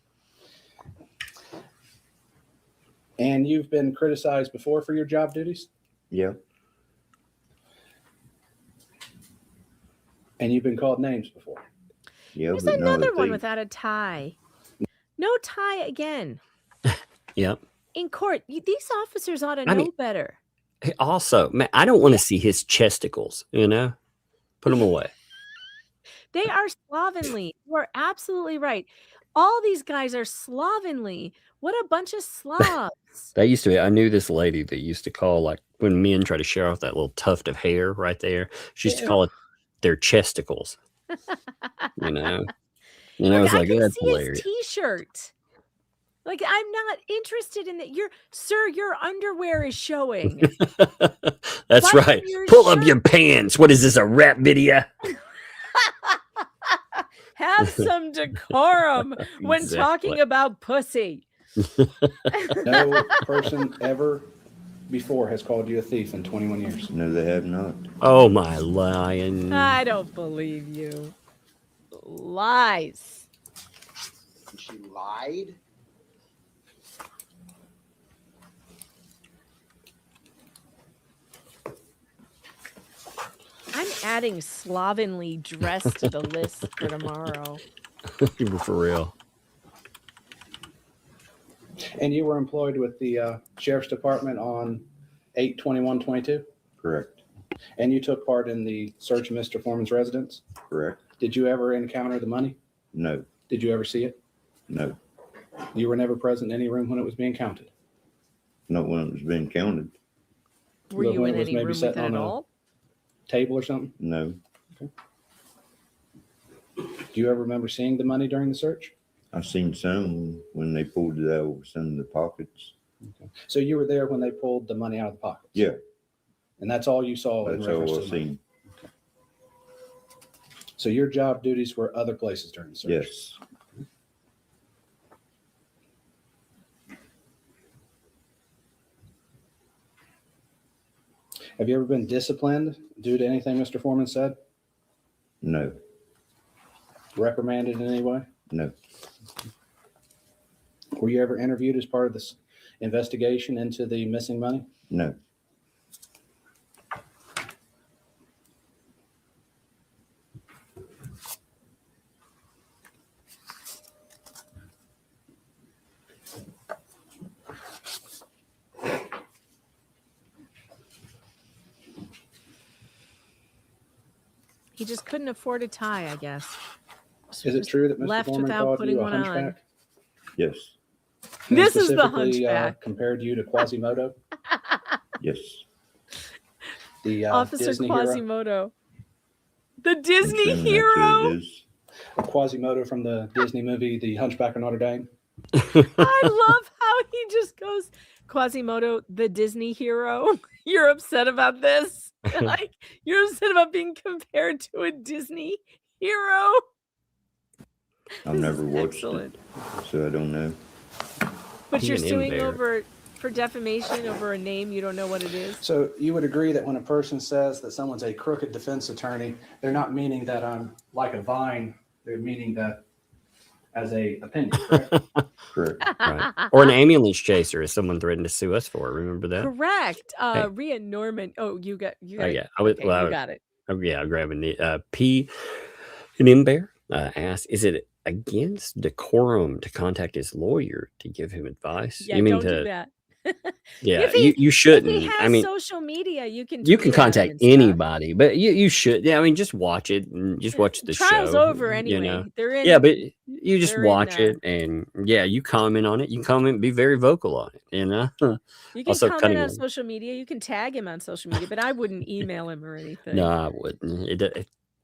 And you've been criticized before for your job duties? Yeah. And you've been called names before? Yeah. There's another one without a tie. No tie again. Yep. In court, these officers ought to know better. Also, man, I don't want to see his chesticles, you know? Put them away. They are slovenly. You are absolutely right. All these guys are slovenly. What a bunch of slobs. That used to be, I knew this lady that used to call, like, when men try to share off that little tuft of hair right there, she used to call it their chesticles. You know? And I was like, that's hilarious. T-shirt. Like, I'm not interested in that. Sir, your underwear is showing. That's right. Pull up your pants. What is this, a rap video? Have some decorum when talking about pussy. No person ever before has called you a thief in 21 years. No, they have not. Oh, my lion. I don't believe you. Lies. She lied? I'm adding slovenly dress to the list for tomorrow. For real. And you were employed with the Sheriff's Department on 8/21/22? Correct. And you took part in the search of Mr. Foreman's residence? Correct. Did you ever encounter the money? No. Did you ever see it? No. You were never present in any room when it was being counted? Not when it was being counted. Were But you when in it was any maybe room with sitting it on at a all? table or something? No. Do you ever remember seeing the money during the search? I seen some when they pulled it out of some of the pockets. Okay. So you were there when they pulled the money out of the pockets? Yeah. And that's all you saw in That's reference all to I the money? seen. So your job duties were other places during the search? Yes. Have you ever been disciplined due to anything Mr. Foreman said? No. Reprimanded in any way? No. Were you ever interviewed as part of this investigation into the missing money? No. He just couldn't afford a tie, I guess. Is it true that Mr. Left Foreman without called putting you a one on. hunchback? Yes. And This is the specifically, hunchback. Compared you to Quasimodo, Yes. the Officer Disney hero? Quasimodo. The Disney I'm saying that's who hero. it is. Quasimodo from the Disney movie, The Hunchback of Notre Dame. I love how he just goes, Quasimodo, the Disney hero. You're upset about this? Like, you're upset about being compared to a Disney hero? I've This never is watched excellent. it, so I don't know. But Being you're in suing there. over for defamation over a name you don't know what it is? So you would agree that when a person says that someone's a crooked defense attorney, they're not meaning that I'm like a vine. They're meaning that as a opinion, correct? Correct. Right. Or an ambulance chaser if someone threatened to sue us for it. Remember that? Correct. Hey. Rhea Norman. Oh, you got Oh, it. yeah. I was, Okay, well, I you was- got it. oh, yeah, I'm grabbing the P. Nimbear asked, is it against decorum to contact his lawyer to give him advice? Yeah, you mean don't to? do that. Yeah, If he- you If shouldn't. he has I mean, social media, you can you can tweet at him contact and stuff. anybody, but you should. Yeah, I mean, just watch it and just watch the Trial's show. over You anyway. know. They're in. Yeah, but you just they're in, watch it and yeah, you comment on it. You comment, be very vocal on it. You know. You can Also, comment cutting on them. social media. You can tag him on social media, but I wouldn't email him or anything No, I wouldn't.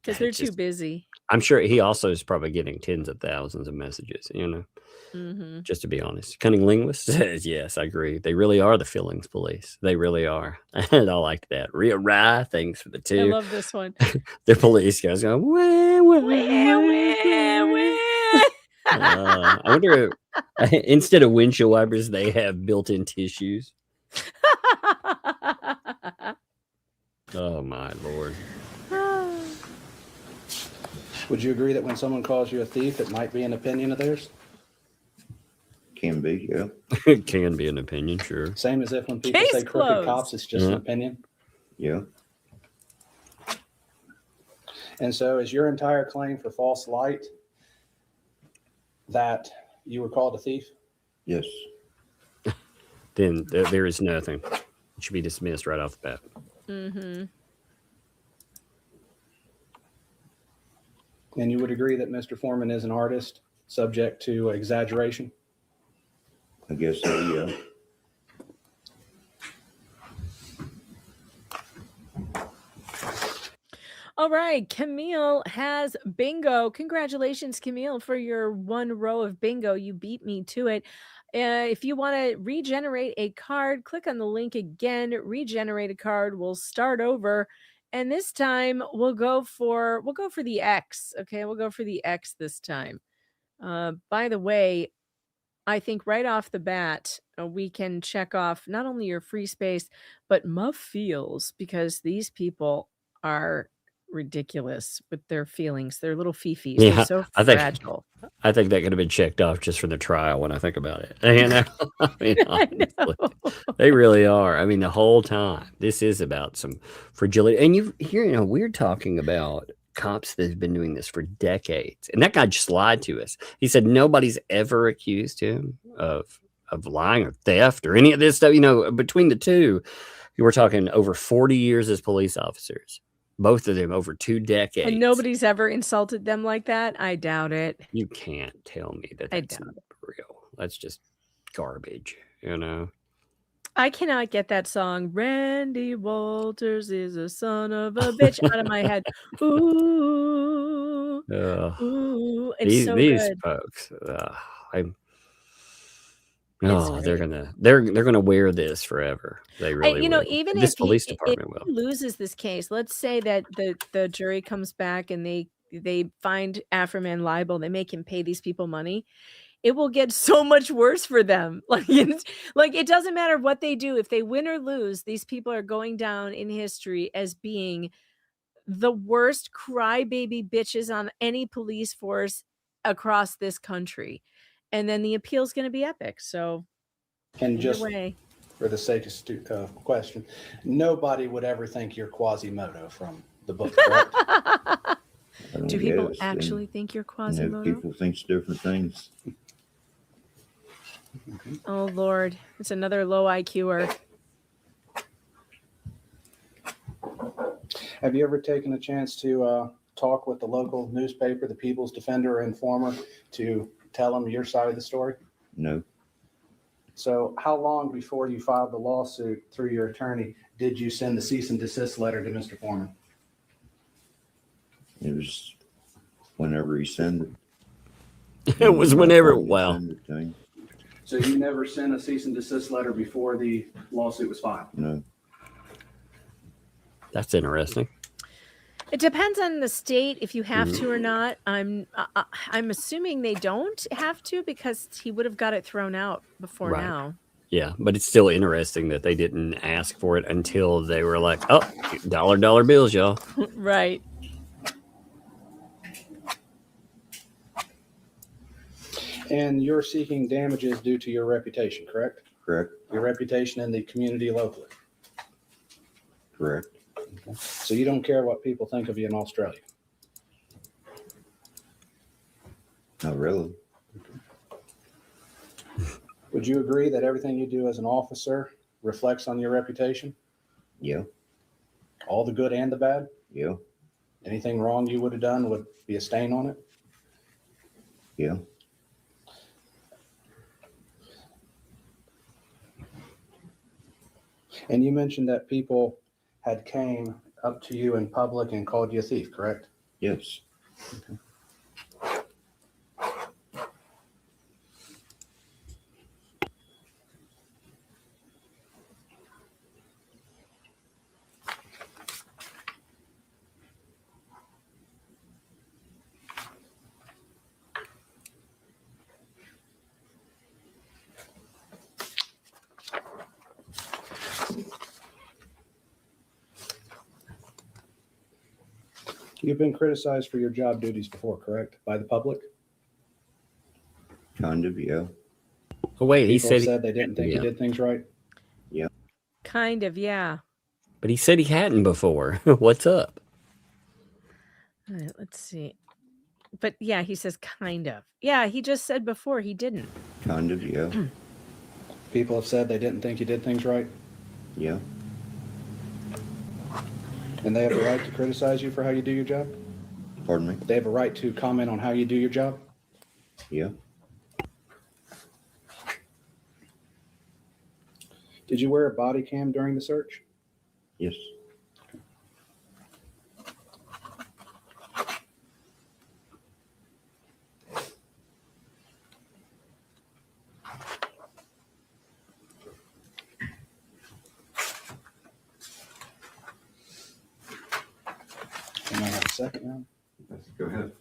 because they're it's too just- busy. I'm sure he also is probably getting tens of thousands of messages. You know. Hmm. Just to be honest, cunning linguist says yes, I agree. They really are the feelings police. They really are, and I like that. Rhea Rye, thanks for the I two. love this one. They're police guys going wah, wah, Wah, wah, wah. I wonder if, instead of windshield wipers, they have built-in tissues. Oh my lord! Would you agree that when someone calls you a thief, it might be an opinion of theirs? Can be, yeah. It can be an opinion, sure. Same as if when people Case say crooked closed. cops, it's just an Yeah. opinion. Yeah. And so is your entire claim for false light that you were called a thief? Yes. Then there is nothing. It should be dismissed right off the bat. Hmm. And you would agree that Mr. Foreman is an artist subject to exaggeration? I guess so, yeah. All right, Camille has bingo. Congratulations, Camille, for your 1 row of bingo. You beat me to it. If you want to regenerate a card, click on the link again. Regenerate a card. We'll start over, and this time we'll go for the X. Okay, we'll go for the X this time. By the way, I think right off the bat we can check off not only your free space but Muff feels, because these people are ridiculous with their feelings. They're little fifis. Yeah, They're so I think- fragile. I think that could have been checked off just from the trial when I think about it. You know, I mean, I honestly, know. they really are. I mean, the whole time, this is about some fragility. And you hear, we're talking about cops that have been doing this for decades. And that guy just lied to us. He said nobody's ever accused him of lying or theft or any of this stuff. Between the two, We're talking over 40 years as police officers. Both of them over 2 decades. And nobody's ever insulted them like that? I doubt it. You can't tell me that that's not real. That's just garbage, you know? I cannot get that song, Randy Walters is a son of a bitch, out of my head. Ooh. Ooh. It's These, so these good. folks, they're gonna wear this forever. They really will. Even This if police he department will. loses this case, let's say that the jury comes back and they find Afroman liable, they make him pay these people money. It will get so much worse for them. Like it doesn't matter what they do. If they win or lose, these people are going down in history as being the worst crybaby bitches on any police force across this country. And then the appeal is going to be epic. So, And either just way. for the sake of question, nobody would ever think you're Quasimodo from the book, correct? Do people actually think you're Quasimodo? People think different things. Oh, Lord. It's another low IQer. Have you ever taken a chance to talk with the local newspaper, the People's Defender or Informer, to tell them your side of the story? No. So how long before you filed the lawsuit through your attorney did you send the cease and desist letter to Mr. Foreman? It was whenever he sent it. It was whenever. Wow. So you never sent a cease and desist letter before the lawsuit was filed? No. That's interesting. It depends on the state if you have to or not. I'm assuming they don't have to because he would have got it thrown out before now. Yeah, but it's still interesting that they didn't ask for it until they were like, "Oh, dollar bills, y'all." Right. And you're seeking damages due to your reputation, correct? Correct. Your reputation in the community locally. Correct. Okay. So you don't care what people think of you in Australia? Not really. Would you agree that everything you do as an officer reflects on your reputation? Yeah. All the good and the bad? Yeah. Anything wrong you would have done would be a stain on it? Yeah. And you mentioned that people had came up to you in public and called you a thief, correct? Yes. Okay. You've been criticized for your job duties before, correct? By the public? Kind of, yeah. Oh, wait, he People said they didn't think you did things right? Yeah. Kind of, yeah. But he said he hadn't before. What's up? All right, let's see. But yeah, he says kind of. Yeah, he just said before he didn't. Kind of, yeah. People have said they didn't think you did things right? Yeah. And they have a right to criticize you for how you do your job? Pardon me? They have a right to comment on how you do your job? Yeah. Did you wear a body cam during the search? Yes. Can I have a second now? Yes, go ahead.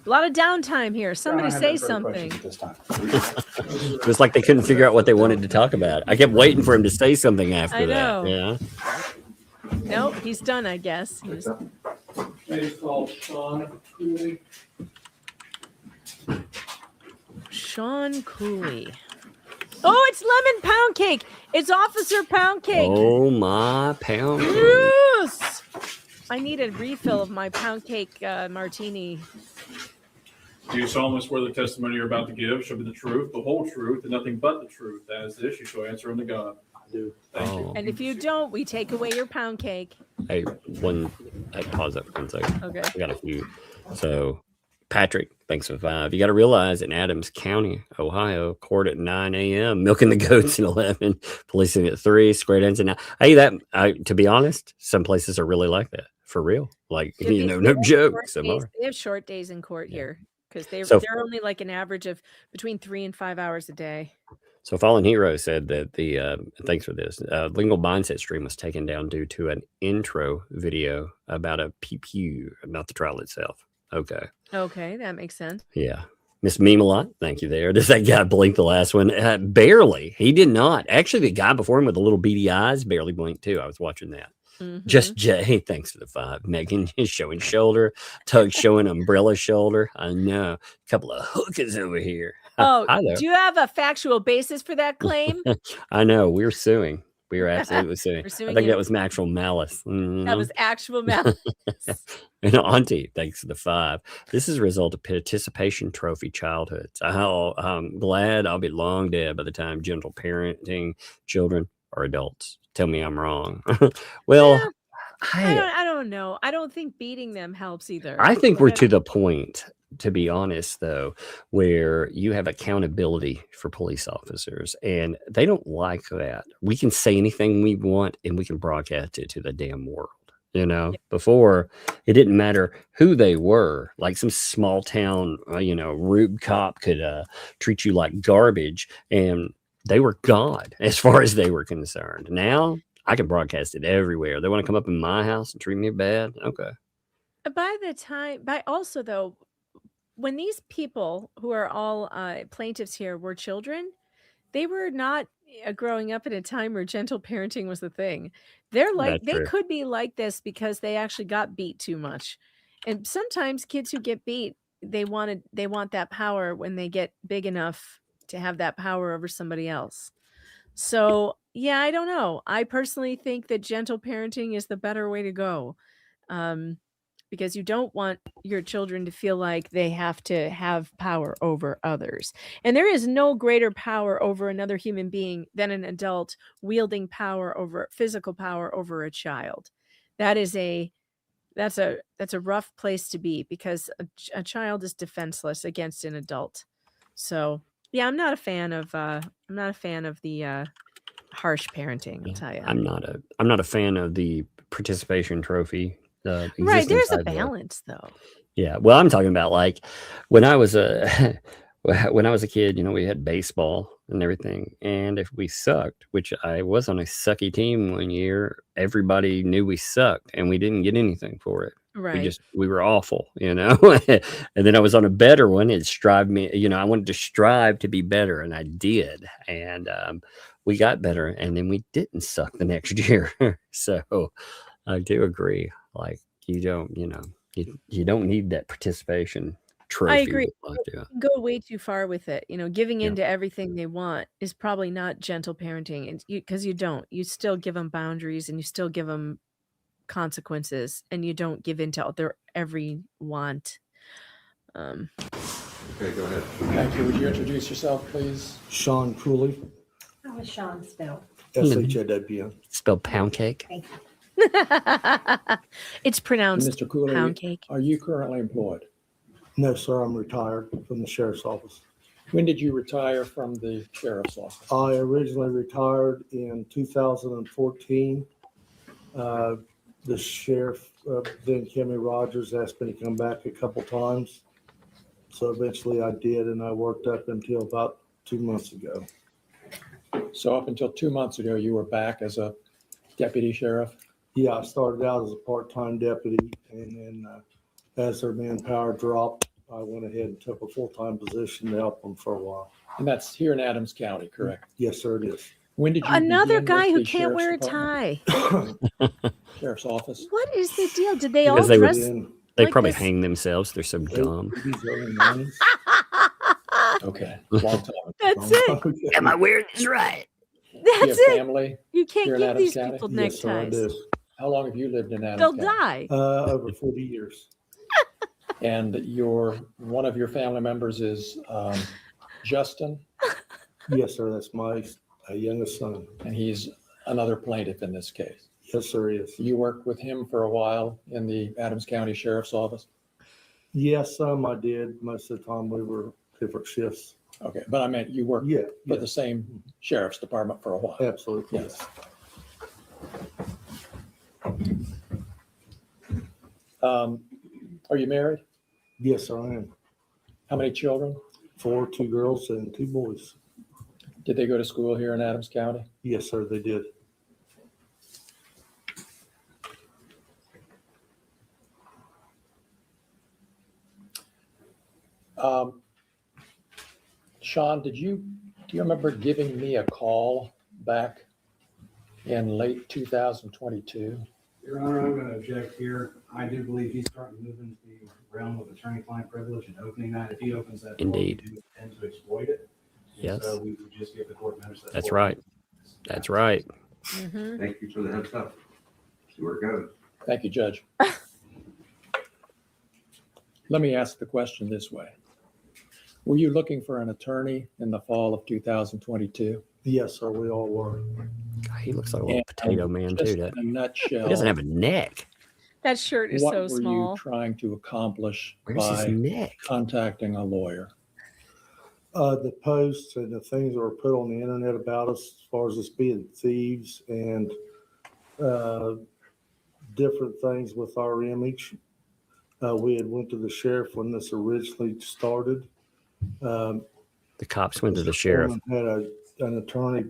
A lot of downtime here. Somebody say something. It was like they couldn't figure out what they wanted to talk about. I kept waiting for him to say something after I know. that. Yeah. Nope, he's done, I guess. Case called Sean Culie. Sean Cooley. Oh, it's lemon pound cake. It's Officer Pound Cake. Oh, my pound cake. Yes. I need a refill of my pound cake martini. Do you solemnly swear the testimony you're about to give shall be the truth, the whole truth, and nothing but the truth? That is this, you shall answer unto God. I do. Thank you. And if you don't, we take away your pound cake. Hey, pause up 1 second. Okay. We got a few. So, Patrick, thanks for 5. You got to realize in Adams County, Ohio, court at 9 a.m., milking the goats at 11, policing at 3, square dance at 9. Hey, to be honest, some places are really like that. For real. Like, no joke. They have short days in court here because they're only like an average of between 3 and 5 hours a day. So Fallen Hero said that thanks for this, legal mindset stream was taken down due to an intro video about a pew, not the trial itself. Okay, that makes sense. Yeah. Miss Meme-a-Lot, thank you there. Does that guy blink the last one? Barely. He did not. Actually, the guy before him with the little beady eyes barely blinked too. I was watching that. Mm-hmm. Just Jay, thanks for the 5. Megan is showing shoulder. Tug showing umbrella shoulder. I know. A couple of hookers over here. Oh, do you have a factual basis for that claim? I know. We're suing. We are absolutely suing. I think that was actual malice. Mm-hmm. That was actual malice. And Auntie, thanks for the 5. This is a result of participation trophy childhoods. I'm glad I'll be long dead by the time gentle parenting children are adults. Tell me I'm wrong. Well, yeah, I don't know. I don't think beating them helps either. I think we're to the point, to be honest, though, where you have accountability for police officers, and they don't like that. We can say anything we want, and we can broadcast it to the damn world. Before it didn't matter who they were. Like some small town, rube cop could treat you like garbage, and they were God as far as they were concerned. Now I can broadcast it everywhere. They want to come up in my house and treat me bad. Okay. Also though, when these people who are all plaintiffs here were children, they were not growing up at a time where gentle parenting was the thing. They could be like this because they actually got beat too much. And sometimes kids who get beat, they want that power when they get big enough to have that power over somebody else. So yeah, I don't know. I personally think that gentle parenting is the better way to go. Because you don't want your children to feel like they have to have power over others. And there is no greater power over another human being than an adult wielding physical power over a child. That's a rough place to be because a child is defenseless against an adult. So yeah, I'm not a fan of the harsh parenting. I'll tell you. I'm not a fan of the participation trophy. Right, there's a balance though. Yeah, well, I'm talking about like when I was a kid, we had baseball and everything, and if we sucked, which I was on a sucky team one year, everybody knew we sucked, and we didn't get anything for it. Right, we were awful, and then I was on a better one. It strived me, I wanted to strive to be better, and I did, and we got better, and then we didn't suck the next year. So I do agree. Like you don't need that participation trophy. I agree. Go way too far with it. Giving into everything they want is probably not gentle parenting, because you still give them boundaries and you still give them consequences, and you don't give into their every want. Okay, go ahead. Thank you. Would you introduce yourself, please? Sean Culie. How is Sean spelled? SHAWN. Spelled pound cake. Thank you. It's pronounced Mr. Culie, pound cake. Are you currently employed? No, sir. I'm retired from the sheriff's office. When did you retire from the sheriff's office? I originally retired in 2014. The sheriff, then Kimmy Rogers, asked me to come back a couple times. So eventually I did, and I worked up until about 2 months ago. So up until 2 months ago, you were back as a deputy sheriff? Yeah, I started out as a part-time deputy, and then as their manpower dropped, I went ahead and took a full-time position to help them for a while. And that's here in Adams County, correct? Yes, sir, it is. When did you Another begin guy with who the can't wear a Sheriff's tie. Sheriff's office? What is the deal? Did they all Because they dress? They like probably this? hang themselves. They're so dumb. Okay, long time. That's it. Am I wearing this right? That's You have it. family You can't here in give Adams these County? people Yes, sir, I neckties. do. How long have you lived in Adams They'll County? die. Over 40 years. And one of your family members is Justin, Yes, sir, that's my youngest son. and he's another plaintiff in this case. Yes, sir, he is. You worked with him for a while in the Adams County Sheriff's Office? Yes, I did. Most of the time we were different shifts. Okay, but I meant you worked Yeah, for yeah, the same sheriff's department for a while. absolutely. Yes. Are you married? Yes, sir, I am. How many children? 4, 2 girls and 2 boys. Did they go to school here in Adams County? Yes, sir, they did. Sean, do you remember giving me a call back in late 2022? Your Honor, I'm going to object here. I do believe he's starting to move into the realm of attorney-client privilege and opening that. If he opens that door, Indeed. we do intend to exploit it. And Yes. So we would just give the court notice. That's right. That's right. Mm-hmm. Thank you for the heads up. See where it goes. Thank you, Judge. Let me ask the question this way. Were you looking for an attorney in the fall of 2022? Yes, sir, we all were. God, he looks like a little potato man Just too. That in a nutshell, he doesn't have a neck. That shirt is what so were small. you trying to accomplish Where's his by neck? contacting a lawyer? The posts and the things that were put on the internet about us as far as us being thieves and different things with our image. We had went to the sheriff when this originally started. The cops went to the Mr. sheriff. Foreman had an attorney,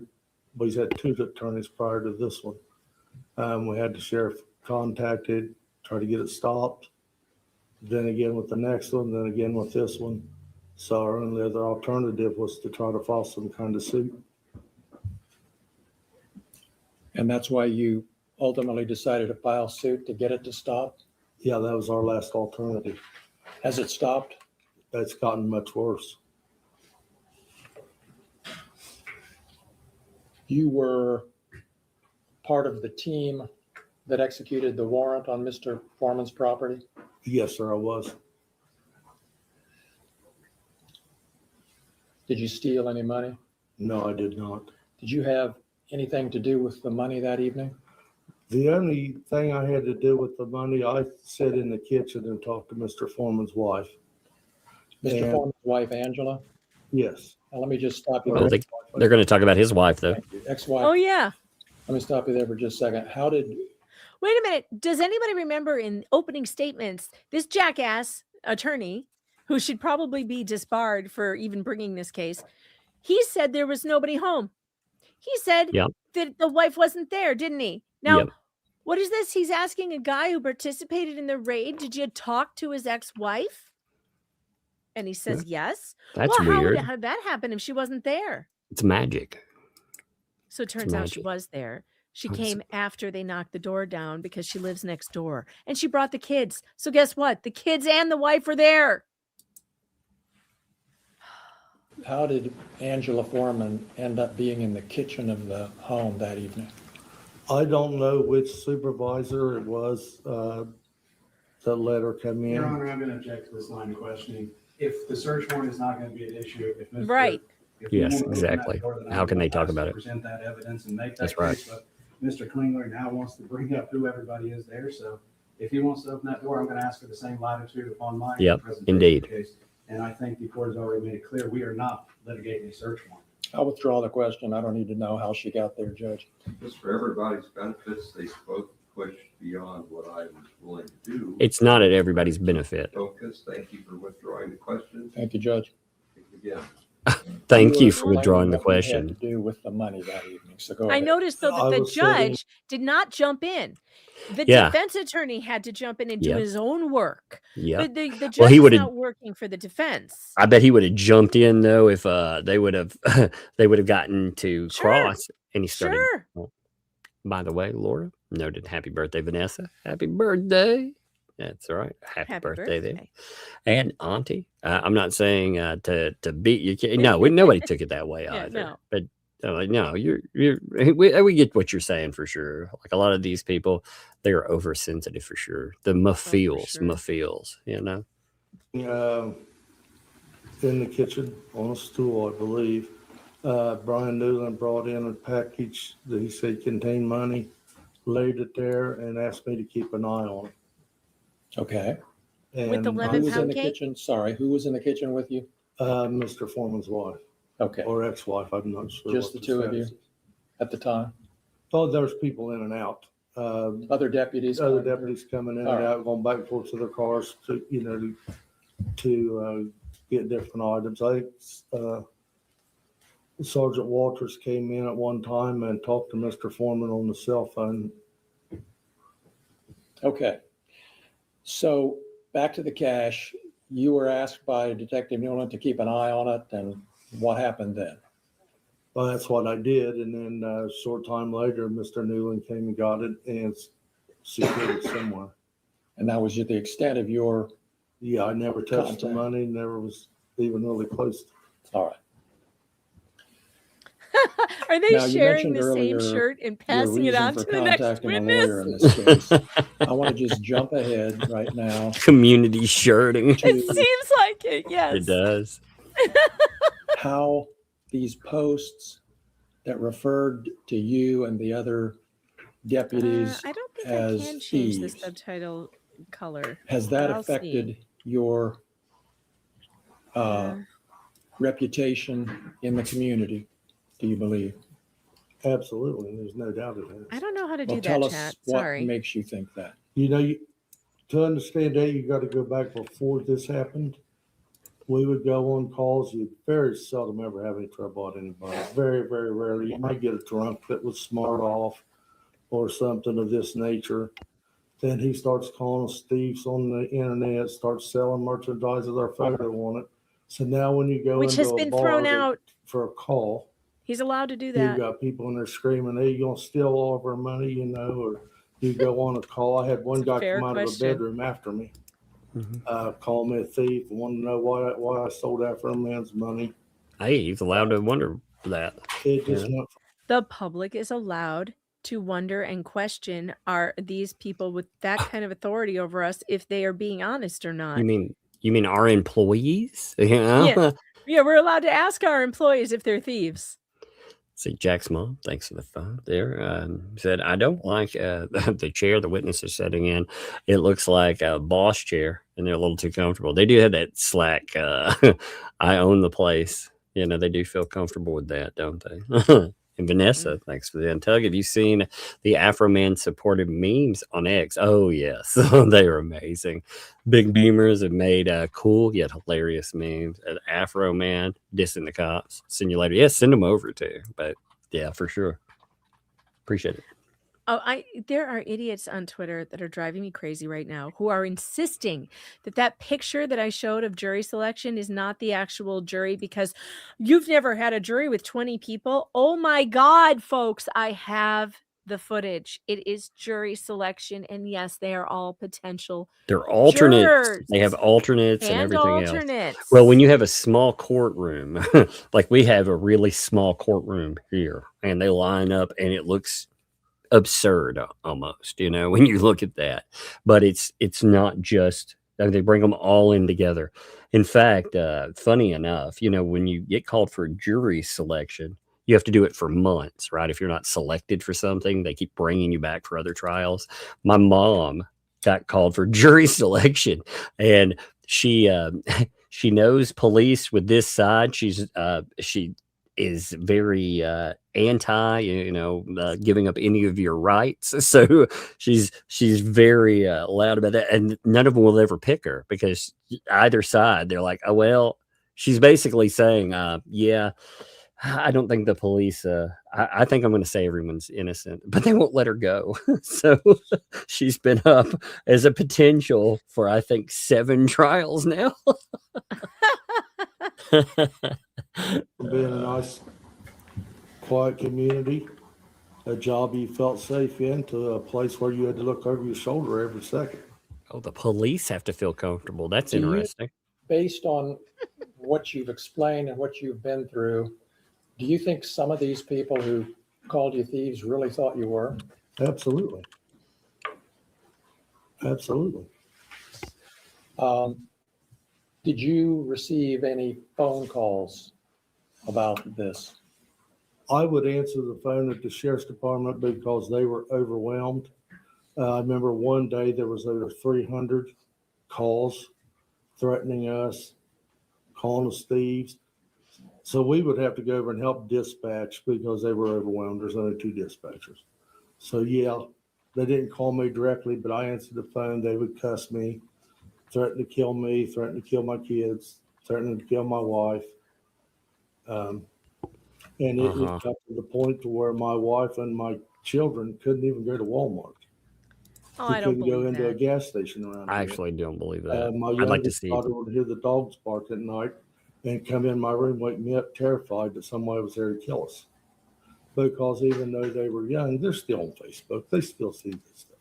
but he's had 2 attorneys prior to this one. We had the sheriff contacted, tried to get it stopped. Then again with the next one, then again with this one. So our only other alternative was to try to file some kind of suit. And that's why you ultimately decided to file suit to get it to stop? Yeah, that was our last alternative. Has it stopped? That's gotten much worse. You were part of the team that executed the warrant on Mr. Foreman's property? Yes, sir, I was. Did you steal any money? No, I did not. Did you have anything to do with the money that evening? The only thing I had to do with the money, I sat in the kitchen and talked to Mr. Foreman's wife. Mr. And- Foreman's wife, Angela? Yes. Now, let me just stop you Well, there. they're going to talk about his wife though. Ex-wife. Oh, yeah. Let me stop you there for just a second. How did, Wait a minute. Does anybody remember in opening statements, this jackass attorney, who should probably be disbarred for even bringing this case, he said there was nobody home. He said Yep. that the wife wasn't there, didn't he? Now, Yep. what is this? He's asking a guy who participated in the raid, did you talk to his ex-wife? And he says, yes. That's well, weird. How did that happen if she wasn't there? It's magic. So it turns out she magic. was there. She Oh, came after they knocked the door down because she lives next door. And she brought the kids. So guess what? The kids and the wife were there. how did Angela Foreman end up being in the kitchen of the home that evening? I don't know which supervisor it was that let her come Your in. Honor, I'm going to object to this line of questioning. If the search warrant is not going to be an issue, if Mr. Right. if you Yes, want to open that exactly. door, then How I'm can gonna they talk ask about to it? Present that evidence and make that That's right. case. But Mr. Klingler now wants to bring up who everybody is there. So if he wants to open that door, I'm going to ask for the same latitude upon my Yep, presentation indeed. of the case. And I think the court has already made it clear, we are not litigating a search warrant. I'll withdraw the question. I don't need to know how she got there, Judge. Just for everybody's benefits, they both pushed beyond what I was willing to do. It's not at everybody's benefit. Focus, thank you for withdrawing the question. Thank you, Judge. Again. Thank you were for withdrawing the explaining what you question. had to do with the money that evening. So go I ahead. noticed though I that the was sitting- judge did not jump in. The Yeah. defense attorney had to jump in and do Yep. his own work. Yeah. But the judge Well, he is would've- not working for the defense. I bet he would have jumped in though if they would have they would have gotten to Sure. cross and he started. Sure. Oh, by the way, Laura noted happy birthday, Vanessa. Happy birthday. That's all right. Happy birthday birthday. there. And Auntie. I'm not saying to beat your kid. No, nobody took it that way Yeah, either. no. But no, we get what you're saying for sure. Like a lot of these people, they are oversensitive for sure. The mafeels, you know. In the kitchen on a stool, I believe. Brian Newland brought in a package that he said contained money, laid it there, and asked me to keep an eye on it. Okay. And With the Who lemon was in pound the cake? kitchen? Sorry, who was in the kitchen with you? Mr. Foreman's wife Okay. or ex-wife, I'm not sure. Just what the two of you status is. at the time? Oh, there's people in and out. Other deputies? Other coming? deputies coming in All and right. out, going back and forth to their cars to, you know, to get different items. I think Sergeant Walters came in at one time and talked to Mr. Foreman on the cell phone. Okay. So back to the cash. You were asked by Detective Newland to keep an eye on it, and what happened then? Well, that's what I did. And then a short time later, Mr. Newland came and got it and secured it somewhere. And that was the extent of your... Yeah, I never touched the contact. money, never was even really close. All right. Are they Now, you sharing mentioned the same earlier shirt and your passing it reason on for to the next contacting a witness? lawyer in this case. I want to just jump ahead right now. Community shirting. It seems like it, yes. It does. How these posts that referred to you and the other deputies I don't think I as can change the thieves, subtitle color. has that but I'll see. affected your reputation in the community, do you believe? Absolutely. There's no doubt of it. I don't know how to do Well, that, tell us chat. what Sorry. makes you think that. You know, to understand that, you got to go back before this happened. We would go on calls. You very seldom ever have any trouble with anybody. Very, very rarely. You might get a drunk that was smart off or something of this nature. Then he starts calling us thieves on the internet, starts selling merchandise with our photo on it. So now when you go Which into has a been bar thrown out. for a call, He's allowed to do you've that. got people in there screaming, hey, you gonna steal all of our money, you know, or you go on a call. I had one It's a guy fair come out of a question. bedroom after me, call me a thief, want to know why I sold Afroman's money. Hey, he's allowed to wonder that. It just Yeah. went The public is allowed to wonder and question, are these people with that kind of authority over us, if they are being honest or not? You mean our employees? You know? Yeah. Yeah, we're allowed to ask our employees if they're thieves. See, Jack's mom, thanks for the phone there, said, I don't like the chair the witness is sitting in. It looks like a boss chair, and they're a little too comfortable. They do have that slack, I own the place. You know, they do feel comfortable with that, don't they? And Vanessa, thanks for the untug. Have you seen the Afroman supported memes on X? Oh, yes. They are amazing. Big Beamers have made cool yet hilarious memes. An Afroman dissing the cops. Send you later. Yeah, send them over too. But yeah, for sure. Appreciate it. Oh, there are idiots on Twitter that are driving me crazy right now who are insisting that picture that I showed of jury selection is not the actual jury because you've never had a jury with 20 people. Oh my God, folks, I have the footage. It is jury selection. And yes, they are all potential. They're alternates. Jurors. They have alternates and everything alternates. else. Well, when you have a small courtroom, like we have a really small courtroom here, and they line up and it looks absurd almost, you know, when you look at that. But it's not just, they bring them all in together. In fact, funny enough, you know, when you get called for jury selection, you have to do it for months, right? If you're not selected for something, they keep bringing you back for other trials. My mom got called for jury selection, and she knows police with this side. She is very anti, giving up any of your rights. So she's very loud about that, and none of them will ever pick her because either side, they're like, oh well. She's basically saying, yeah, I don't think the police. I think I'm going to say everyone's innocent, but they won't let her go. So she's been up as a potential for I think 7 trials now. being a nice, quiet community, a job you felt safe in, to a place where you had to look over your shoulder every second. Oh, the police have to feel comfortable. That's Do you- interesting. Based on what you've explained and what you've been through, do you think some of these people who called you thieves really thought you were? Absolutely. Absolutely. Did you receive any phone calls about this? I would answer the phone at the sheriff's department because they were overwhelmed. I remember one day there was over 300 calls threatening us, calling us thieves. So we would have to go over and help dispatch because they were overwhelmed. There's only 2 dispatchers. So yeah, they didn't call me directly, but I answered the phone. They would cuss me, threaten to kill me, threaten to kill my kids, threaten to kill my wife. And it got to the point to where my wife and my children couldn't even go to Walmart. Oh, We I don't couldn't go believe into a that. gas station around I here. actually don't believe that. My I'd like to youngest see it. daughter would hear the dogs bark at night and come in my room, wake me up, terrified that somebody was there to kill us. Because even though they were young, they're still on Facebook. They still see this stuff.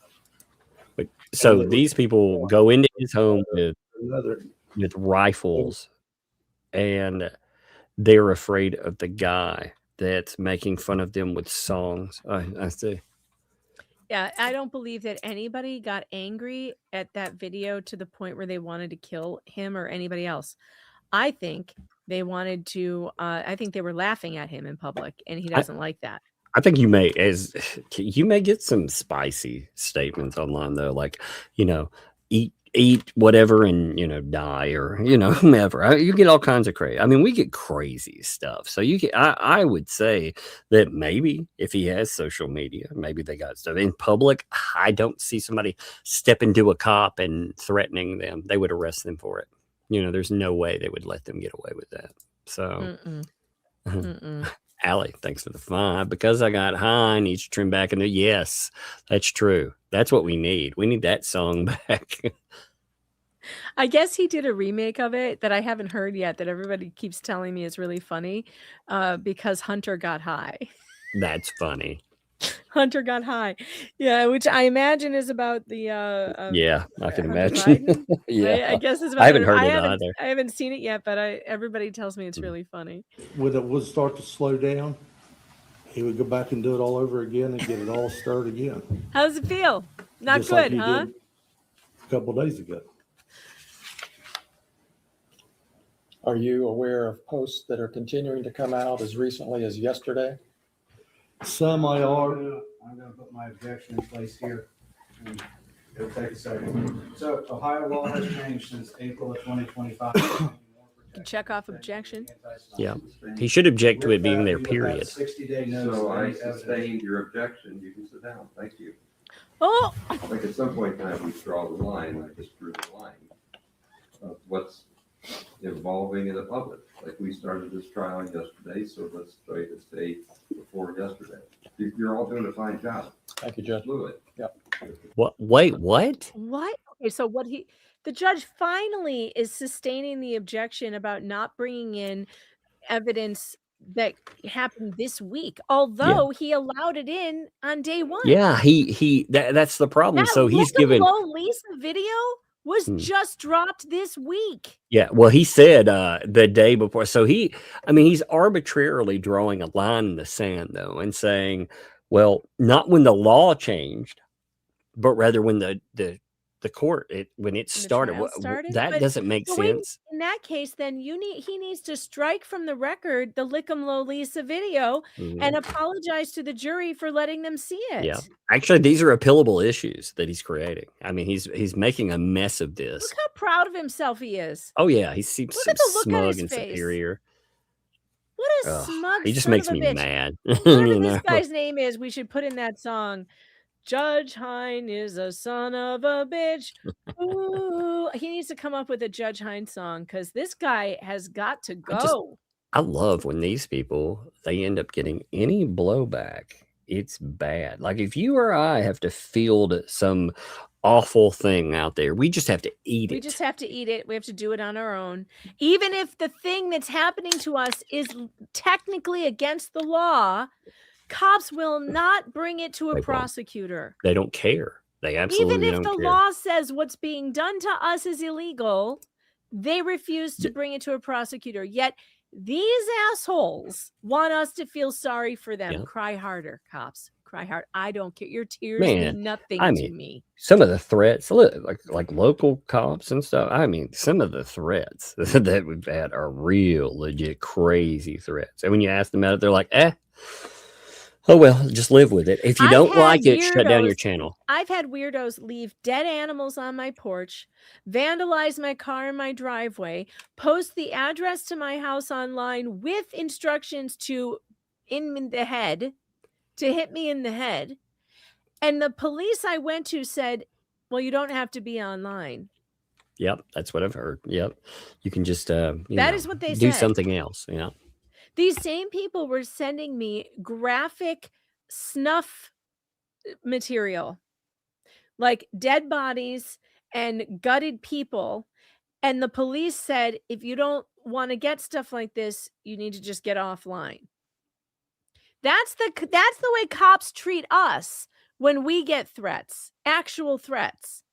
But, so these people go into his home with rifles, and they're afraid of the guy that's making fun of them with songs. I see. Yeah, I don't believe that anybody got angry at that video to the point where they wanted to kill him or anybody else. I think they wanted to, I think they were laughing at him in public, and he doesn't like that. I think you may get some spicy statements online though, like, eat whatever and die, or whomever. You get all kinds of crazy. I mean, we get crazy stuff. So I would say that maybe if he has social media, maybe they got stuff in public. I don't see somebody step into a cop and threatening them. They would arrest them for it. There's no way they would let them get away with that. So Allie, thanks for the 5. Because I got high, I need to trim back into. Yes, that's true. That's what we need. We need that song back. I guess he did a remake of it that I haven't heard yet, that everybody keeps telling me is really funny, because Hunter got high. That's funny. Hunter got high. Yeah, which I imagine is about the yeah, I can Hunter imagine. Biden. Yeah, I guess it's about I haven't heard it either. I haven't seen it yet, but everybody tells me it's really funny. When it would start to slow down, he would go back and do it all over again and get it all stirred again. How does it feel? Not Just good, like he huh? did a couple of days ago. Are you aware of posts that are continuing to come out as recently as yesterday? Some I are. I'm going to put my objection in place here. And it'll take a second. So Ohio law has changed since April of 2025. Check off objection. Yeah, he should object to it being there, period. 60-day notice. So I sustained your objection. You can sit down. Thank you. Oh! Like at some point in time, we draw the line. I just drew the line of what's evolving in the public. Like we started this trial yesterday, so let's try to stay before yesterday. You're all doing a fine job. Thank you, Judge. Fluid. Yep. What? Wait, what? What? Okay, so the judge finally is sustaining the objection about not bringing in evidence that happened this week, although he allowed it in on day 1. Yeah, that's the problem. That So he's given. low Lisa video was just dropped this week. Yeah, well, he said the day before. So he's arbitrarily drawing a line in the sand, though, and saying, well, not when the law changed, but rather when the court when it started. That But doesn't make sense. In that case, then he needs to strike from the record the Lick'em Low Lisa video and apologize to the jury for letting them see it. Yeah, actually, these are appealable issues that he's creating. I mean, he's making a mess of this. Look how proud of himself he is. Oh yeah, he seems Look so at the look on smug his and face. superior. What a smug He just son makes of a me bitch. mad. Whatever this guy's name is, we should put in that song. Judge Hine is a son of a bitch. Ooh, he needs to come up with a Judge Hine song because this guy has got to go. I love when these people, they end up getting any blowback. It's bad. Like if you or I have to field some awful thing out there, we just have to eat it. We just have to eat it. We have to do it on our own. Even if the thing that's happening to us is technically against the law, cops will not bring it to a prosecutor. They don't care. They absolutely Even if don't the care. law says what's being done to us is illegal, they refuse to bring it to a prosecutor. Yet these assholes want us to feel sorry for them. Yeah. Cry harder, cops. Cry hard. I don't care. Your tears Man, mean nothing I to mean, me. some of the threats, like local cops and stuff. I mean, some of the threats that we've had are real, legit, crazy threats. And when you ask them about it, they're like, oh well, just live with it. If you don't like it, shut down your channel. I've had weirdos leave dead animals on my porch, vandalize my car in my driveway, post the address to my house online with instructions to hit me in the head. And the police I went to said, well, you don't have to be online. Yep, that's what I've heard. Yep. You can just That is what they do said. something else. Yeah. These same people were sending me graphic snuff material, like dead bodies and gutted people. And the police said, if you don't want to get stuff like this, you need to just get offline. That's the way cops treat us when we get threats, actual threats.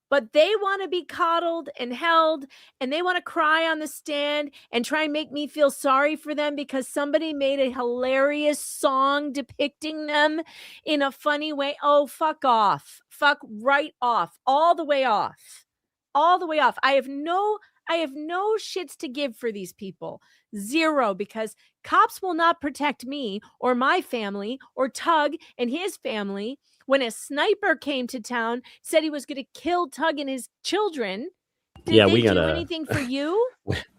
But they want to be coddled and held, and they want to cry on the stand and try and make me feel sorry for them because somebody made a hilarious song depicting them in a funny way. Oh, fuck off. Fuck right off. All the way off. All the way off. I have no shits to give for these people. Zero, because cops will not protect me or my family or Tug and his family. When a sniper came to town, said he was going to kill Tug and his children, did they do anything for you?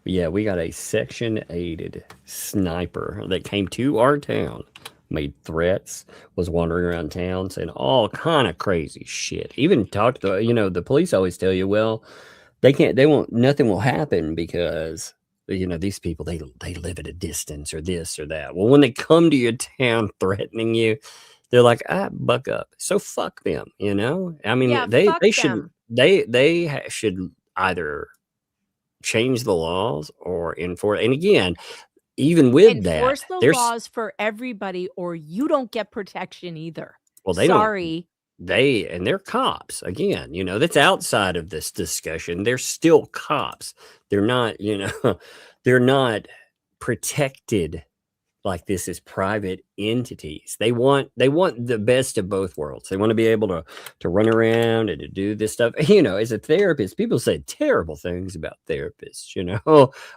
Yeah, we got a Section 8 sniper that came to our town, made threats, was wandering around town saying all kind of crazy shit. Even talked to the police always tell you, well, nothing will happen because these people they live at a distance or this or that. Well, when they come to your town threatening you, they're like, buck up. So fuck them, I mean, Yeah, they fuck should them. they should either change the laws or enforce. And again, even with enforce that, the laws for everybody, or you don't get protection either. Well, they Sorry. They're cops again, that's outside of this discussion. They're still cops. They're not, they're not protected like this is private entities. They want the best of both worlds. They want to be able to run around and to do this stuff. As a therapist, people say terrible things about therapists.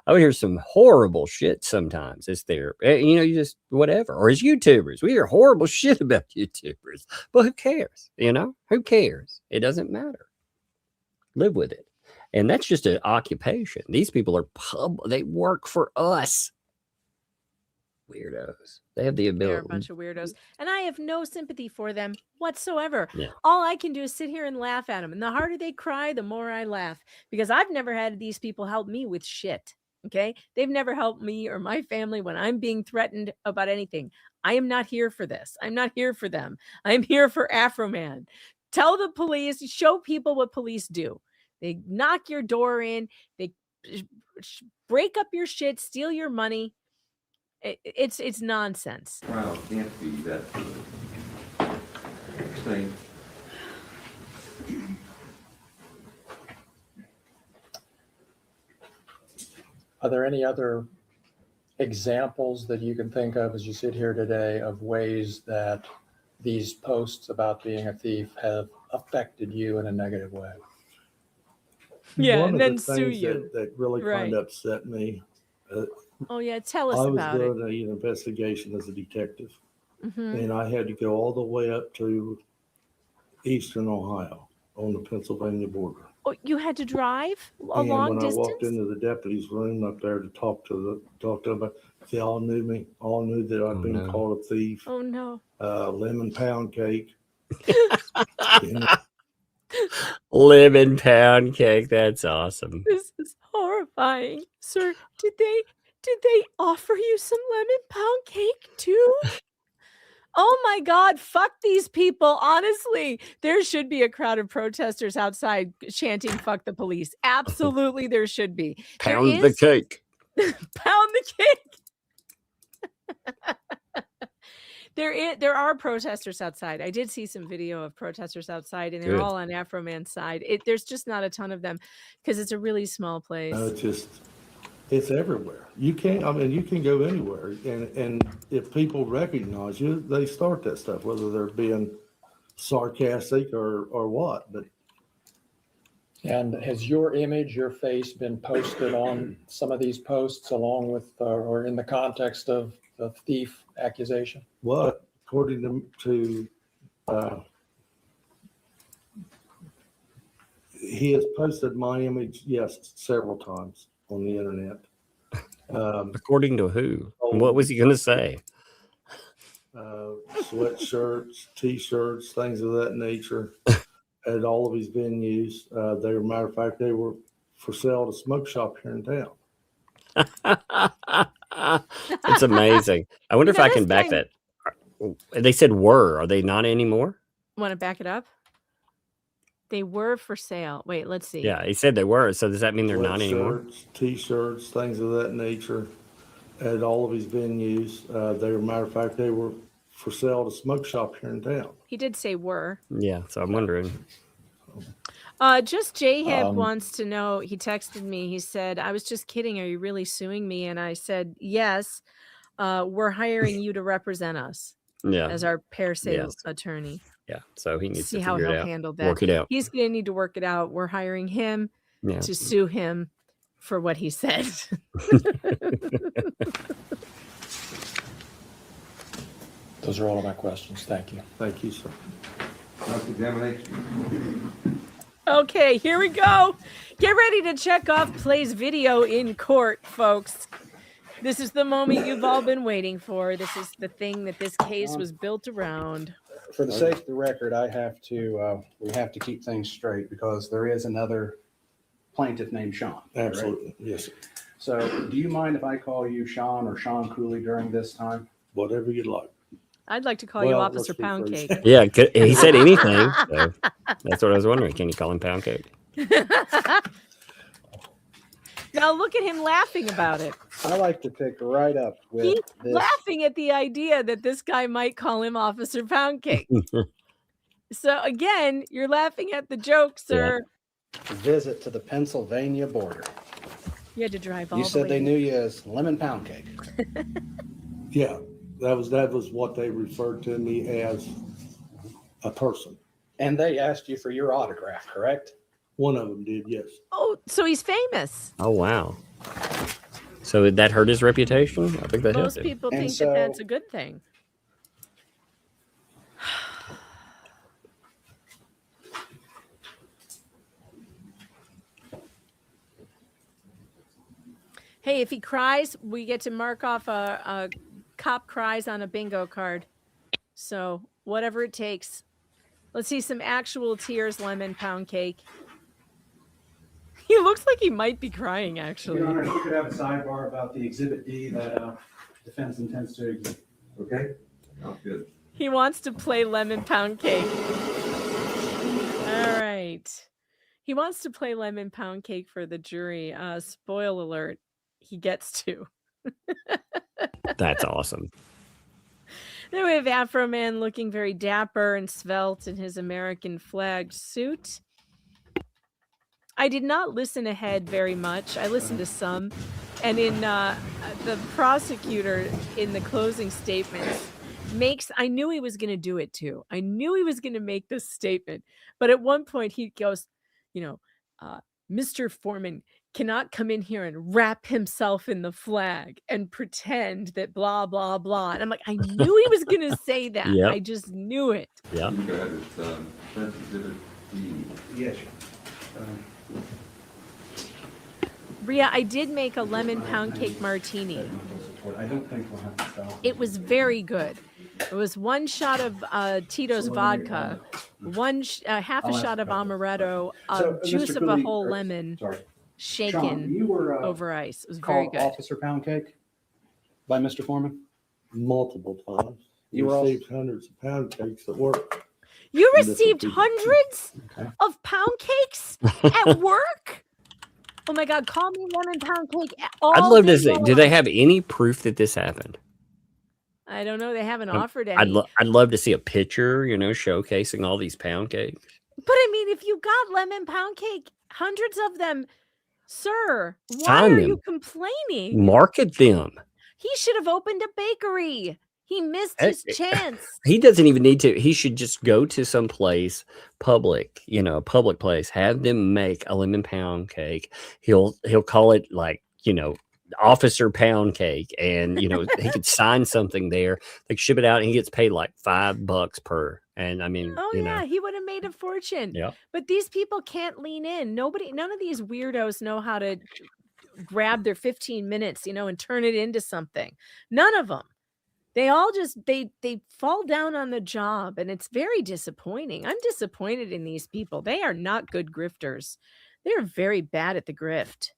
I would hear some horrible shit sometimes as therapists. You just whatever. Or as YouTubers, we hear horrible shit about YouTubers. But who cares? Who cares? It doesn't matter. Live with it. And that's just an occupation. These people are they work for us. Weirdos. They have the ability. They're a bunch of weirdos. And I have no sympathy for them whatsoever. Yeah. All I can do is sit here and laugh at them. And the harder they cry, the more I laugh. Because I've never had these people help me with shit. Okay? They've never helped me or my family when I'm being threatened about anything. I am not here for this. I'm not here for them. I'm here for Afroman. Tell the police, show people what police do. They knock your door in. They break up your shit, steal your money. It's nonsense. Trial can't be that thing. Are there any other examples that you can think of as you sit here today of ways that these posts about being a thief have affected you in a negative way? Yeah, One and of then the sue things you. that really Right. kind of upset me. Oh yeah, tell us I was about it. doing an investigation as a detective, Mhm. and I had to go all the way up to Eastern Ohio on the Pennsylvania border. Oh, you had to drive a And long when I walked distance? into the deputy's room up there to talk to them, they all knew me, all knew that I'd been called a thief, Oh no. lemon pound cake. Lemon pound cake. That's awesome. This is horrifying. Sir, did they offer you some lemon pound cake too? Oh my God, fuck these people. Honestly, there should be a crowd of protesters outside chanting fuck the police. Absolutely, there should be. Pound the cake. Pound the cake. There are protesters outside. I did see some video of protesters outside, and they're Good. all on Afroman's side. There's just not a ton of them because it's a really small place. It's everywhere. You can go anywhere, and if people recognize you, they start that stuff, whether they're being sarcastic or what. But And has your image, your face been posted on some of these posts along with, or in the context of the thief accusation? what, according to he has posted my image, yes, several times on the internet. According to who? What was he going to say? Sweatshirts, T-shirts, things of that nature at all of his venues. Matter of fact, they were for sale at a smoke shop here in town. It's amazing. I wonder if I can back that. They said were. Are they not anymore? Want to back it up? They were for sale. Wait, let's see. Yeah, he said they were. So does that mean they're not anymore? T-shirts, things of that nature at all of his venues. Matter of fact, they were for sale at a smoke shop here in town. He did say were. Yeah, so I'm wondering. Just J-Hib wants to know, he texted me, he said, I was just kidding. Are you really suing me? And I said, yes, we're hiring you to represent us as our per se attorney. Yeah, so he needs See to how figure he'll it out. handle that. Work it out. He's going to need to work it out. We're hiring him to sue him for what he said. Those are all of my questions. Thank you. Thank you, sir. Okay, here we go. Get ready to check off Play's video in court, folks. This is the moment you've all been waiting for. This is the thing that this case was built around. For the sake of the record, we have to keep things straight because there is another plaintiff named Sean. Absolutely. Right? Yes, sir. So do you mind if I call you Sean or Sean Cooley during this time? Whatever you'd like. I'd like to call you Officer Poundcake. Yeah, he said anything. So that's what I was wondering. Can you call him Poundcake? Now look at him laughing about it. I like to pick right up with He's this. laughing at the idea that this guy might call him Officer Poundcake. So again, you're laughing at the joke, sir. Visit to the Pennsylvania border. You had to drive all You the said way. they knew you as Lemon Pound Cake. Yeah, that was what they referred to me as, a person. And they asked you for your autograph, correct? One of them did, yes. Oh, so he's famous. Oh, wow. So did that hurt his reputation? I think that Most helped it. people think that that's a good thing. Hey, if he cries, we get to mark off a cop cries on a bingo card. So whatever it takes. Let's see some actual tears, Lemon Pound Cake. He looks like he might be crying, actually. Your Honor, if you could have a sidebar about the Exhibit D that defense intends to exhibit. Okay, sounds good. He wants to play Lemon Pound Cake. All right. He wants to play Lemon Pound Cake for the jury. Spoil alert. He gets to. That's awesome. Then we have Afroman looking very dapper and svelte in his American flag suit. I did not listen ahead very much. I listened to some. And in the prosecutor in the closing statements I knew he was going to do it too. I knew he was going to make this statement. But at one point he goes, Mr. Foreman cannot come in here and wrap himself in the flag and pretend that blah, blah, blah. And I'm like, I knew he was going to say that. Yep. I just knew it. Yeah. You got it, Defense Exhibit D. Yes. Rhea, I did make a lemon pound cake martini. I don't think we'll have to stop. It was very good. It was one shot of Tito's vodka, half a shot of amaretto, juice Mr. of a Cooley, whole lemon, shaken Sean, you were over ice. It was very called good. Officer Pound Cake by Mr. Foreman? Multiple times. You received hundreds of pound cakes at work. You received hundreds of pound cakes at work? Oh my God, call me lemon pound cake. I'd love to see. Do they have any proof that this happened? I don't know. They haven't Um, offered any. I'd love to see a picture, showcasing all these pound cakes. But I mean, if you got lemon pound cake, hundreds of them, sir, why Sign are them. you complaining? Market them. He should have opened a bakery. He missed his chance. He doesn't even need to. He should just go to some place public, a public place, have them make a lemon pound cake. He'll call it officer pound cake, and he could sign something there. They ship it out, and he gets paid like $5 per. And I mean, yeah, he would have made a fortune. Yeah. But these people can't lean in. None of these weirdos know how to grab their 15 minutes, and turn it into something. None of them. They all just they fall down on the job, and it's very disappointing. I'm disappointed in these people. They are not good grifters. They're very bad at the grift.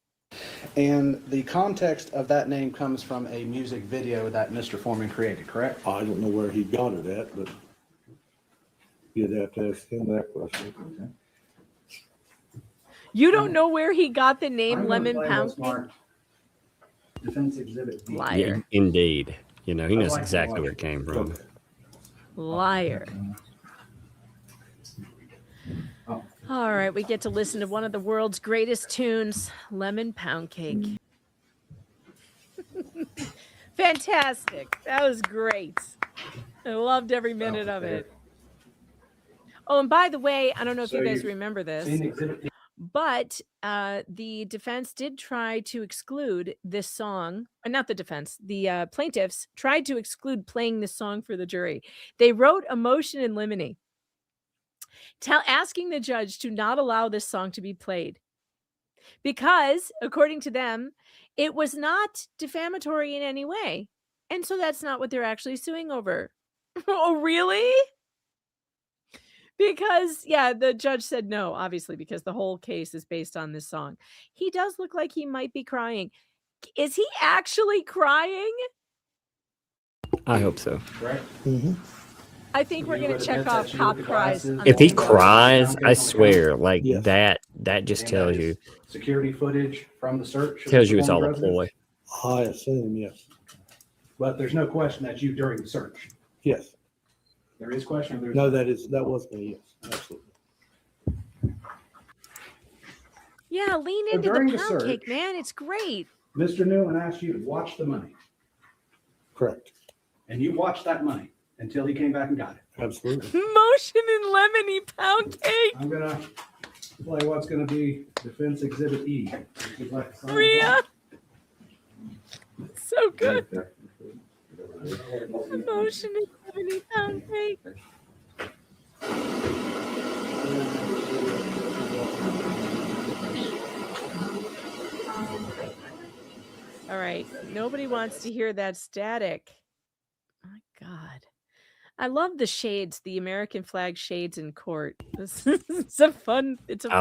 And the context of that name comes from a music video that Mr. Foreman created, correct? I don't know where he got it at, but you'd have to ask him that question. Okay. You don't know where he got the name I'm lemon gonna play pound the Smartt Defense Exhibit B. Liar. Indeed. He knows like to exactly watch where it came from. Liar. All right, we get to listen to one of the world's greatest tunes, Lemon Pound Cake. Fantastic. That was great. I loved every minute of it. Oh, and by the way, I don't know if you guys remember this, but the defense did try to exclude this song. Not the defense. The plaintiffs tried to exclude playing this song for the jury. They wrote a motion in limine asking the judge to not allow this song to be played because, according to them, it was not defamatory in any way. And so that's not what they're actually suing over. Oh, really? Because, yeah, the judge said no, obviously, because the whole case is based on this song. He does look like he might be crying. Is he actually crying? I hope so. Right? Mm-hmm. I think we're going to check off cop cries. If he cries, I swear, that just tells you. Security footage from the search. Tells you it's all a ploy. I assume, yes. But there's no question that's you during the search. Yes. There is question. No, that was me, yes. Absolutely. Yeah, lean So into during the the pound search- cake, man. It's great. Mr. Newman asked you to watch the money, Correct. and you watched that money until he came back and got it. Absolutely. Motion in lemony pound cake. I'm going to play what's going to be Defense Exhibit E. If you'd like to sign Rhea. So good. Motion in lemony pound cake. All right. Nobody wants to hear that static. My God. I love the shades, the American flag shades in court. It's a fun look. I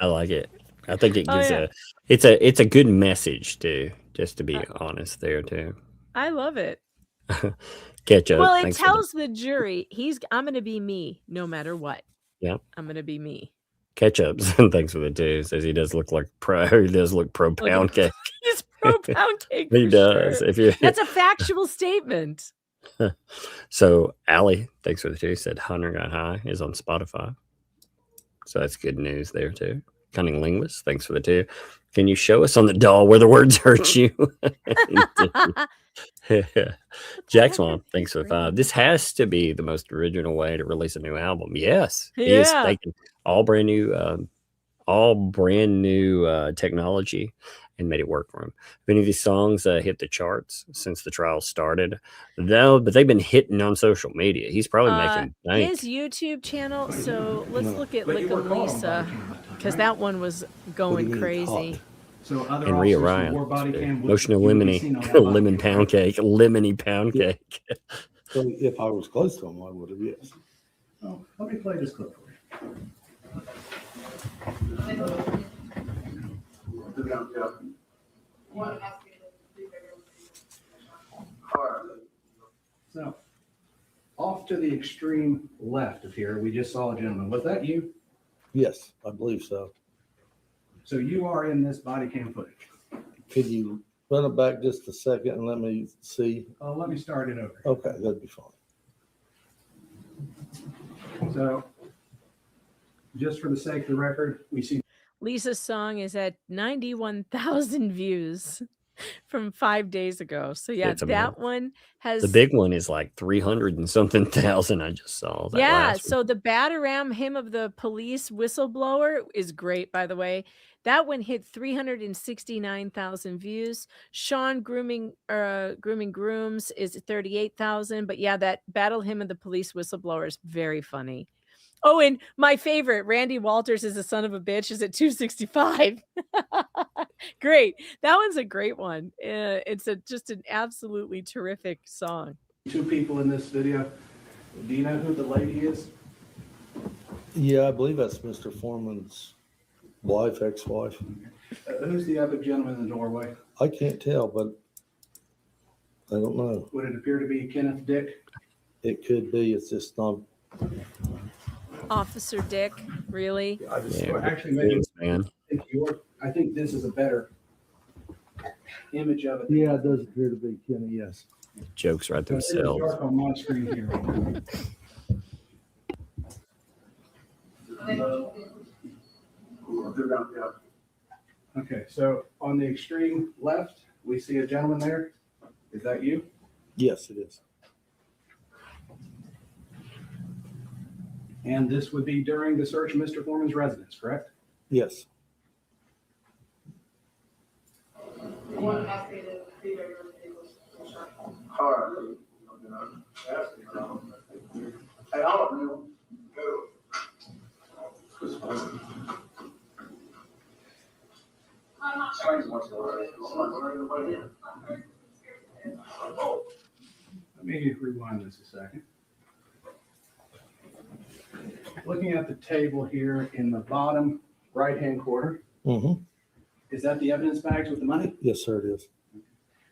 like it. I think it gives yeah. it's a good message too, just to be honest there too. I love it. Ketchup. Well, it tells the jury I'm going to be me no matter what. Yeah. I'm going to be me. Ketchups and thanks for the two. Says he does look pro pound cake. He's pro pound cake. He does. Sure. That's a factual statement. So Allie, thanks for the two, said Hunter Got High is on Spotify. So that's good news there too. Cunning Linguist, thanks for the two. Can you show us on the doll where the words hurt you? Jack Swan, thanks for the 5. This has to be the most original way to release a new album. Yes. He is taking all brand new technology and made it work for him. If any of these songs hit the charts since the trial started, though, but they've been hitting on social media. He's probably making bank. His YouTube channel. So let's look at Lisa, because that one was going crazy. So other And Rhea officers who wore Ryan, body cam would- Motion of you would be Lemony, seen on that body lemon cam. pound cake, lemony pound cake. So if I was close to him, I would have, yes. Oh, let me play this clip for you. So, off to the extreme left of here, we just saw a gentleman. Was that you? Yes, I believe so. So you are in this body cam footage. Could you Run it back just a second and let me see. Let me start it over. Okay, that'd be fine. So, just for the sake of the record, we see Lisa's song is at 91,000 views from 5 days ago. So yeah, It's amazing. that one has The big one is like 300 and something thousand. I just saw that. yeah. last So the Bataram hymn of the police whistleblower is great, by the way. That one hit 369,000 views. Sean grooming grooms is 38,000. But yeah, that battle hymn of the police whistleblower is very funny. Oh, and my favorite, Randy Walters is a son of a bitch, is at 265. Great. That one's a great one. It's just an absolutely terrific song. 2 people in this video. Do you know who the lady is? Yeah, I believe that's Mr. Foreman's wife, ex-wife. Who's the other gentleman in the doorway? I can't tell, but I don't know. Would it appear to be Kenneth Dick? It could be. It's just not. Officer Dick, really? Actually, maybe I think this is a better image of it. Yeah, it does appear to be Kenny, yes. Jokes right It's themselves. dark on my screen here. Okay, so on the extreme left, we see a gentleman there. Is that you? Yes, it is. And this would be during the search of Mr. Foreman's residence, correct? Yes. Hey, all of you, Let me rewind this a second. Looking at the table here in the bottom right-hand corner, Mm-hmm. is that the evidence bags with the money? Yes, sir, it is.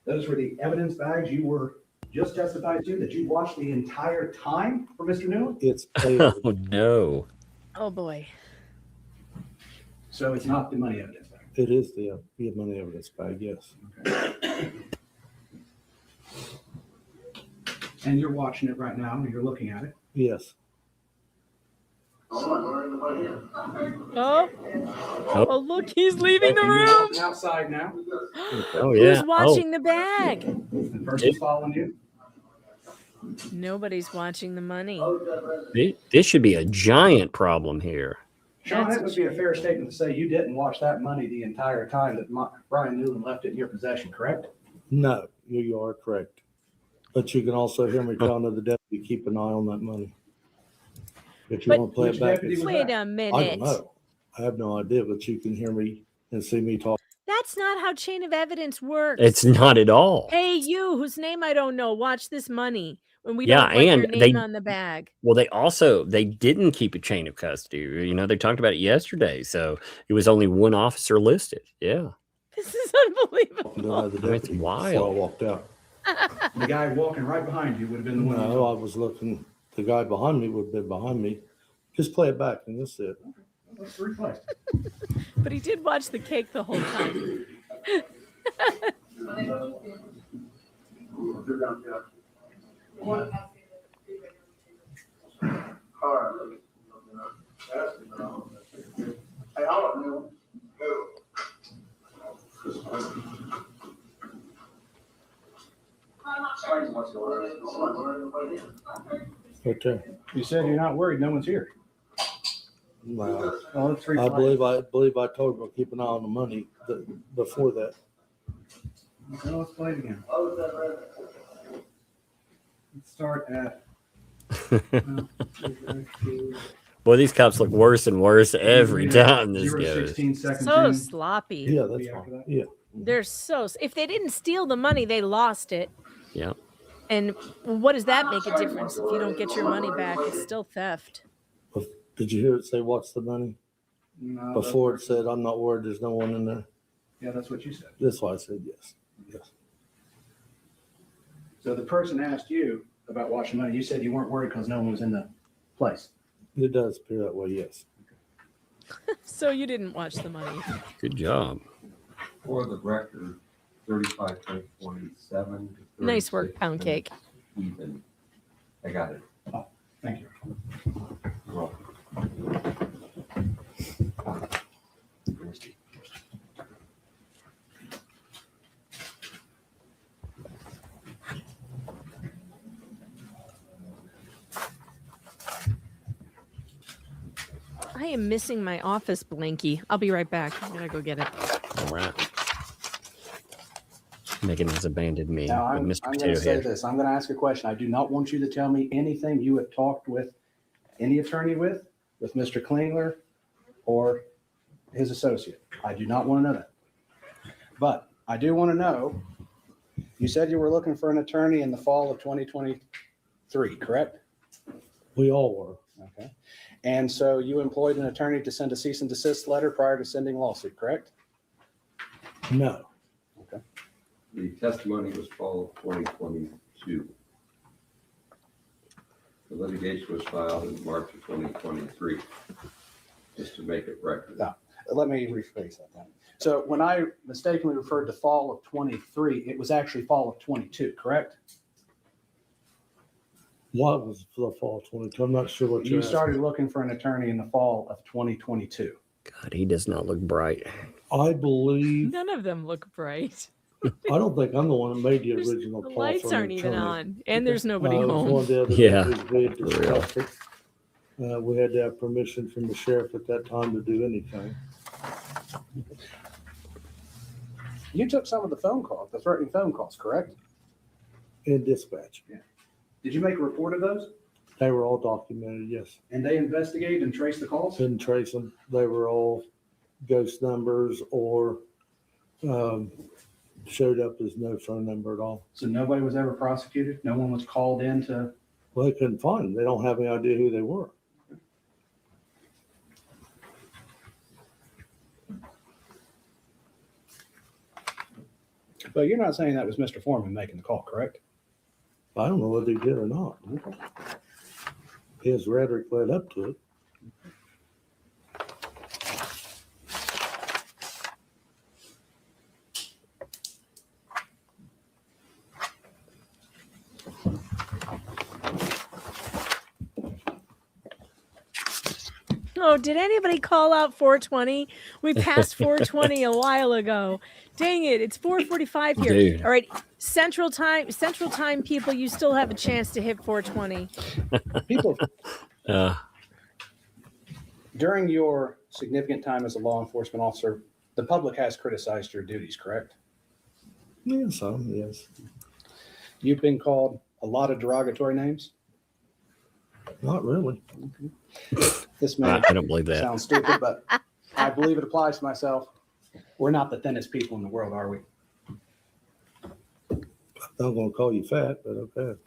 Those were the evidence bags you were just testified to, that you watched the entire time for Mr. Newland? It's Oh, no. Oh, boy. So it's not the money evidence bag? It is the money evidence bag, yes. Okay. And you're watching it right now, and you're looking at it? Yes. Oh, oh, look, he's leaving the room. Walking outside now. Oh, yeah. Who's watching the bag? The person's following you? Nobody's watching the money. This should be a giant problem here. Sean, it would be a fair statement to say you didn't watch that money the entire time that Brian Newland left it in your possession, correct? No, you are correct. But you can also hear me telling the deputy, keep an eye on that money. If you But- want to play it back, Wait a I minute. don't know. I have no idea, but you can hear me and see me talk. That's not how chain of evidence works. It's not at all. Hey, you, whose name I don't know, watch this money when we Yeah, don't put your and name on the bag. Well, they didn't keep a chain of custody. You know, they talked about it yesterday. So it was only one officer listed. Yeah. This is unbelievable. It's wild. Before I walked out. The guy walking right behind you would have been the one. No, I was looking. The guy behind me would have been behind me. Just play it back, and that's it. Let's replay. But he did watch the cake the whole time. Hey, all of you, Right there. You said you're not worried, no one's here. Wow. Well, let's I replay. believe I told him to keep an eye on the money before that. Okay, let's play it again. Let's start at. Boy, these cops look worse and worse every time this 16 goes. seconds So in. sloppy. Yeah, that's fine. Yeah. They're so. If they didn't steal the money, they lost it. Yeah. And what does that make a difference if you don't get your money back? It's still theft. Did you hear it say, "Watch the money"? No, Before it said, "I'm not worried. There's no one in there." Yeah, that's what you said. That's why I said yes. Yes. So the person asked you about watching money. You said you weren't worried because no one was in the place. It does appear that way. Yes. So you didn't watch the money. Good job. For the record, 35.47. Nice work, Pound Cake. Even. I got it. Oh, thank you. You're welcome. I am missing my office blankie. I'll be right back. I'm gonna go get it. All right. Megan has abandoned me. Now, I'm with Mr. going to Potato say Head. this. I'm going to ask a question. I do not want you to tell me anything you have talked with any attorney with Mr. Klingler or his associate. I do not want to know that. But I do want to know, you said you were looking for an attorney in the fall of 2023, correct? We all were. Okay. And so you employed an attorney to send a cease and desist letter prior to sending lawsuit, correct? No. Okay. The testimony was fall of 2022. The litigation was filed in March of 2023, just to make it record. No. Let me rephrase that then. So when I mistakenly referred to fall of 23, it was actually fall of 22, correct? What was the fall 22? I'm not sure what You you're started looking for an attorney in the fall of 2022. God, he does not look bright. I believe, None of them look bright. I don't think I'm the one that made the There's- original The call lights for an aren't even attorney. on, and there's nobody It was home. one of the other Yeah, days we had for real. discussed it. We had to have permission from the sheriff at that time to do anything. You took some of the phone calls, the threatening phone calls, correct? In dispatch. Did you make a report of those? They were all documented, yes. And they investigated and traced the calls? Couldn't trace them. They were all ghost numbers or showed up as no phone number at all. So nobody was ever prosecuted? No one was called in to? Well, they couldn't find them. They don't have any idea who they were. But you're not saying that was Mr. Foreman making the call, correct? I don't know whether he did or not. His rhetoric led up to it. Oh, did anybody call out 420? We passed 420 a while ago. Dang it, it's 4:45 here. Dude. All right, Central Time people, you still have a chance to hit 420. People, Uh, during your significant time as a law enforcement officer, the public has criticized your duties, correct? Yeah, some, yes. You've been called a lot of derogatory names? Not really. This may I don't believe that. sound stupid, but I believe it applies to myself. We're not the thinnest people in the world, are we? I'm not going to call you fat, but okay.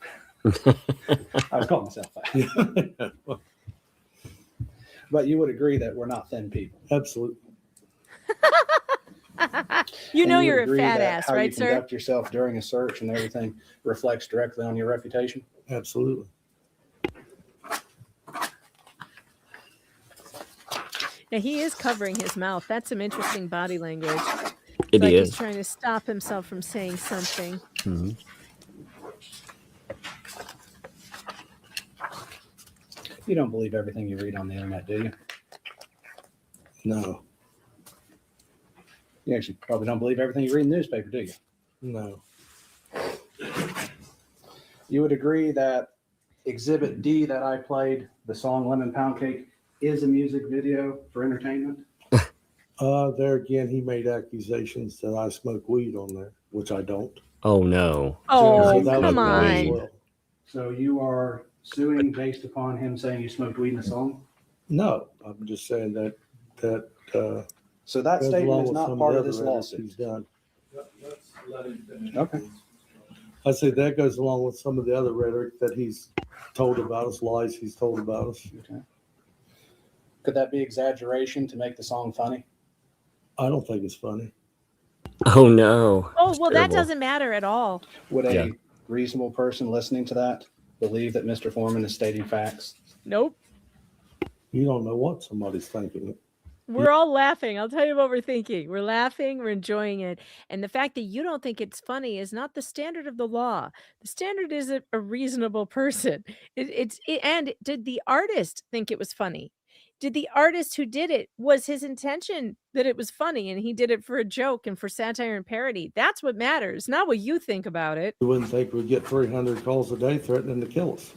I was calling myself fat. But you would agree that we're not thin people. Absolutely. You know And you're would a agree fat that ass, how right, you sir? conduct yourself during a search and everything reflects directly on your reputation. Absolutely. Yeah, he is covering his mouth. That's some interesting body language. It Like is. he's trying to stop himself from saying something. Mhm. You don't believe everything you read on the internet, do you? No. You actually probably don't believe everything you read in the newspaper, do you? No. You would agree that Exhibit D that I played, the song Lemon Pound Cake, is a music video for entertainment? There again, he made accusations that I smoke weed on there, which I don't. Oh no. Oh, So that come was wrong as on. well. So you are suing based upon him saying you smoked weed in the song? No, I'm just saying that So that goes statement along is with not some part the of this other rhetoric lawsuit. he's done. Let's let him finish. Okay. I say that goes along with some of the other rhetoric that he's told about us, lies he's told about us. Okay. Could that be exaggeration to make the song funny? I don't think it's funny. Oh no. Oh, well, that Terrible. doesn't matter at all. Would a Yeah. reasonable person listening to that believe that Mr. Foreman is stating facts? Nope. You don't know what somebody's thinking. We're all laughing. I'll tell you what we're thinking. We're laughing, we're enjoying it. And the fact that you don't think it's funny is not the standard of the law. The standard is a reasonable person. And did the artist think it was funny? Did the artist who did it, was his intention that it was funny and he did it for a joke and for satire and parody? That's what matters, not what you think about it. You wouldn't think we'd get 300 calls a day threatening to kill us.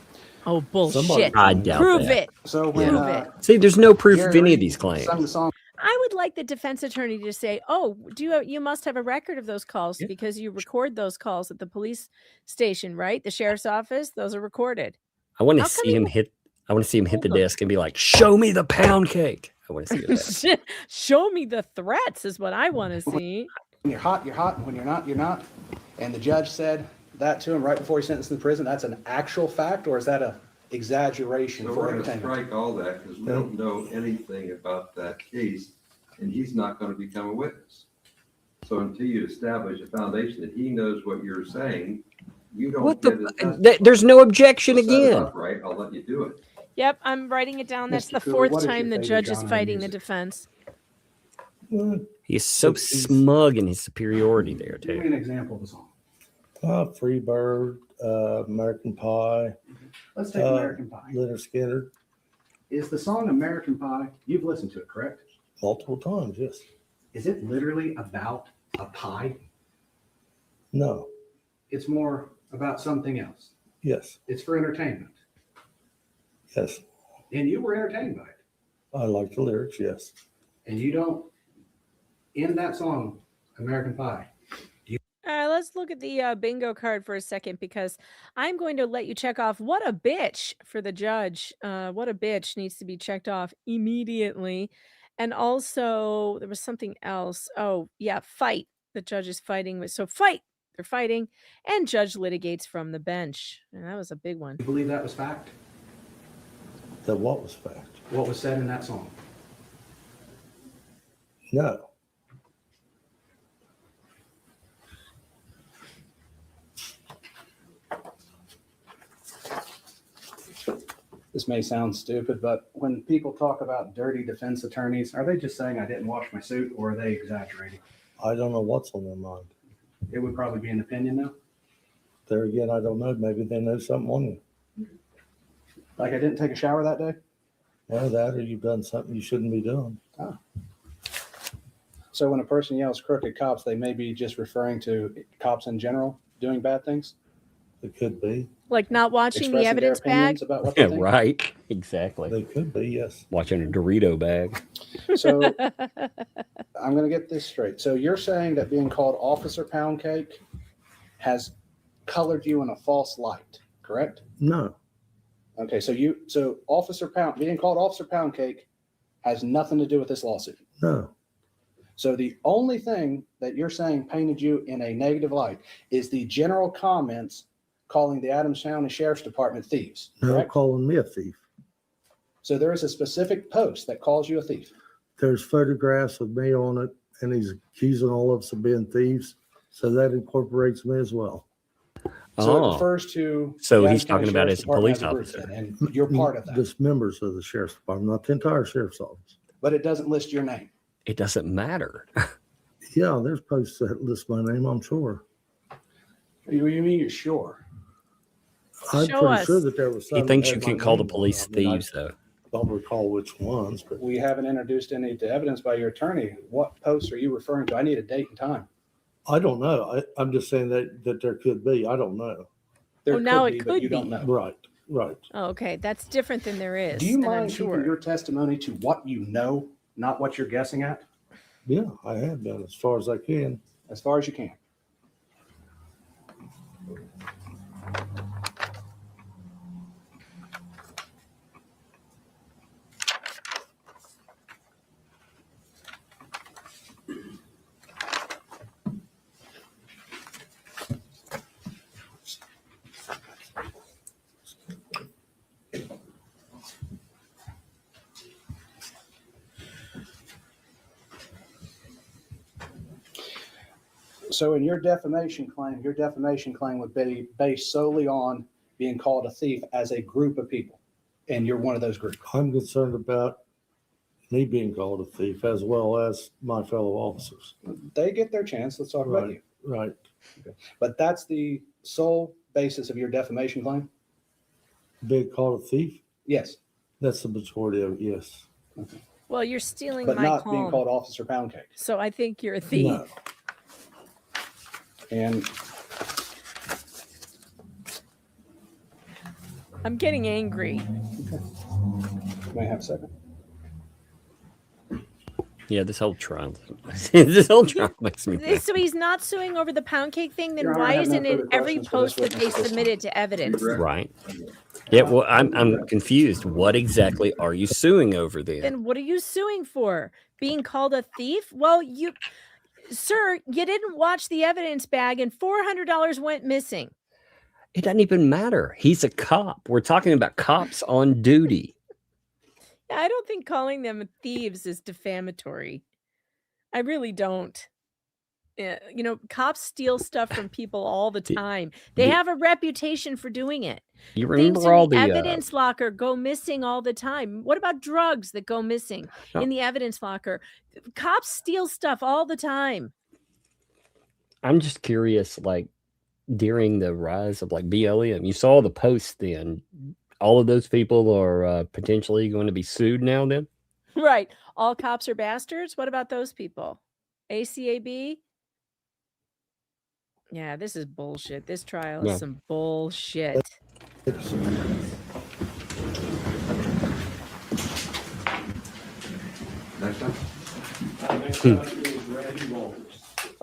Oh, bullshit. I doubt Prove that. it. So when Prove it. See, there's no proof Gary of any of Reed these claims. sung the song, I would like the defense attorney to say, "Oh, you must have a record of those calls because you record those calls at the police station, right? The sheriff's office, those are recorded." I want to How come see him hit. I want to see him hit the desk and be like, "Show me the pound cake." I want to see that. Show me the threats is what I want to see. when you're hot, and when you're not, you're not. And the judge said that to him right before he sentenced him to prison. That's an actual fact, or is that a exaggeration So for we're going to entertainment? strike all that because we don't know anything about that case, and he's not going to become a witness. So until you establish a foundation that he knows what you're saying, you don't What get the? There's no objection Set it again. up right, I'll let you do it. Yep, I'm writing it down. That's Mr. the Cooley, fourth what is your time the favorite judge is genre of fighting the music? defense. He's so smug in his superiority there Give me too. an example of a song. Free Bird, American Pie, Let's take American Pie. Leonard Skinner, Is the song American Pie, you've listened to it, correct? multiple times, yes. Is it literally about a pie? No, It's more about something else. yes, It's for entertainment. yes. And you were entertained by it. I like the lyrics, yes. And you don't, in that song, American Pie, All right, let's look at the bingo card for a second because I'm going to let you check off what a bitch for the judge. What a bitch needs to be checked off immediately. And also, there was something else. Oh, yeah, fight. The judge is fighting with. So, fight. They're fighting. And judge litigates from the bench. And that was a big one. you believe that was fact? That what was fact? What was said in that song? No. This may sound stupid, but when people talk about dirty defense attorneys, are they just saying I didn't wash my suit, or are they exaggerating? I don't know what's on their mind. It would probably be an opinion though. There again, I don't know. Maybe they know something on you. Like I didn't take a shower that day. Well, that or you've done something you shouldn't be doing. Oh. So when a person yells crooked cops, they may be just referring to cops in general doing bad things? It could be. Like not watching the Expressing their evidence bag. opinions about what they Yeah, think? right. Exactly. They could be, yes. Watching a Dorito bag. So I'm going to get this straight. So you're saying that being called Officer Pound Cake has colored you in a false light, correct? No, Okay, so being called Officer Pound Cake has nothing to do with this lawsuit. no. So the only thing that you're saying painted you in a negative light is the general comments calling the Adams County Sheriff's Department thieves, No correct? calling me a thief. So there is a specific post that calls you a thief. There's photographs of me on it, and he's accusing all of us of being thieves. So that incorporates me as well. So it Oh, refers to. so the he's Adams County talking about Sheriff's as a police Department as a group officer. then, and you're part of that, Just members of the sheriff's department, not the entire sheriff's office. but it doesn't list your name. it doesn't matter. Yeah, there's posts that list my name, I'm sure. You mean you're sure? I'm Show pretty us. sure that there was some. He thinks that you had can my call the name on it. police I mean, thieves, though. I don't recall which ones, but We haven't introduced any to evidence by your attorney. What posts are you referring to? I need a date and time. I don't know. I'm just saying that there could be. I don't know. There Oh, now it but could you don't be. know. Right, right. Oh, okay, that's different than there is. Do you and I'm mind keeping sure. your testimony to what you know, not what you're guessing at, Yeah, I have done as far as I can. as far as you can? So in your defamation claim would be based solely on being called a thief as a group of people, and you're one of those groups. I'm concerned about me being called a thief as well as my fellow officers. They get their chance. Let's talk about you. Right. Okay. But that's the sole basis of your defamation claim? Being called a thief? Yes. That's the majority of it, yes. Okay. Well, you're stealing But my not calm. being called Officer Poundcake. So I think you're a thief. No. And I'm getting angry. may I have a second? Yeah, this whole trial, this whole trial makes me mad. So he's not suing over the pound cake thing. Then Your Honor, why I have no isn't it further every questions for post this that they witness. submitted to evidence? Right. Yeah, well, I'm confused. What exactly are you suing over then? Then what are you suing for? Being called a thief? Well, sir, you didn't watch the evidence bag and $400 went missing. It doesn't even matter. He's a cop. We're talking about cops on duty. I don't think calling them thieves is defamatory. I really don't. Cops steal stuff from people all the time. They have a reputation for doing it. You Things remember in all the the evidence locker go missing all the time. What about drugs that go missing in the evidence locker? Cops steal stuff all the time. I'm just curious, like during the rise of like BLM, you saw the posts then. All of those people are potentially going to be sued now then? Right. All cops are bastards. What about those people? ACAB? Yeah, this is bullshit. This trial is some bullshit. Next time. Next up is Randy Walters.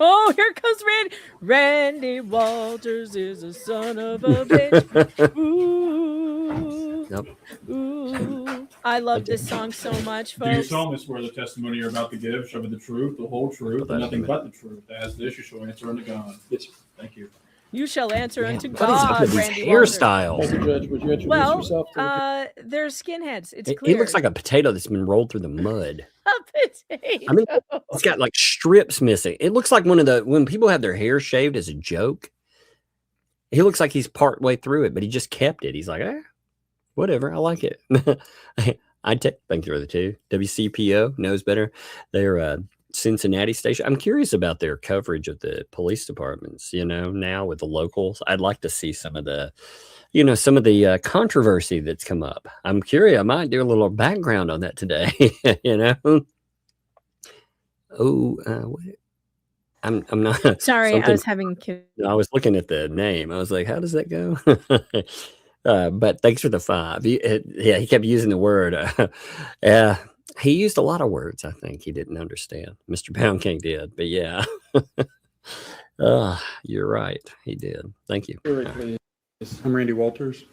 Oh, here comes Randy. Randy Walters is a son of a bitch. Ooh. Yep. Ooh. I love this song so much, Do you folks. solemnly swear the testimony you're about to give shall be the truth, the whole truth, and nothing but the truth? As this, you shall answer unto God. Yes. Thank you. You shall answer unto What is up God, with these Randy Walters. hairstyles? Thank you, Judge. Would you introduce yourself? They're skinheads. It's He clear. looks like a potato that's been rolled through the mud. a potato. I mean, it's got like strips missing. It looks like when people have their hair shaved as a joke. He looks like he's part way through it, but he just kept it. He's like, whatever. I like it. I take thank you for the two. WCPO knows better. They're a Cincinnati station. I'm curious about their coverage of the police departments. Now with the locals, I'd like to see some of the, controversy that's come up. I'm curious. I might do a little background on that today. I'm not sorry. I was having. I was looking at the name. I was like, how does that go? But thanks for the 5. He kept using the word. He used a lot of words. I think he didn't understand. Mr. Poundcake did, but yeah. You're right. He did. Thank you. I'm Randy Walters.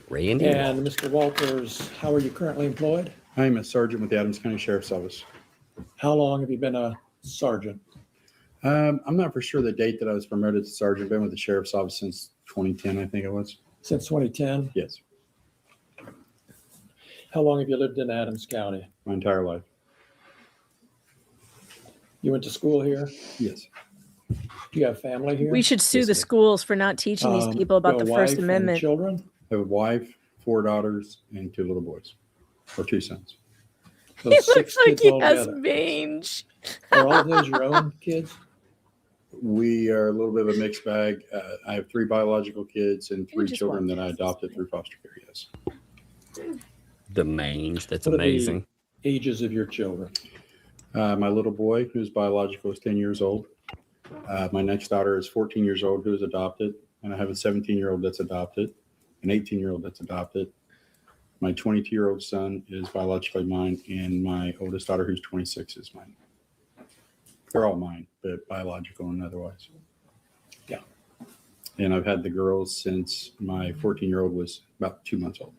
Randy. And Mr. Walters, how are you currently employed? I am a sergeant with the Adams County Sheriff's Office. How long have you been a sergeant? I'm not for sure the date that I was promoted to sergeant. Been with the Sheriff's Office since 2010, I think it was. Since 2010? Yes. How long have you lived in Adams County? My entire life. You went to school here? Yes. Do you have family here? We should sue the schools for not teaching these people about the First Amendment. Children? I have a wife, 4 daughters, and 2 little boys, or 2 sons. So He 6 looks like kids he has altogether. mange. Are all of those your own kids? We are a little bit of a mixed bag. I have 3 biological kids and 3 just children want that I adopted through foster care. Yes. The mange. That's What are the amazing. ages of your children? My little boy, who's biological, is 10 years old. My next daughter is 14 years old, who is adopted. And I have a 17-year-old that's adopted, an 18-year-old that's adopted. My 22-year-old son is biologically mine, and my oldest daughter, who's 26, is mine. They're all mine, but biological and otherwise. Yeah. And I've had the girls since my 14-year-old was about 2 months old.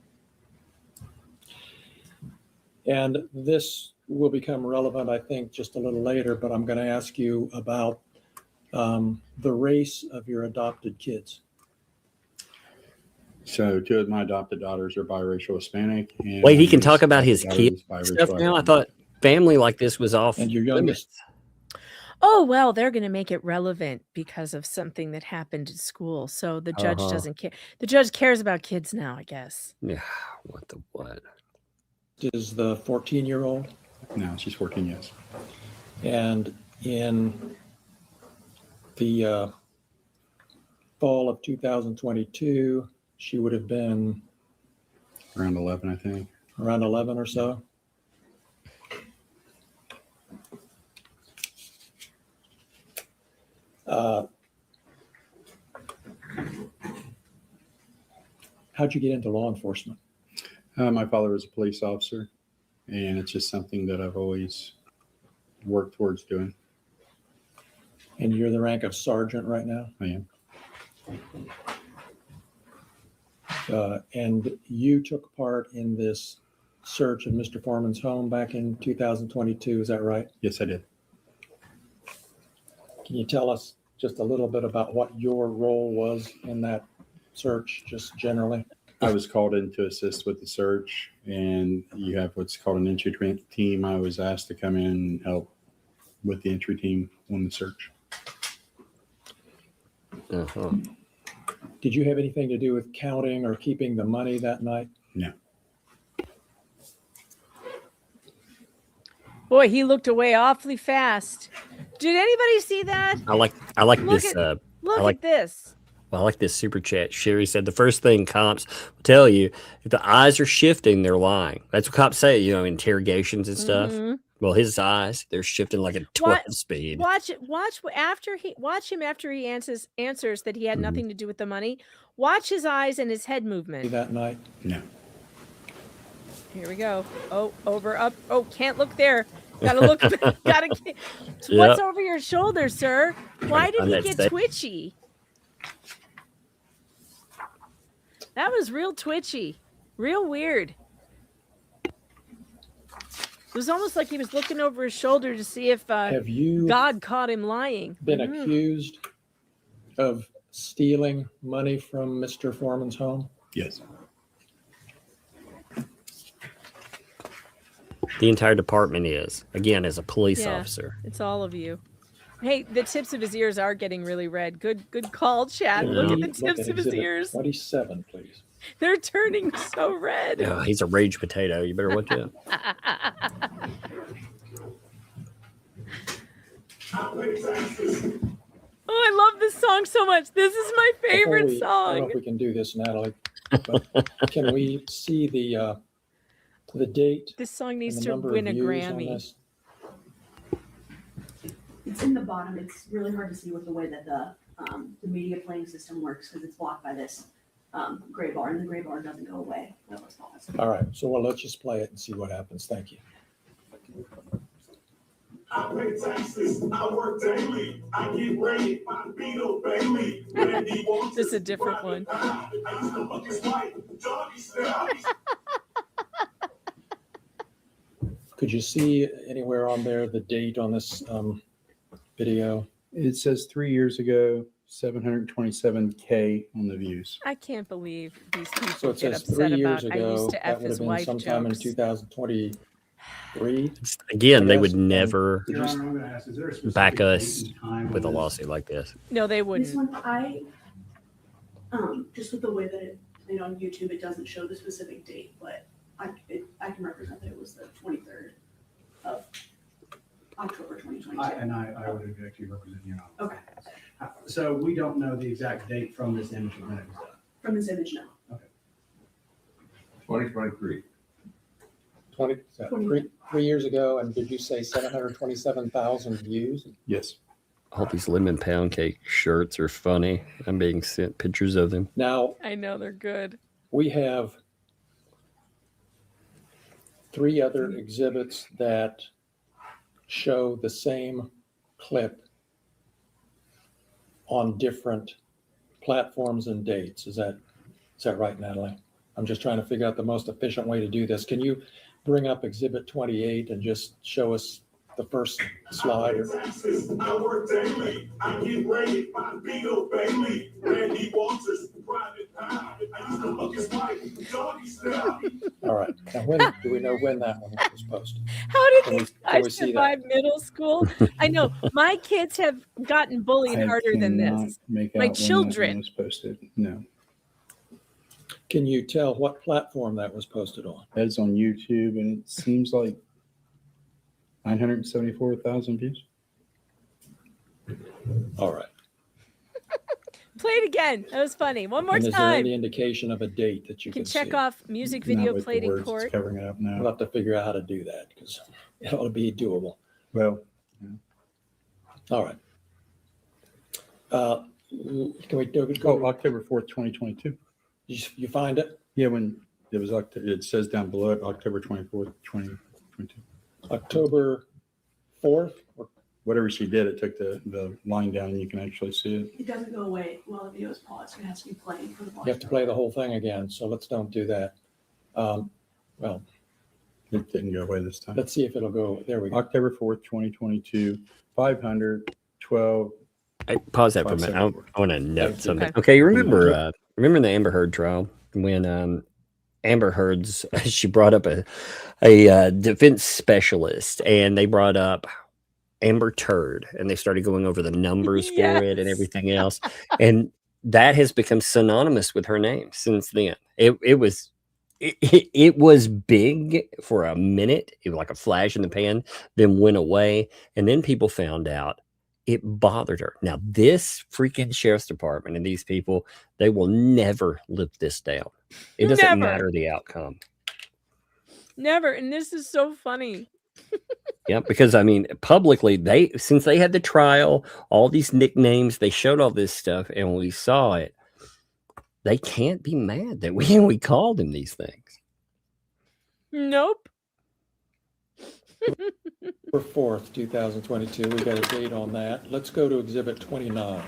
And this will become relevant, I think, just a little later, but I'm going to ask you about the race of your adopted kids. So 2 of my adopted daughters are biracial Hispanic. And Wait, he can talk about his daughter kid is biracial stuff now? I African. thought family like this was off. And your youngest. Oh, well, they're going to make it relevant because of something that happened at school. So the judge doesn't care. The judge cares about kids now, I guess. Yeah. What? Is the 14-year-old? No, she's 14, yes. And in the fall of 2022, she would have been around 11, I think. Around 11 or so. How'd you get into law enforcement? My father was a police officer, and it's just something that I've always worked towards doing. And you're the rank of sergeant right now? I am. And you took part in this search of Mr. Foreman's home back in 2022, is that right? Yes, I did. Can you tell us just a little bit about what your role was in that search, just generally? I was called in to assist with the search, and you have what's called an entry team. I was asked to come in and help with the entry team on the search. Uh-huh. Did you have anything to do with counting or keeping the money that night? No. Boy, he looked away awfully fast. Did anybody see that? I like Look this. at- Look at this. Well, I like this super chat. Sherry said the first thing cops will tell you, if the eyes are shifting, they're lying. That's what cops say, interrogations and stuff. Mhm. Well, his eyes, they're shifting like a 12 speed. Watch him after he answers that he had nothing to do with the money. Watch his eyes and his head movement. That night? No. Here we go. Oh, over, up. Oh, can't look there. Gotta look. Gotta. What's Yep. over your shoulder, sir? Why did On he that get state. twitchy? That was real twitchy, real weird. It was almost like he was looking over his shoulder to see if Have you God caught him lying. been Mhm. accused of stealing money from Mr. Foreman's home? Yes. The entire department is, again, as a police Yeah, officer. It's all of you. Hey, the tips of his ears are getting really red. Good call, Chad. Yeah. Look at the Look tips at of his exhibit ears. 27, please. They're turning so red. Yeah, he's a rage potato. You better watch out. Oh, I love this song so much. This is my favorite I don't know song. if we can do this, Natalie, but can we see the date? This song and needs the to number win a of views on Grammy. this? It's in the bottom. It's really hard to see with the way that the media playing system works because it's blocked by this gray bar, and the gray bar doesn't go away. All right, so let's just play it and see what happens. Thank you. I pay taxes, I work daily, I get paid, my Beetle Bailey. This is a different one. I used to look his wife, doggy style. Could you see anywhere on there the date on this video? It says 3 years ago, 727K on the views. I can't believe these people So it get says upset 3 years about I ago, used to that F would his have been wife sometime jokes. in 2023. Again, they Yes, would and never Your Honor, I'm gonna ask, is there a specific back date us and time with a when this- lawsuit like this. No, they This wouldn't. one, just with the way that it played on YouTube, it doesn't show the specific date, but I can represent that it was the 23rd of October 2022. I would object to you representing your honor. Okay, So we don't know the exact date from this image of when it was done. from this image, no. 2023. 3 years ago, and did you say 727,000 views? Yes. All these lemon pound cake shirts are funny. I'm being sent pictures of them. Now, I know they're good. we have 3 other exhibits that show the same clip on different platforms and dates. Is that right, Natalie? I'm just trying to figure out the most efficient way to do this. Can you bring up exhibit 28 and just show us the first slide? Taxes, I work daily, I get paid, my Beetle Bailey. Randy Walters, private eye. I used to look his wife, doggy style. All right. Now, when do we know when that one was posted? How did Can we- these can guys we see that? survive middle school? I know my kids have gotten bullied I harder than cannot this. make My out when that children. one was posted. No. Can you tell what platform that was posted on? That is on YouTube, and it seems like 974,000 views. All right. Play it again. That was funny. One more And is there time. any indication of a date that you You can can check see? off music Not video with the played in words, it's court. covering it up now. We'll have to figure out how to do that because it ought to be doable. Well, All right. Can we go? October 4th, 2022. You find it? Yeah, when it was, it says down below it, October 24th, 2022. October 4th? Whatever she did, it took the line down and you can actually see it. It doesn't go away while the video is paused. It has to be playing for the You have to play the whole thing again, so let's don't do that. Well, it didn't go away this time. Let's see if it'll go. There we go. October 4th, 2022, 512. Hey, pause that for a minute. I want to note something. Okay. Okay, you remember remember the Amber Heard trial when Amber Heard's she brought up a defense specialist and they brought up Amber Turd and they started going over the numbers for it and everything else, and that has become synonymous with her name since then. It was big for a minute. It was like a flash in the pan, then went away, and then people found out it bothered her. Now, this freaking sheriff's department and these people, they will never live this down. It doesn't matter the outcome. Never. And this is so funny. Yeah, because I mean, publicly, since they had the trial, all these nicknames, they showed all this stuff, and when we saw it, they can't be mad that we called him these things. Nope. For 4th, 2022, we got a date on that. Let's go to Exhibit 29.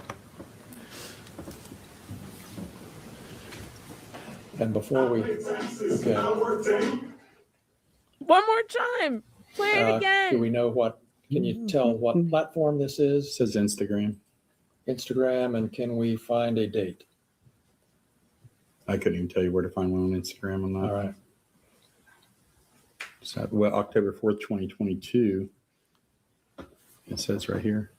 And before we, okay. One more time. Play it again. Do we know what, can you tell what platform this is? It says Instagram. Instagram, and can we find a date? I couldn't even tell you where to find one on Instagram on that. All right. So, well, October 4th, 2022. It says right here.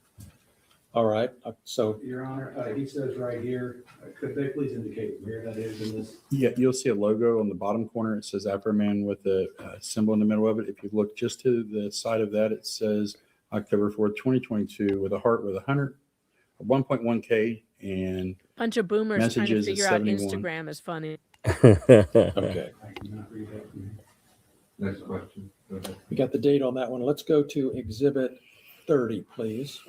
All right. So, Your Honor, he says right here, could they please indicate where that is in this? Yeah, you'll see a logo on the bottom corner. It says Afroman with a symbol in the middle of it. If you look just to the side of that, it says October 4th, 2022 with a heart with 1.1K and bunch of boomers trying to messages figure is out 71. Instagram is funny. okay. I cannot read that from here. Next question. Go ahead. We got the date on that one. Let's go to Exhibit 30, please.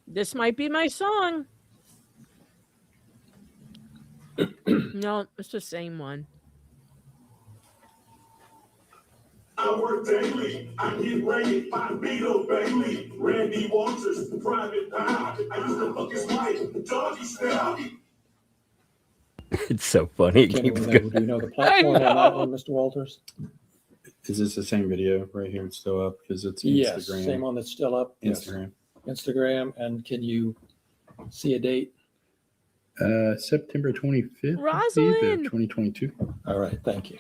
This might be my song. No, it's the same one. I work daily. I get rated by Beetle Bailey. Randy Walters, private eye. I used to fuck his wife, doggy style. It's so funny. Do you know the platform on that one, Mr. Walters? Is this the same video right here? It's still up because it's Yes, Instagram. same one that's still up. Instagram. Yes. Instagram, and can you see a date? September 25th. Rosalind. 2022. All right, thank you.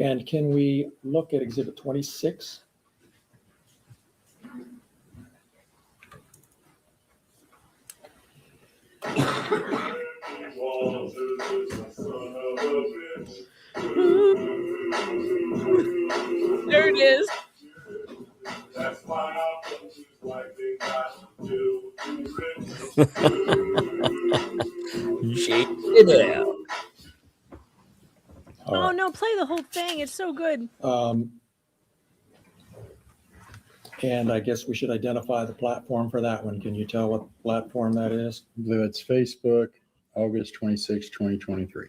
And can we look at Exhibit 26? There it is. That's why I'm like they got to do. Shake it out. Oh no, play the whole thing. It's so good. And I guess we should identify the platform for that one. Can you tell what platform that is? I believe it's Facebook, August 26, 2023.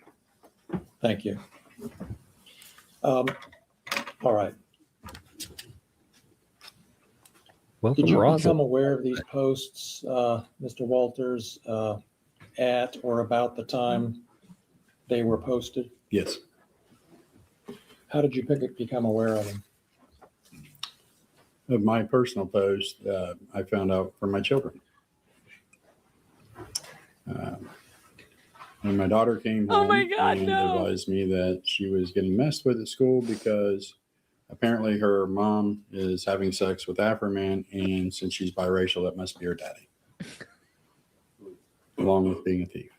Thank you. All right. Welcome, Did you Rosin. become aware of these posts, Mr. Walters, at or about the time they were posted? Yes. How did you become aware of them? Of my personal post, I found out from my children. When my daughter came home Oh my God, and no. advised me that she was getting messed with at school because apparently her mom is having sex with Afroman, and since she's biracial, that must be her daddy, along with being a thief.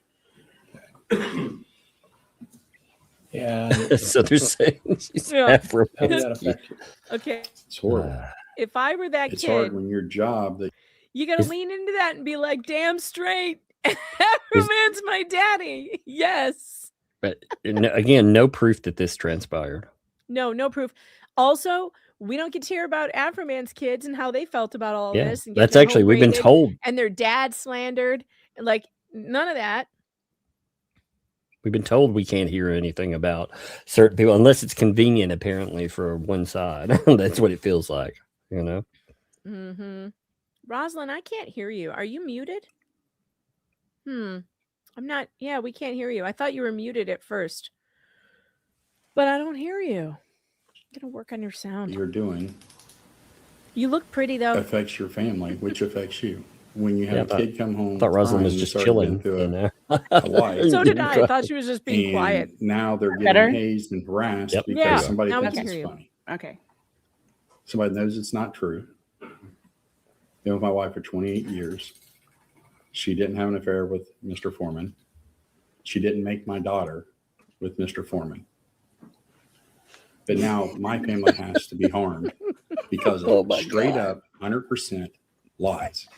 And So they're saying she's Yeah. how did that Afroman. affect you? Okay. It's horrible. If I were that It's kid, hard when your job that you got to Is- lean into that and be like, damn straight. Afroman's my daddy. Yes. But again, no proof that this transpired. No proof. Also, we don't get to hear about Afroman's kids and how they felt about all Yeah, this. And get that's their actually, home we've been raided told. and their dad slandered. And like, none of that. We've been told we can't hear anything about certain people unless it's convenient, apparently, for one side. That's what it feels like, you know? Mm-hmm. Rosalind, I can't hear you. Are you muted? I'm not. Yeah, we can't hear you. I thought you were muted at first. But I don't hear you. I'm going to work on your sound. you're doing You look pretty, though. affects your family, which affects you. When you have Yeah, a kid come home, I thought Rosalind was crying, just it's already chilling. been through You know? a life. So did I. I thought she was just being And quiet. now they're getting Better? hazed and harassed Yep. because Yeah, somebody now we thinks can it's hear you. funny. Okay. Somebody knows it's not true. Been with my wife for 28 years. She didn't have an affair with Mr. Foreman. She didn't make my daughter with Mr. Foreman. But now my family has to be harmed because of Oh my straight God. up 100% lies.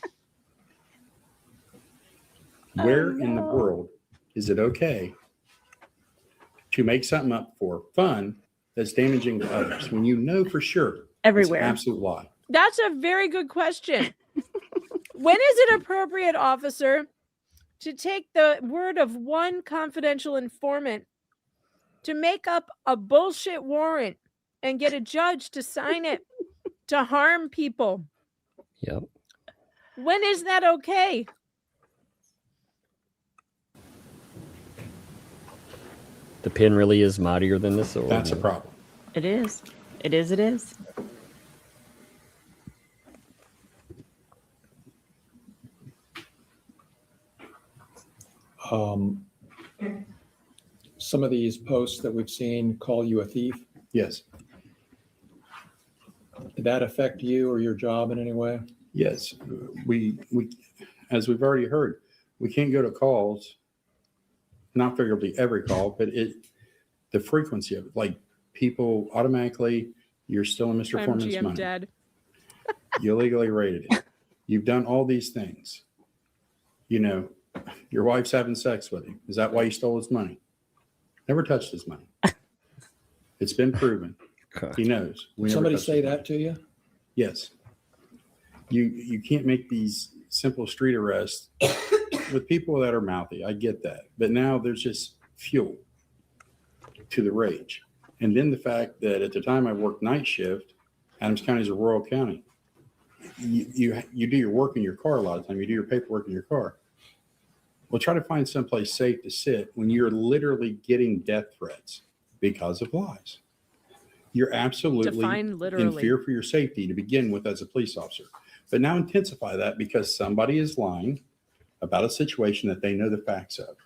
Where in the world is it okay to make something up for fun that's damaging to others when you know for sure Everywhere. it's an absolute lie? That's a very good question. When is it appropriate, officer, to take the word of one confidential informant to make up a bullshit warrant and get a judge to sign it to harm people? Yep. When is that okay? The pen really is mightier than the sword. That's a problem. It is. It is. It is. Some of these posts that we've seen call you a thief. Yes. Did that affect you or your job in any way? Yes. We as we've already heard, we can't go to calls, not figuratively every call, but the frequency of it, like people automatically, you're still in Mr. Foreman's MGM money. dead. You illegally raided it. You've done all these things. You know, your wife's having sex with him. Is that why you stole his money? Never touched his money. It's been proven. He knows. We never Somebody touched say his that money. to you? Yes. You can't make these simple street arrests with people that are mouthy. I get that. But now there's just fuel to the rage. And then the fact that at the time I worked night shift, Adams County is a rural county. You do your work in your car a lot of time. You do your paperwork in your car. Well, try to find someplace safe to sit when you're literally getting death threats because of lies. You're absolutely Define in literally. fear for your safety to begin with as a police officer. But now intensify that because somebody is lying about a situation that they know the facts of.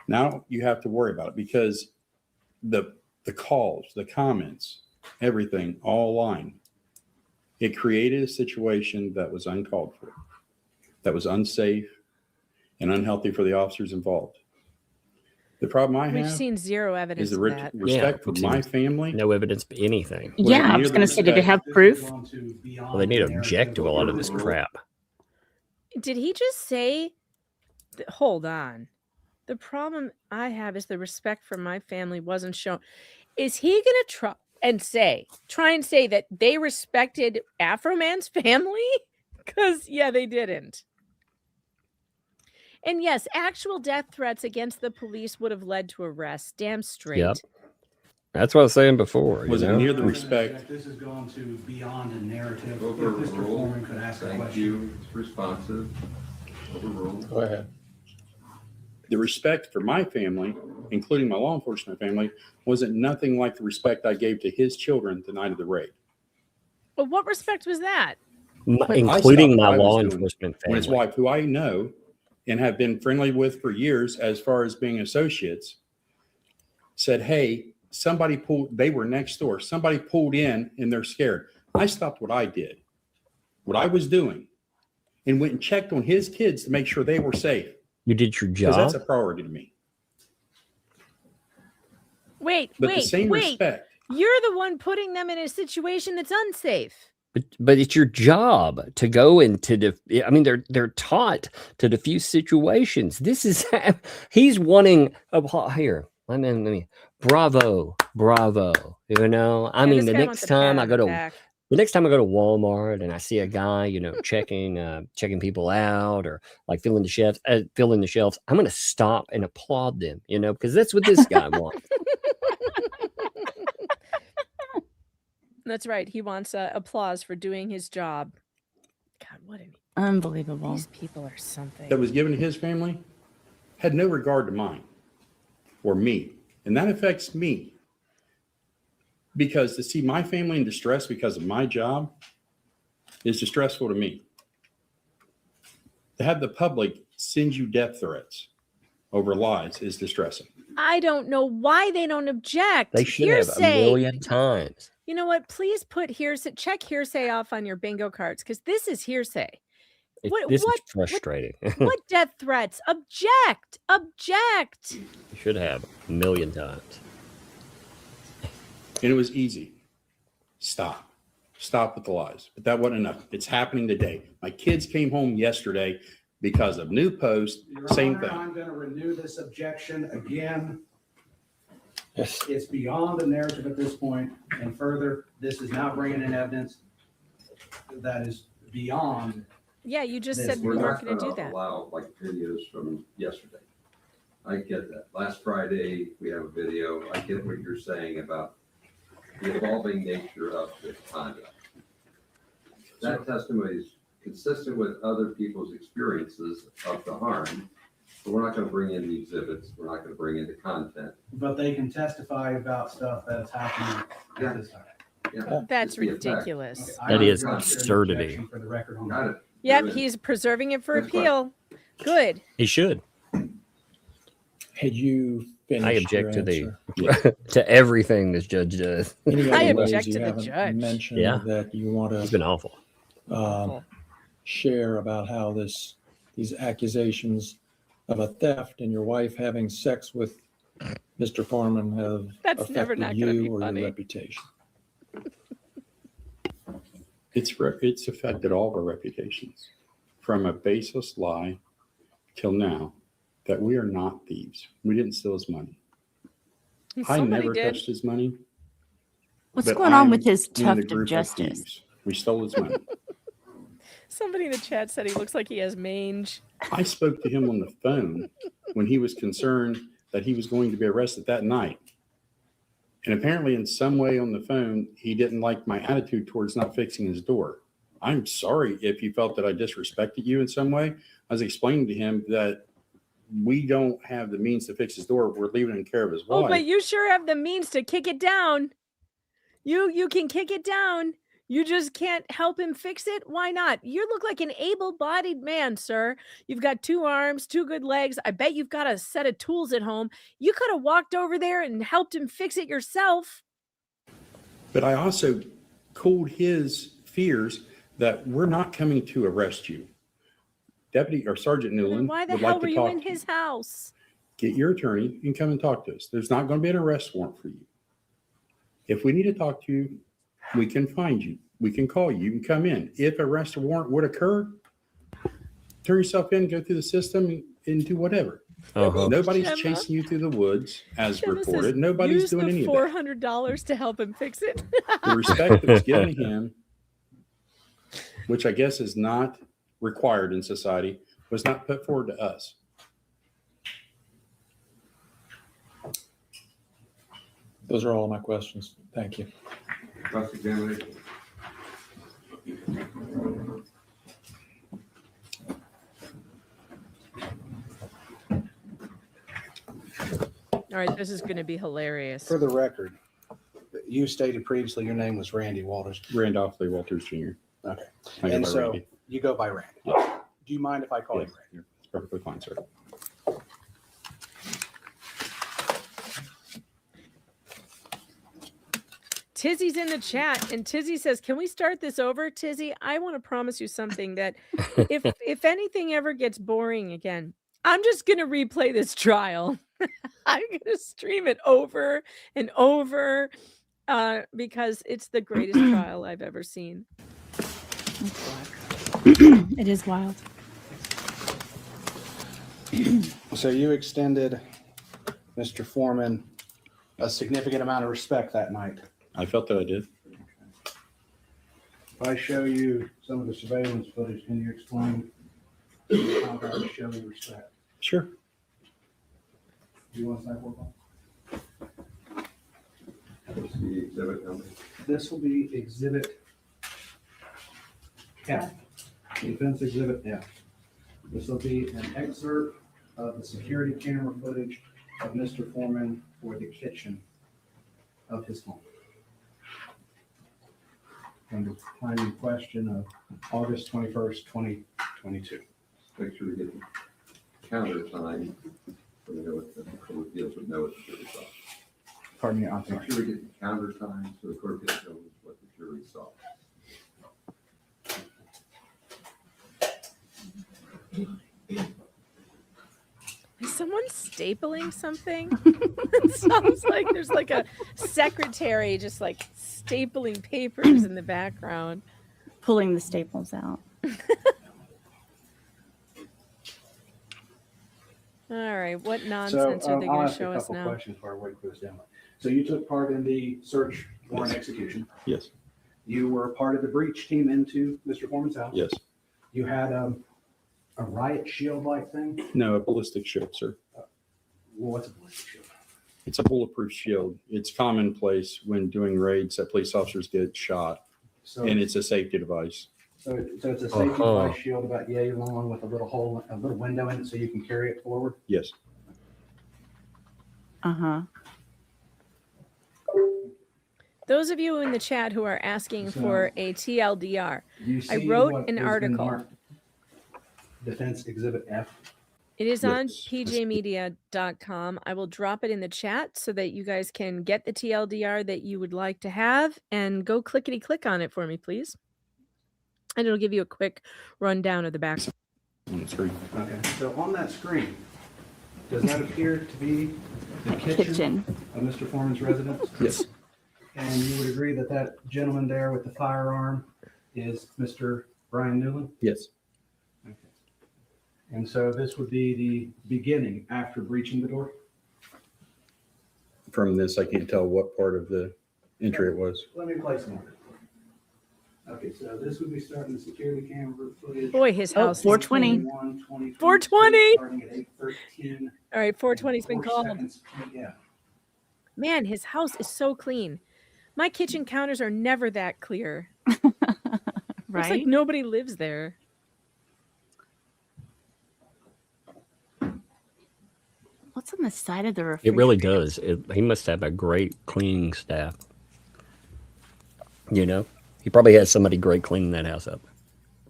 Now you have to worry about it because the calls, the comments, everything, all lying. It created a situation that was uncalled for, that was unsafe and unhealthy for the officers involved. The problem I We've have seen zero evidence is the of that. respect for my family. No evidence of anything. Yeah, I was going to say, did it have proof? Well, they need to object to a lot of this crap. Did he just say, hold on. The problem I have is the respect for my family wasn't shown. Is he going to try and say that they respected Afroman's family? Because, yeah, they didn't. And yes, actual death threats against the police would have led to arrests. Damn straight. Yep. That's what I was saying before. Was you it know? near the respect? This has gone to beyond a narrative. If Mr. Overruled. Foreman could ask a Thank question. you. It's responsive. Overruled. Go ahead. The respect for my family, including my law enforcement family, wasn't nothing like the respect I gave to his children the night of the raid. But what respect was that? Including my I stopped what I law was doing enforcement when his family. wife, who I know and have been friendly with for years as far as being associates, said, hey, they were next door. Somebody pulled in and they're scared. I stopped what I did, what I was doing, and went and checked on his kids to make sure they were safe. You did your Because job. that's a priority to me. Wait, But the same respect. You're the one putting them in a situation that's unsafe. But it's your job to go into I mean, they're taught to diffuse situations. This is he's wanting here. Let me bravo. You know, I mean, the next time I go to Walmart and I see a guy, you know, checking people out or like filling the shelves, I'm going to stop and applaud them, you know, because that's what this guy wants. That's right. He wants applause for doing his job. God, what an unbelievable. These people are something. That was given to his family had no regard to mine or me. And that affects me. Because to see my family in distress because of my job is distressful to me. To have the public send you death threats over lies is distressing. I don't know why they don't object. They should have a million times. You know what? Please put check hearsay off on your bingo cards because this is hearsay. This is frustrating. What death threats? Object! You should have a million times. And it was easy. Stop with the lies. But that wasn't enough. It's happening today. My kids came home yesterday because of new posts. Same thing. I'm going to renew this objection again. It's beyond the narrative at this point, and further, this is not bringing in evidence that is beyond. Yeah, you just said we weren't going to do that. Allow like videos from yesterday. I get that. Last Friday we have a video. I get what you're saying about the evolving nature of the conduct. That testimony is consistent with other people's experiences of the harm. But we're not going to bring in the exhibits. We're not going to bring in the content. But they can testify about stuff that's happening at this time. Yeah. That's ridiculous. That is absurdity. For the record on Got it. Yep, he's preserving it for appeal. Good. He should. Had you finished I object your to answer? to everything this judge does. Any I other ways object you to the haven't judge. mentioned Yeah. that you want He's been awful. to share about how these accusations of a theft and your wife having sex with Mr. Foreman have That's never affected not gonna be you or funny. your reputation? It's affected all of our reputations from a baseless lie till now that we are not thieves. We didn't steal his money. I never touched his money. What's but going on I'm with his in the tuft of group justice? thieves. We stole his money. Somebody in the chat said he looks like he has mange. I spoke to him on the phone when he was concerned that he was going to be arrested that night. And apparently in some way on the phone, he didn't like my attitude towards not fixing his door. I'm sorry if you felt that I disrespected you in some way. I was explaining to him that we don't have the means to fix his door. We're leaving it in care of his wife. Oh, but you sure have the means to kick it down. You can kick it down. You just can't help him fix it. Why not? You look like an able-bodied man, sir. You've got 2 arms, 2 good legs. I bet you've got a set of tools at home. You could have walked over there and helped him fix it yourself. But I also cooled his fears that we're not coming to arrest you. Deputy or Sergeant Then Newland why the would hell like were to you talk in to you. his house? Get your attorney and come and talk to us. There's not going to be an arrest warrant for you. If we need to talk to you, we can find you. We can call you. You can come in. If arrest warrant would occur, turn yourself in, go through the system, and do whatever. Nobody's Gemma. chasing you through the woods, as Gemma says, reported. Nobody's use doing the any of that. $400 to help him fix it. The respect that was given to him, which I guess is not required in society, was not put forward to us. Those are all my questions. Thank you. Cross-examination. All right, this is going to be hilarious. For the record, you stated previously your name was Randy Walters. Randolph Lee Walters Jr. Okay. I go And by so Randy. you go by Randy. Yes. Do you mind if I call Yes, you Randy? it's perfectly fine, sir. Tizzy's in the chat, and Tizzy says, "Can we start this over, Tizzy? I want to promise you something that if anything ever gets boring again, I'm just gonna replay this trial." I'm going to stream it over and over because it's the greatest trial I've ever seen. It is wild. So you extended Mr. Foreman a significant amount of respect that night. I felt that I did. If I show you some of the surveillance footage, can you explain how that would show you respect? Sure. Do you want to say what? What's the exhibit number? This will be exhibit F, defense exhibit F. This will be an excerpt of the security camera footage of Mr. Foreman for the kitchen of his home. And the time in question of August 21st, 2022. Make sure we get the counter time so we know what the court deals with, know what the jury saw. Pardon me, I'm Make sure we get the counter time so the court gets knows what the jury saw. Is someone stapling something? It sounds like there's like a secretary just like stapling papers in the background. Pulling the staples out. All right, what nonsense are they going to show us now? I'll ask a couple questions before I wait for this demo. So you took part in the search warrant execution. Yes. You were part of the breach team into Mr. Foreman's house. Yes. You had a riot shield-like thing. No, a ballistic shield, sir. Well, what's a ballistic shield? It's a bulletproof shield. It's commonplace when doing raids that police officers get shot, and it's a safety device. So it's a safety device shield about yay long with a little hole, a little window in it, so you can carry it forward. Yes. Uh-huh. Those of you in the chat who are asking for a TLDR, You I see wrote what an has been article. marked Defense Exhibit F. It is on Yes. pjmedia.com. I will drop it in the chat so that you guys can get the TLDR that you would like to have and go clickety click on it for me, please. And it'll give you a quick rundown of the back. On the screen. Okay, so on that screen, does that appear to be the kitchen of Mr. Foreman's residence? Yes. And you would agree that that gentleman there with the firearm is Mr. Brian Newland? Yes. Okay. And so this would be the beginning after breaching the door? From this, I can't tell what part of the entry it was. Let me place them. Okay, so this would be starting the security camera footage. Boy, his house is 420. 420. Starting at 8:13. All right, 420's been 4 called. seconds, yeah. Man, his house is so clean. My kitchen counters are never that clear. Right? It's like nobody lives there. What's on the side of the refrigerator? It really does. He must have a great cleaning staff. You know, he probably has somebody great cleaning that house up.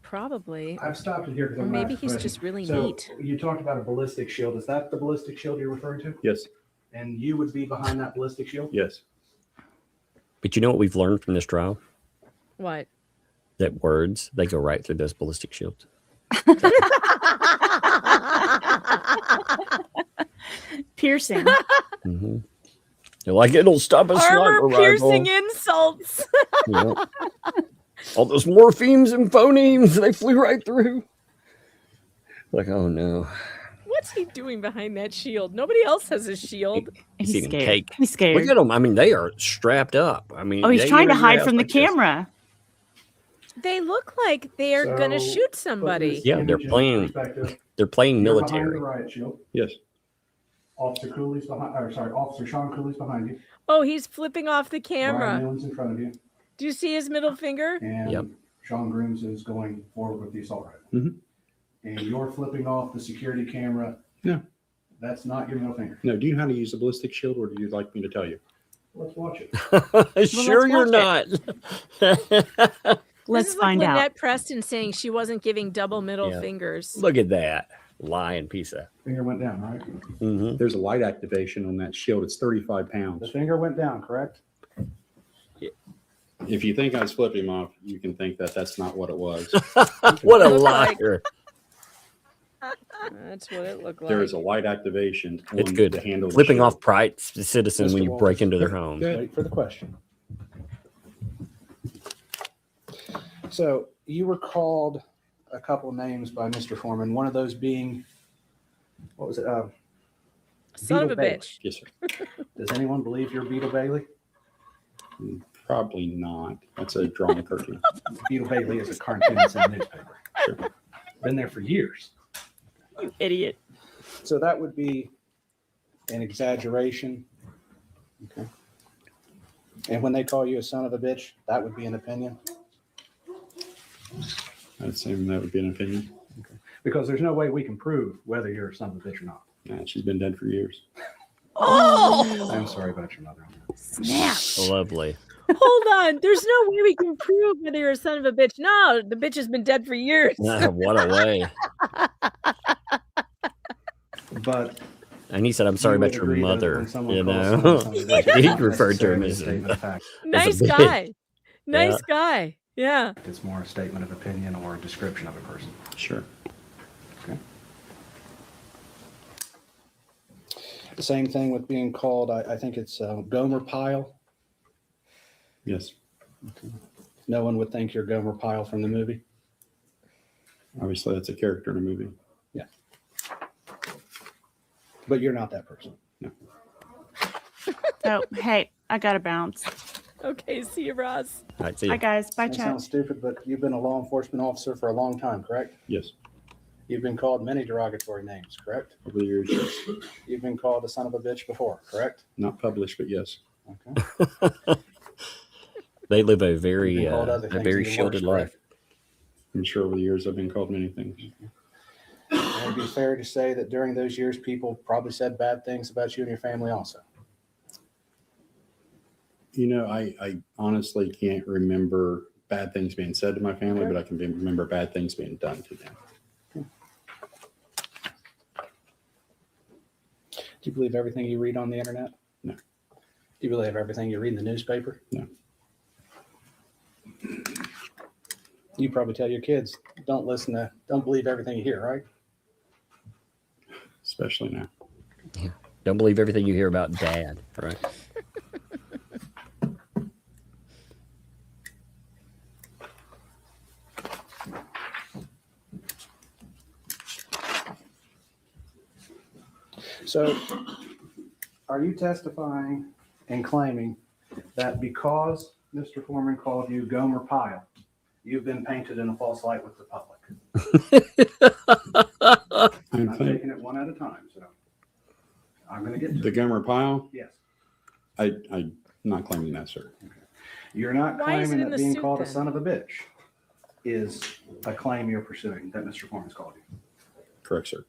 Probably. I've stopped it here because Or maybe he's just really neat. You talked about a ballistic shield. Is that the ballistic shield you're referring to? Yes. And you would be behind that ballistic shield? Yes. But you know what we've learned from this trial? What? That words, they go right through those ballistic shields. Piercing. Mm-hmm. They're like, it'll stop a sniper Armor-piercing rifle. insults. Yeah. All those morphemes and phonemes, they flew right through. Like, oh no. What's he doing behind that shield? Nobody else has a shield. He's eating scared. cake. He's scared. Look at them. I mean, they are strapped up. I mean, Oh, he's they trying to get in your hide house from the like this. camera. They look like they're gonna So, shoot put somebody. this Yeah, they're image in playing. perspective. They're playing You're behind military. the riot shield. Yes. Officer Cooley's behind, or sorry, Officer Sean Cooley's behind you. Oh, he's flipping off the Brian camera. Newland's in front of you. Do you see his middle finger? And Yep. Sean Grooms is going forward with the assault rifle. Mhm. And you're flipping off the security camera. No. That's not your middle finger. No, do you know how to use a ballistic shield, or do you like me to tell you? Let's watch it. Sure, you're not. Let's This is find like out. Lynette Preston saying she wasn't giving double middle Yeah. fingers. Look at that lying piece of. Finger went down, right? Mm-hmm. There's a light activation on that shield. It's 35 The pounds. finger went down, correct? If you think I was flipping him off, you can think that that's not what it was. What a Looks like- liar! That's what it looked like. There is a light activation. It's on good. the handle of the Flipping shield. off private citizen when you break into their home. Wait for the question. So you were called a couple names by Mr. Foreman, one of those being, what was it? Son of Beetle a Bailey. bitch. Yes, sir. Does anyone believe you're Beetle Bailey? Probably not. That's a drawn cartoon. Beetle Bailey is a cartoon that's in the newspaper. Sure. Been there for years. You idiot. So that would be an exaggeration. Okay. And when they call you a son of a bitch, that would be an opinion. I'd say that would be an opinion. Okay. Because there's no way we can prove whether you're a son of a bitch or not. Nah, she's been dead for years. Oh, I'm sorry about your mother. Snap. Lovely. hold on. There's no way we can prove whether you're a son of a bitch. No, the bitch has been dead for years. What a way. But And he said, I'm sorry you would about your agree that mother. when someone You calls know, someone son of a bitch, it's he not referred to him necessarily a as statement of fact. Nice bitch. guy. Nice Yeah. guy. Yeah. It's more a statement of opinion or a description of a person. Sure. Okay. The same thing with being called, I think it's Gomer Pyle. Yes. Okay. No one would think you're Gomer Pyle from the movie. Obviously, that's a character in a movie. Yeah. But you're not that person. No. Oh, hey, I gotta bounce. Okay, see you, Ross. All right, see Bye, you. guys. Bye, That chat. sounds stupid, but you've been a law enforcement officer for a long time, correct? Yes. You've been called many derogatory names, correct? Over the years, yes. You've been called a son of a bitch before, correct? Not published, but yes. Okay. They live a You've very, been called other a things very even shielded worse, life. correct? I'm sure over the years I've been called many things. And it'd be fair to say that during those years, people probably said bad things about you and your family also. You know, I honestly can't remember bad things being said to my family, Okay. but I can remember bad things being done to them. Do you believe everything you read on the internet? No. Do you believe everything you read in the newspaper? No. You probably tell your kids, don't believe everything you hear, right? Especially now. Don't believe everything you hear about dad, right? So are you testifying and claiming that because Mr. Foreman called you Gomer Pyle, you've been painted in a false light with the public? I'm taking it one at a time, so I'm going to get to The it. Gomer Pyle? Yes. I'm not claiming that, sir. You're not Why is it claiming in that the being suit called a then? son of a bitch is a claim you're pursuing that Mr. Foreman's called you. Correct, sir.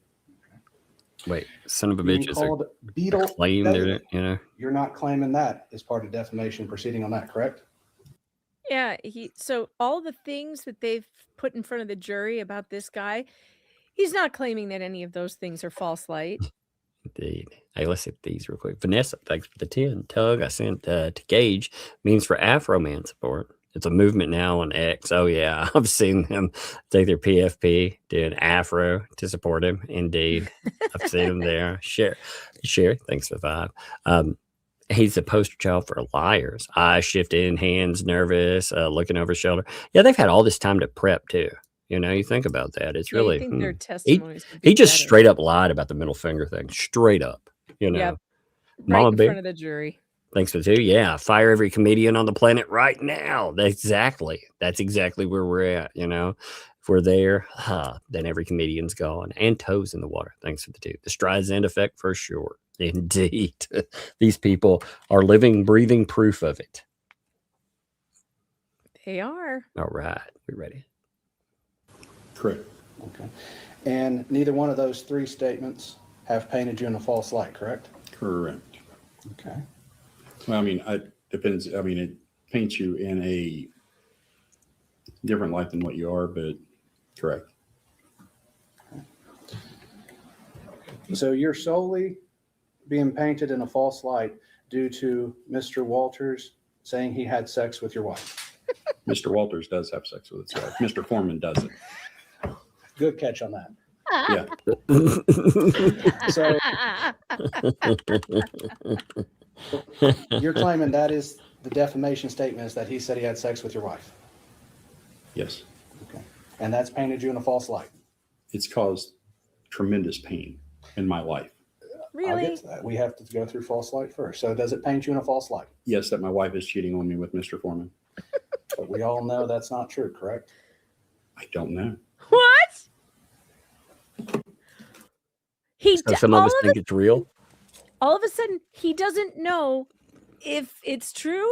Wait, son of a Being bitch is called a Beetle claim Bailey. there, you know? You're not claiming that as part of defamation proceeding on that, correct? Yeah, so all the things that they've put in front of the jury about this guy, he's not claiming that any of those things are false light. Indeed. Hey, let's hit these real quick. Vanessa, thanks for the 10. Tug, I sent to Gage, means for Afroman support. It's a movement now on X. Oh, yeah. I've seen them take their PFP, doing Afro to support him. Indeed. I've seen him there. Sherry, thanks for the 5. He's the poster child for liars. Eyes shifting, hands nervous, looking over his shoulder. Yeah, they've had all this time to prep, too. You know, you think about that. It's Yeah, you really. think their testimonies would be He just better. straight up lied about the middle finger thing. Straight up. You know. Yep. Right Mama in Bear. front of the jury. Thanks for 2. Yeah. Fire every comedian on the planet right now. That's exactly where we're at. You know, if we're there, then every comedian's gone and toes in the water. Thanks for the 2. The Streisand effect for sure. Indeed. These people are living, breathing proof of it. They are. All right. We ready? Correct. Okay. And neither one of those 3 statements have painted you in a false light, correct? Correct. Okay. Well, I mean, it depends. I mean, it paints you in a different light than what you are, but correct. So you're solely being painted in a false light due to Mr. Walters saying he had sex with your wife. Mr. Walters does have sex with his wife. Mr. Foreman doesn't. Good catch on that. Yeah. So you're claiming that is the defamation statement is that he said he had sex with your wife. Yes. Okay. And that's painted you in a false light. It's caused tremendous pain in my life. Really? I'll get to that. We have to go through false light first. So does it paint you in a false light? Yes, that my wife is cheating on me with Mr. Foreman. But we all know that's not true, correct? I don't know. What? So some of us think it's real. All of a sudden, he doesn't know if it's true,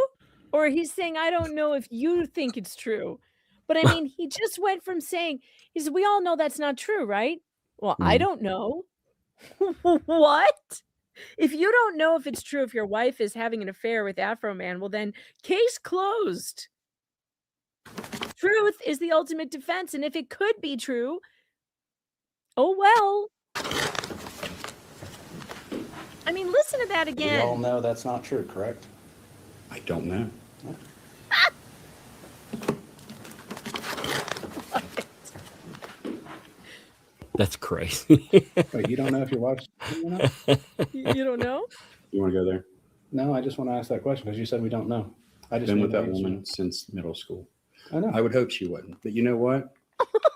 or he's saying, I don't know if you think it's true. But I mean, he just went from saying, he said, we all know that's not true, right? Well, I don't know. What? If you don't know if it's true, if your wife is having an affair with Afroman, well, then case closed. Truth is the ultimate defense. And if it could be true, oh, well. I mean, listen to that again. We all know that's not true, correct? I don't know. That's crazy. Wait, you don't know if your wife's or not? You don't know? You want to go there? No, I just want to ask that question because you said we don't know. I just Been need with the that answer. woman since middle school. I know. I would hope she wouldn't. But you know what?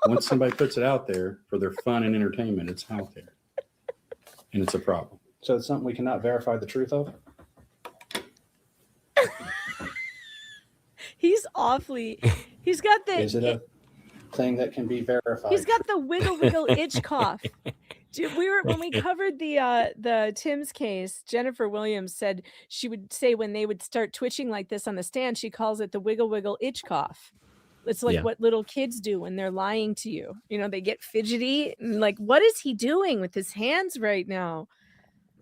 Once somebody puts it out there for their fun and entertainment, it's out there. And it's a problem. So it's something we cannot verify the truth of? He's got the. Is it a thing that can be verified? He's got the wiggle itch cough. When we covered the Tim's case, Jennifer Williams said she would say when they would start twitching like this on the stand, she calls it the wiggle itch cough. It's like what little kids do when they're lying to you. You know, they get fidgety and like, what is he doing with his hands right now?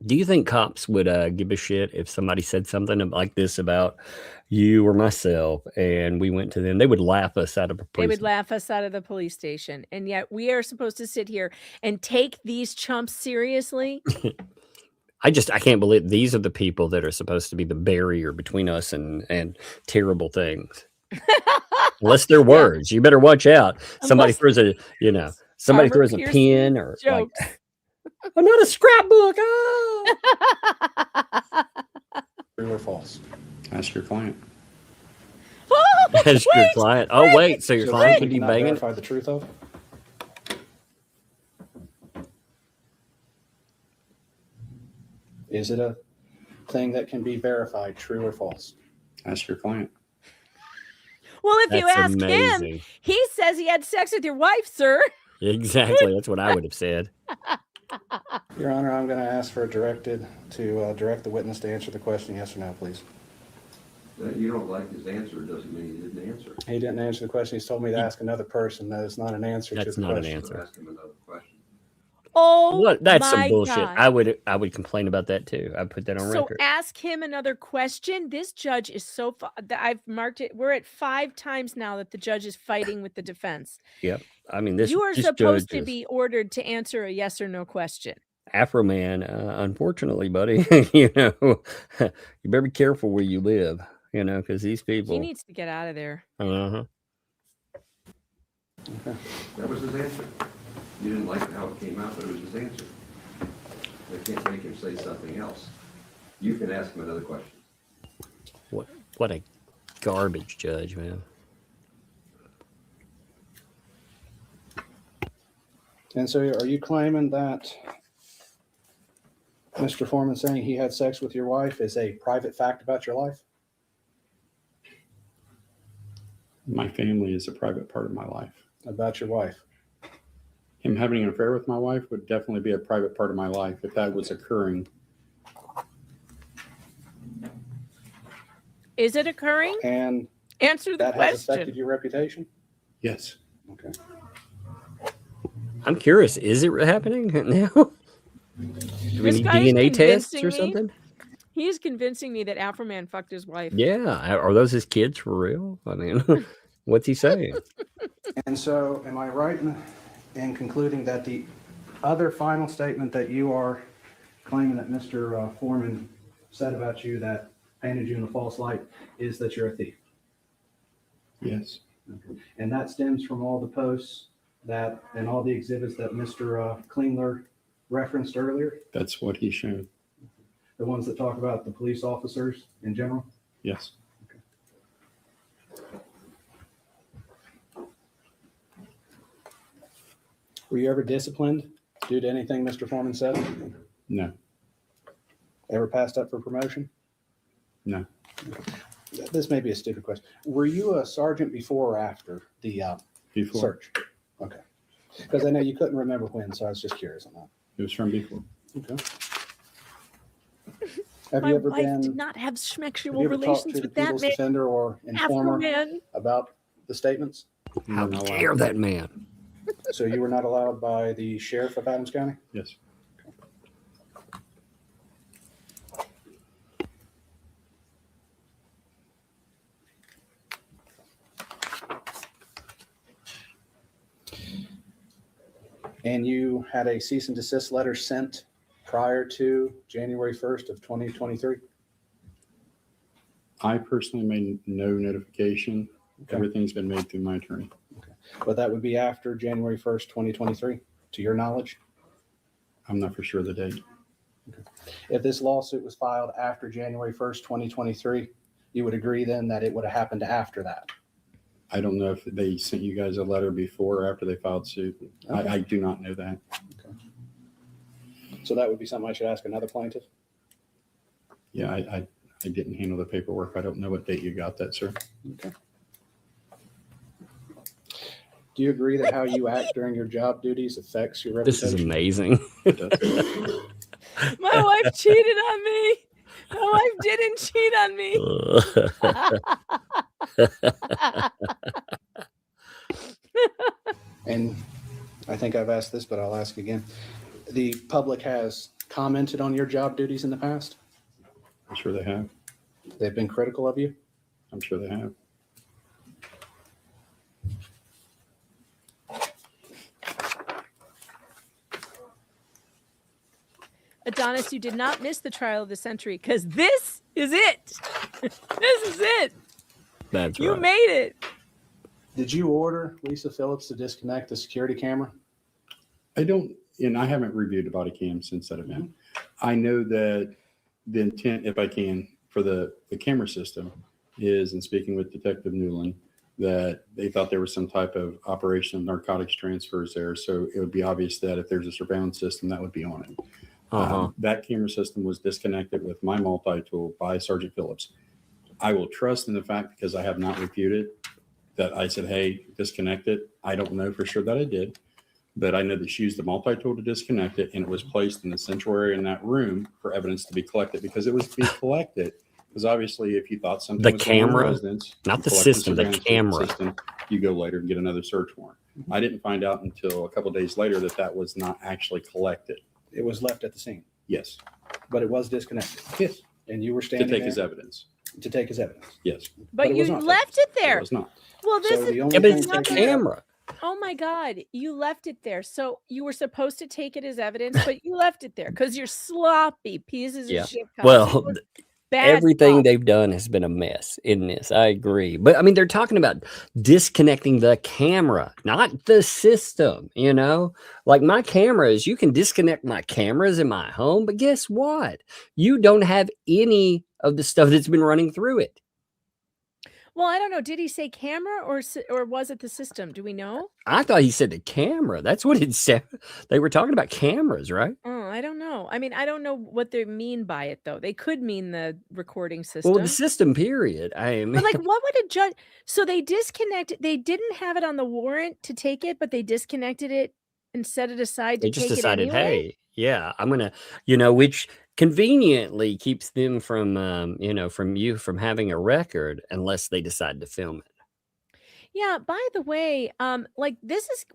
Do you think cops would give a shit if somebody said something like this about you or myself and we went to them? They would laugh us out of a They would laugh us out of the police station. And yet we are supposed to sit here and take these chumps seriously. I can't believe these are the people that are supposed to be the barrier between us and terrible things. Unless they're words, you better watch out. Somebody throws a pin or jokes. Like, I'm not a scrapbook. True or false? Ask your client. Ask your client. Oh, wait. So your client could be banging? Verify the truth of? Is it a thing that can be verified, true or false? Ask your client. Well, if you ask him, he says he had sex with your wife, sir. Exactly. That's what I would have said. Your Honor, I'm going to ask for direct the witness to answer the question, yes or no, please. That you don't like his answer doesn't mean he didn't answer. He didn't answer the question. He's told me to ask another person. That is not an answer to the question. That's not an answer. Ask him another question. Oh, that's some bullshit. God. I would complain about that too. I put that on record. So ask him another question. This judge is so I've marked it. We're at 5 times now that the judge is fighting with the defense. Yep. I mean, you are supposed to be ordered to answer a yes or no question. Afroman, unfortunately, buddy, you better be careful where you live, because these people. He needs to get out of there. Uh-huh. Okay. That was his answer. You didn't like how it came out, but it was his answer. They can't make him say something else. You can ask him another question. What a garbage judge, man. And so are you claiming that Mr. Foreman saying he had sex with your wife is a private fact about your life? My family is a private part of my life. About your wife? Him having an affair with my wife would definitely be a private part of my life if that was occurring. Is it occurring? And answer the that question. Has affected your reputation? Yes. Okay. I'm curious. Is it happening now? Do we need DNA tests or something? He's convincing me that Afroman fucked his wife. Yeah. Are those his kids for real? I mean, what's he saying? And so am I right in concluding that the other final statement that you are claiming that Mr. Foreman said about you that painted you in a false light is that you're a thief? Yes. Okay. And that stems from all the posts that and all the exhibits that Mr. Klingler referenced earlier, That's what he showed. the ones that talk about the police officers in general? Yes. Were you ever disciplined due to anything Mr. Foreman said? No. Ever passed up for promotion? No. This may be a stupid question. Were you a sergeant before or after the Before. search? Okay. Because I know you couldn't remember when, so I was just curious on that. It was from before. Okay. Have My you ever wife been? did not have Have sexual you ever talked relations to the with that people's man. defender or informer Afroman. about the statements? How dare that man? So you were not allowed by the sheriff of Adams County? Yes. And you had a cease and desist letter sent prior to January 1st of 2023? I personally made no notification. Okay. Everything's been made through my attorney. But that would be after January 1st, 2023, to your knowledge? I'm not for sure the date. If this lawsuit was filed after January 1st, 2023, you would agree then that it would have happened after that? I don't know if they sent you guys a letter before or after they filed suit. Okay. I do not know that. Okay. So that would be something I should ask another plaintiff? Yeah, I didn't handle the paperwork. I don't know what date you got that, sir. Okay. Do you agree that how you act during your job duties affects your This reputation? is amazing. My wife cheated on me. My wife didn't cheat on me. And I think I've asked this, but I'll ask again. The public has commented on your job duties in the past? I'm sure they have. They've been critical of you? I'm sure they have. Adonis, you did not miss the trial of the century because this is it. This is it. That's You right. made it. Did you order Lisa Phillips to disconnect the security camera? I don't, and I haven't reviewed the body cam since that event. I know that the intent, if I can, for the camera system is, in speaking with Detective Newland, that they thought there was some type of operation of narcotics transfers there. So it would be obvious that if there's a surveillance system, that would be on it. That camera system was disconnected with my multi-tool by Sergeant Phillips. I will trust in the fact, because I have not reviewed it, that I said, hey, disconnect it. I don't know for sure that I did, but I know that she used the multi-tool to disconnect it, and it was placed in the central area in that room for evidence to be collected, because it was to be collected. Because obviously, if you thought something The was going on in camera? residence, Not you the collect system, the surveillance camera. system, you go later and get another search warrant. I didn't find out until a couple of days later that that was not actually collected. It was left at the scene, Yes. but it was disconnected. Yes. And you were To standing take there his evidence. to take his evidence. Yes. But it you was not left it It there. was not. Well, this So is the only Yeah, but thing it's the taken- camera. oh my God. You left it there. So you were supposed to take it as evidence, but you left it there because you're sloppy pieces Yeah. of shit. cops. Well, You were bad everything cops. they've done has been a mess in this. I agree. But I mean, they're talking about disconnecting the camera, not the system, you know? Like my cameras, you can disconnect my cameras in my home, but guess what? You don't have any of the stuff that's been running through it. Well, I don't know. Did he say camera or was it the system? Do we know? I thought he said the camera. That's what it said. They were talking about cameras, right? Oh, I don't know. I mean, I don't know what they mean by it, though. They could mean the recording system. Well, the system, period. I mean, But like, what would a judge? So they disconnected. They didn't have it on the warrant to take it, but they disconnected it and set it aside to they just take decided, it anyway. hey, yeah, I'm gonna, which conveniently keeps them from, from having a record unless they decide to film it. Yeah. By the way, like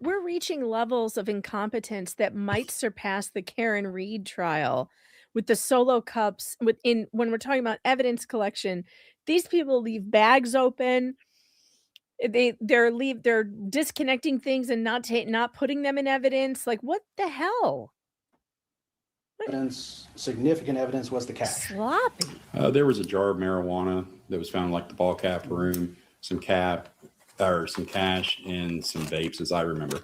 we're reaching levels of incompetence that might surpass the Karen Reed trial with the solo cups. When we're talking about evidence collection, these people leave bags open. They're disconnecting things and not putting them in evidence. Like, what the hell? Significant evidence was the cash. Sloppy. There was a jar of marijuana that was found in like the ball cap room, some cash, and some vapes, as I remember.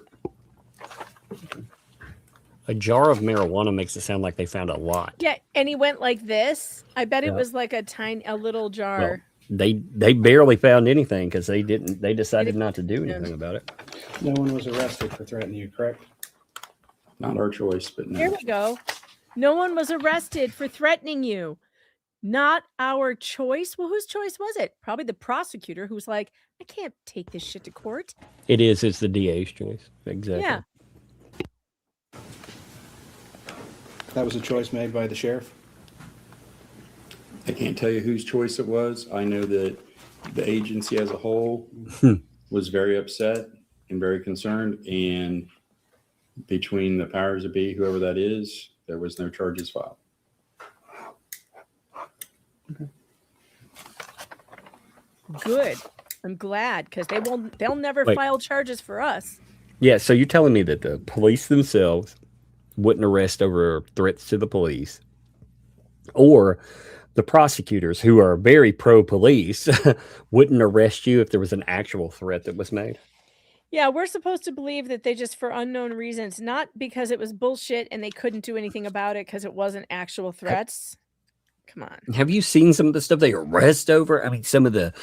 A jar of marijuana makes it sound like they found a lot. Yeah, and he went like this. I bet it Yeah. was like a little jar. Well, they barely found anything because they decided not to do anything about it. No one was arrested for threatening you, correct? Not our choice, but no. Here we go. No one was arrested for threatening you. Not our choice. Well, whose choice was it? Probably the prosecutor who's like, I can't take this shit to court. It is. It's the DA's choice. Exactly. Yeah. That was a choice made by the sheriff? I can't tell you whose choice it was. I know that the agency as a whole was very upset and very concerned. And between the powers that be, whoever that is, there was no charges filed. Good. I'm glad because they'll never Wait. file charges for us. Yeah. So you're telling me that the police themselves wouldn't arrest over threats to the police, or the prosecutors, who are very pro-police, wouldn't arrest you if there was an actual threat that was made? Yeah, we're supposed to believe that they just, for unknown reasons, not because it was bullshit and they couldn't do anything about it because it wasn't actual threats. Come on. Have you seen some of the stuff they arrest over? I mean, some of the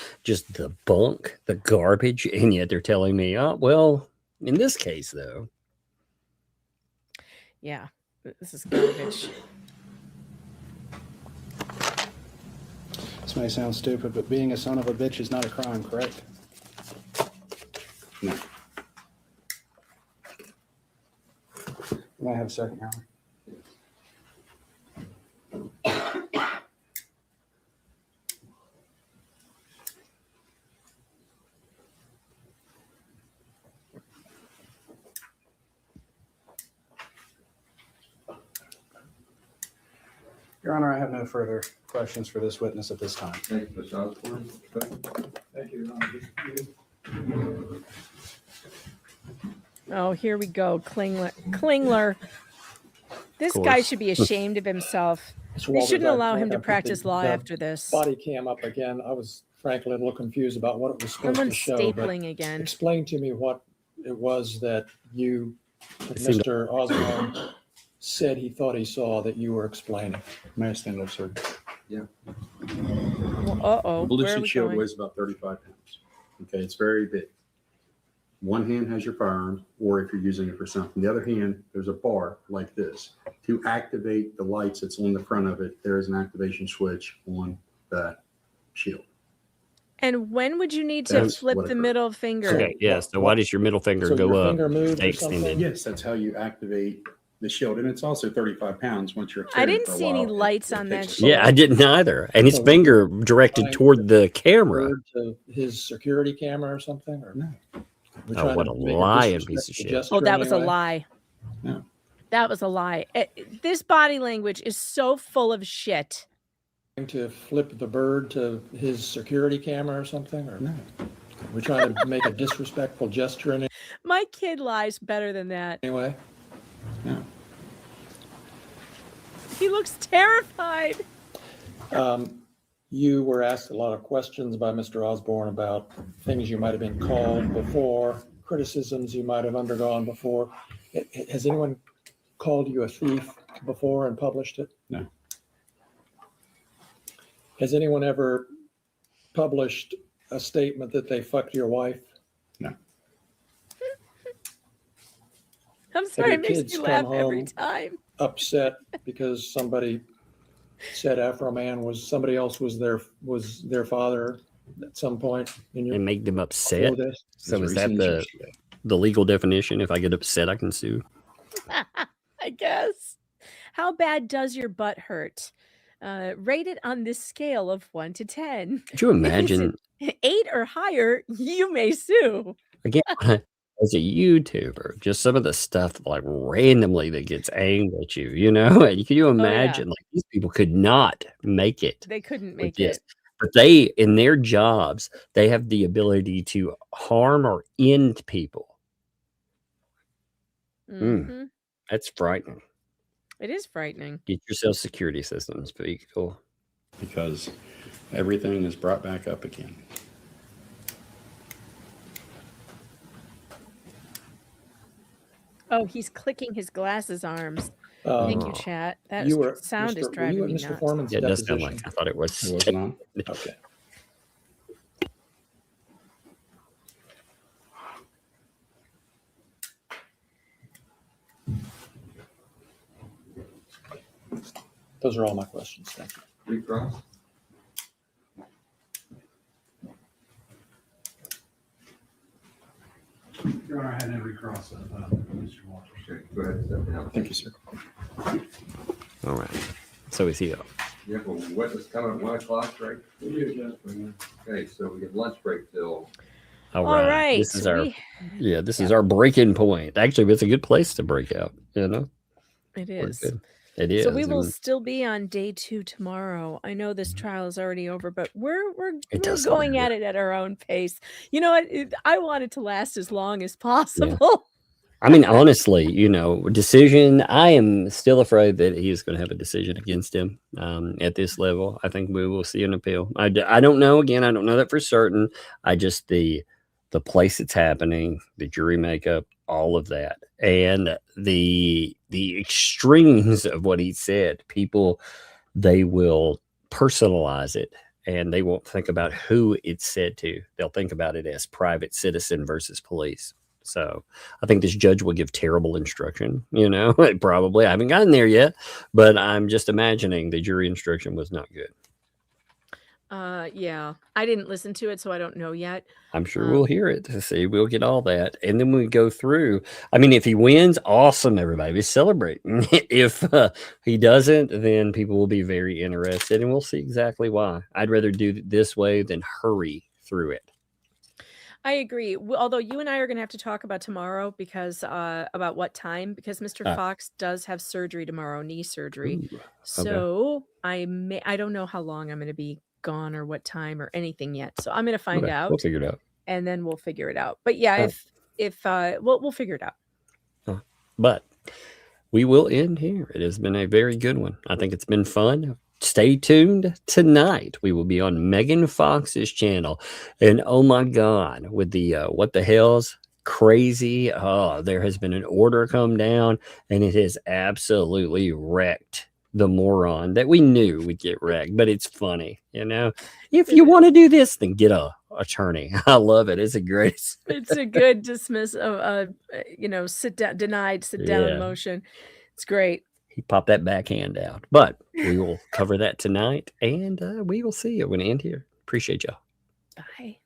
bunk, the garbage, and yet they're telling me, oh, well, in this case, though. Yeah, this is garbage. This may sound stupid, but being a son of a bitch is not a crime, correct? No. You might have a second, Howard. Your Honor, I have no further questions for this witness at this time. Thank you, Mr. Osborne. Thank you, Your Honor. Oh, here we go. Klingler. This guy should be ashamed of himself. They shouldn't allow him to practice law after this. Body cam up again. I was frankly a little confused about what it was supposed Someone's to show. but stapling again. Explain to me what it was that Mr. Osborne said he thought he saw that you were explaining. May I stand up, sir? Yeah. Uh-oh. The ballistic shield weighs about 35 pounds. Okay, it's very big. One hand has your firearm, or if you're using it for something. The other hand, there's a bar like this. To activate the lights that's on the front of it, there is an activation switch on that shield. And when would you need to flip the middle finger? Okay, yeah. So why does your middle finger go up? Stay extended. Yes, that's how you activate the shield. And it's also 35 pounds once you're I carrying didn't for a see any while. lights on that shield. Yeah, I didn't either. And his finger directed toward the camera. To his security camera or something? Or no? Oh, what a lying piece of shit. Oh, that was a lie. No. That was a lie. This body language is so full of shit. To flip the bird to his security camera or something? Or no? We're trying to make a disrespectful gesture in it. My kid lies better than that. Anyway. No. He looks terrified. You were asked a lot of questions by Mr. Osborne about things you might have been called before, criticisms you might have undergone before. Has anyone called you a thief before and published it? No. Has anyone ever published a statement that they fucked your wife? No. I'm sorry, Have it your makes kids me laugh come every home time. upset because somebody said Afroman was somebody else was their father at some point in your And make them upset. before this? So is that the legal definition? If I get upset, I can sue. I guess. How bad does your butt hurt? Rate it on this scale of 1 to 10. Could you imagine? 8 or higher, you may sue. Again, as a YouTuber, just some of the stuff like randomly that gets aimed at you, you know? And can you imagine like these people could not make it? They couldn't with make this. it. But they, in their jobs, they have the ability to harm or end people. Mm-hmm. That's frightening. It is frightening. Get yourself security systems, people. Because everything is brought back up again. Oh, he's clicking his glasses arms. Thank you, chat. That sound is driving me nuts. Foreman's Yeah, it does sound deposition? like I thought it was. It wasn't on? Okay. Those are all my questions. Thank you. Recross? Your Honor, I had to recross Mr. Walters. Okay, go ahead and step down. Thank you, sir. All right. So is he up? You have a witness coming at 1 o'clock, right? Okay, so we have lunch break till. All All right. right, This is our we- this is our breaking point. Actually, it's a good place to break out. You know, It We're is. good. It is. So we will and still be on day 2 tomorrow. I know this trial is already over, but we're does sound going at it at our own pace. You know what? I want it to last as long as possible. I mean, honestly, you know, decision. I am still afraid that he is going to have a decision against him at this level. I think we will see an appeal. I don't know. Again, I don't know that for certain. I just the place it's happening, the jury makeup, all of that, and the extremes of what he said. People, they will personalize it, and they won't think about who it's said to. They'll think about it as private citizen versus police. So I think this judge will give terrible instruction, you know, probably. I haven't gotten there yet, but I'm just imagining the jury instruction was not good. Yeah, I didn't listen to it, so I don't know yet. I'm sure we'll hear it to see. We'll get all that. And then we go through. I mean, if he wins, awesome, everybody. We celebrate. If he doesn't, then people will be very interested, and we'll see exactly why. I'd rather do it this way than hurry through it. I agree. Although you and I are going to have to talk about tomorrow because about what time, because Mr. Fox does have surgery tomorrow, knee surgery. Ooh, So I don't know how long I'm going to be gone or what time or anything yet. So I'm going to find out. We'll figure it out. And then we'll figure it out. But yeah, if we'll figure it out. But we will end here. It has been a very good one. I think it's been fun. Stay tuned tonight. We will be on Megan Fox's channel. And oh my God, with the what the hell's crazy. Oh, there has been an order come down and it has absolutely wrecked the moron that we knew would get wrecked. But it's funny, you know. If you want to do this, then get a attorney. I love it. It's a great. It's a good dismiss of sit down, denied, sit down motion. It's great. He popped that backhand out, but we will cover that tonight, and we will see you. We're going to end here. Appreciate y'all. Bye.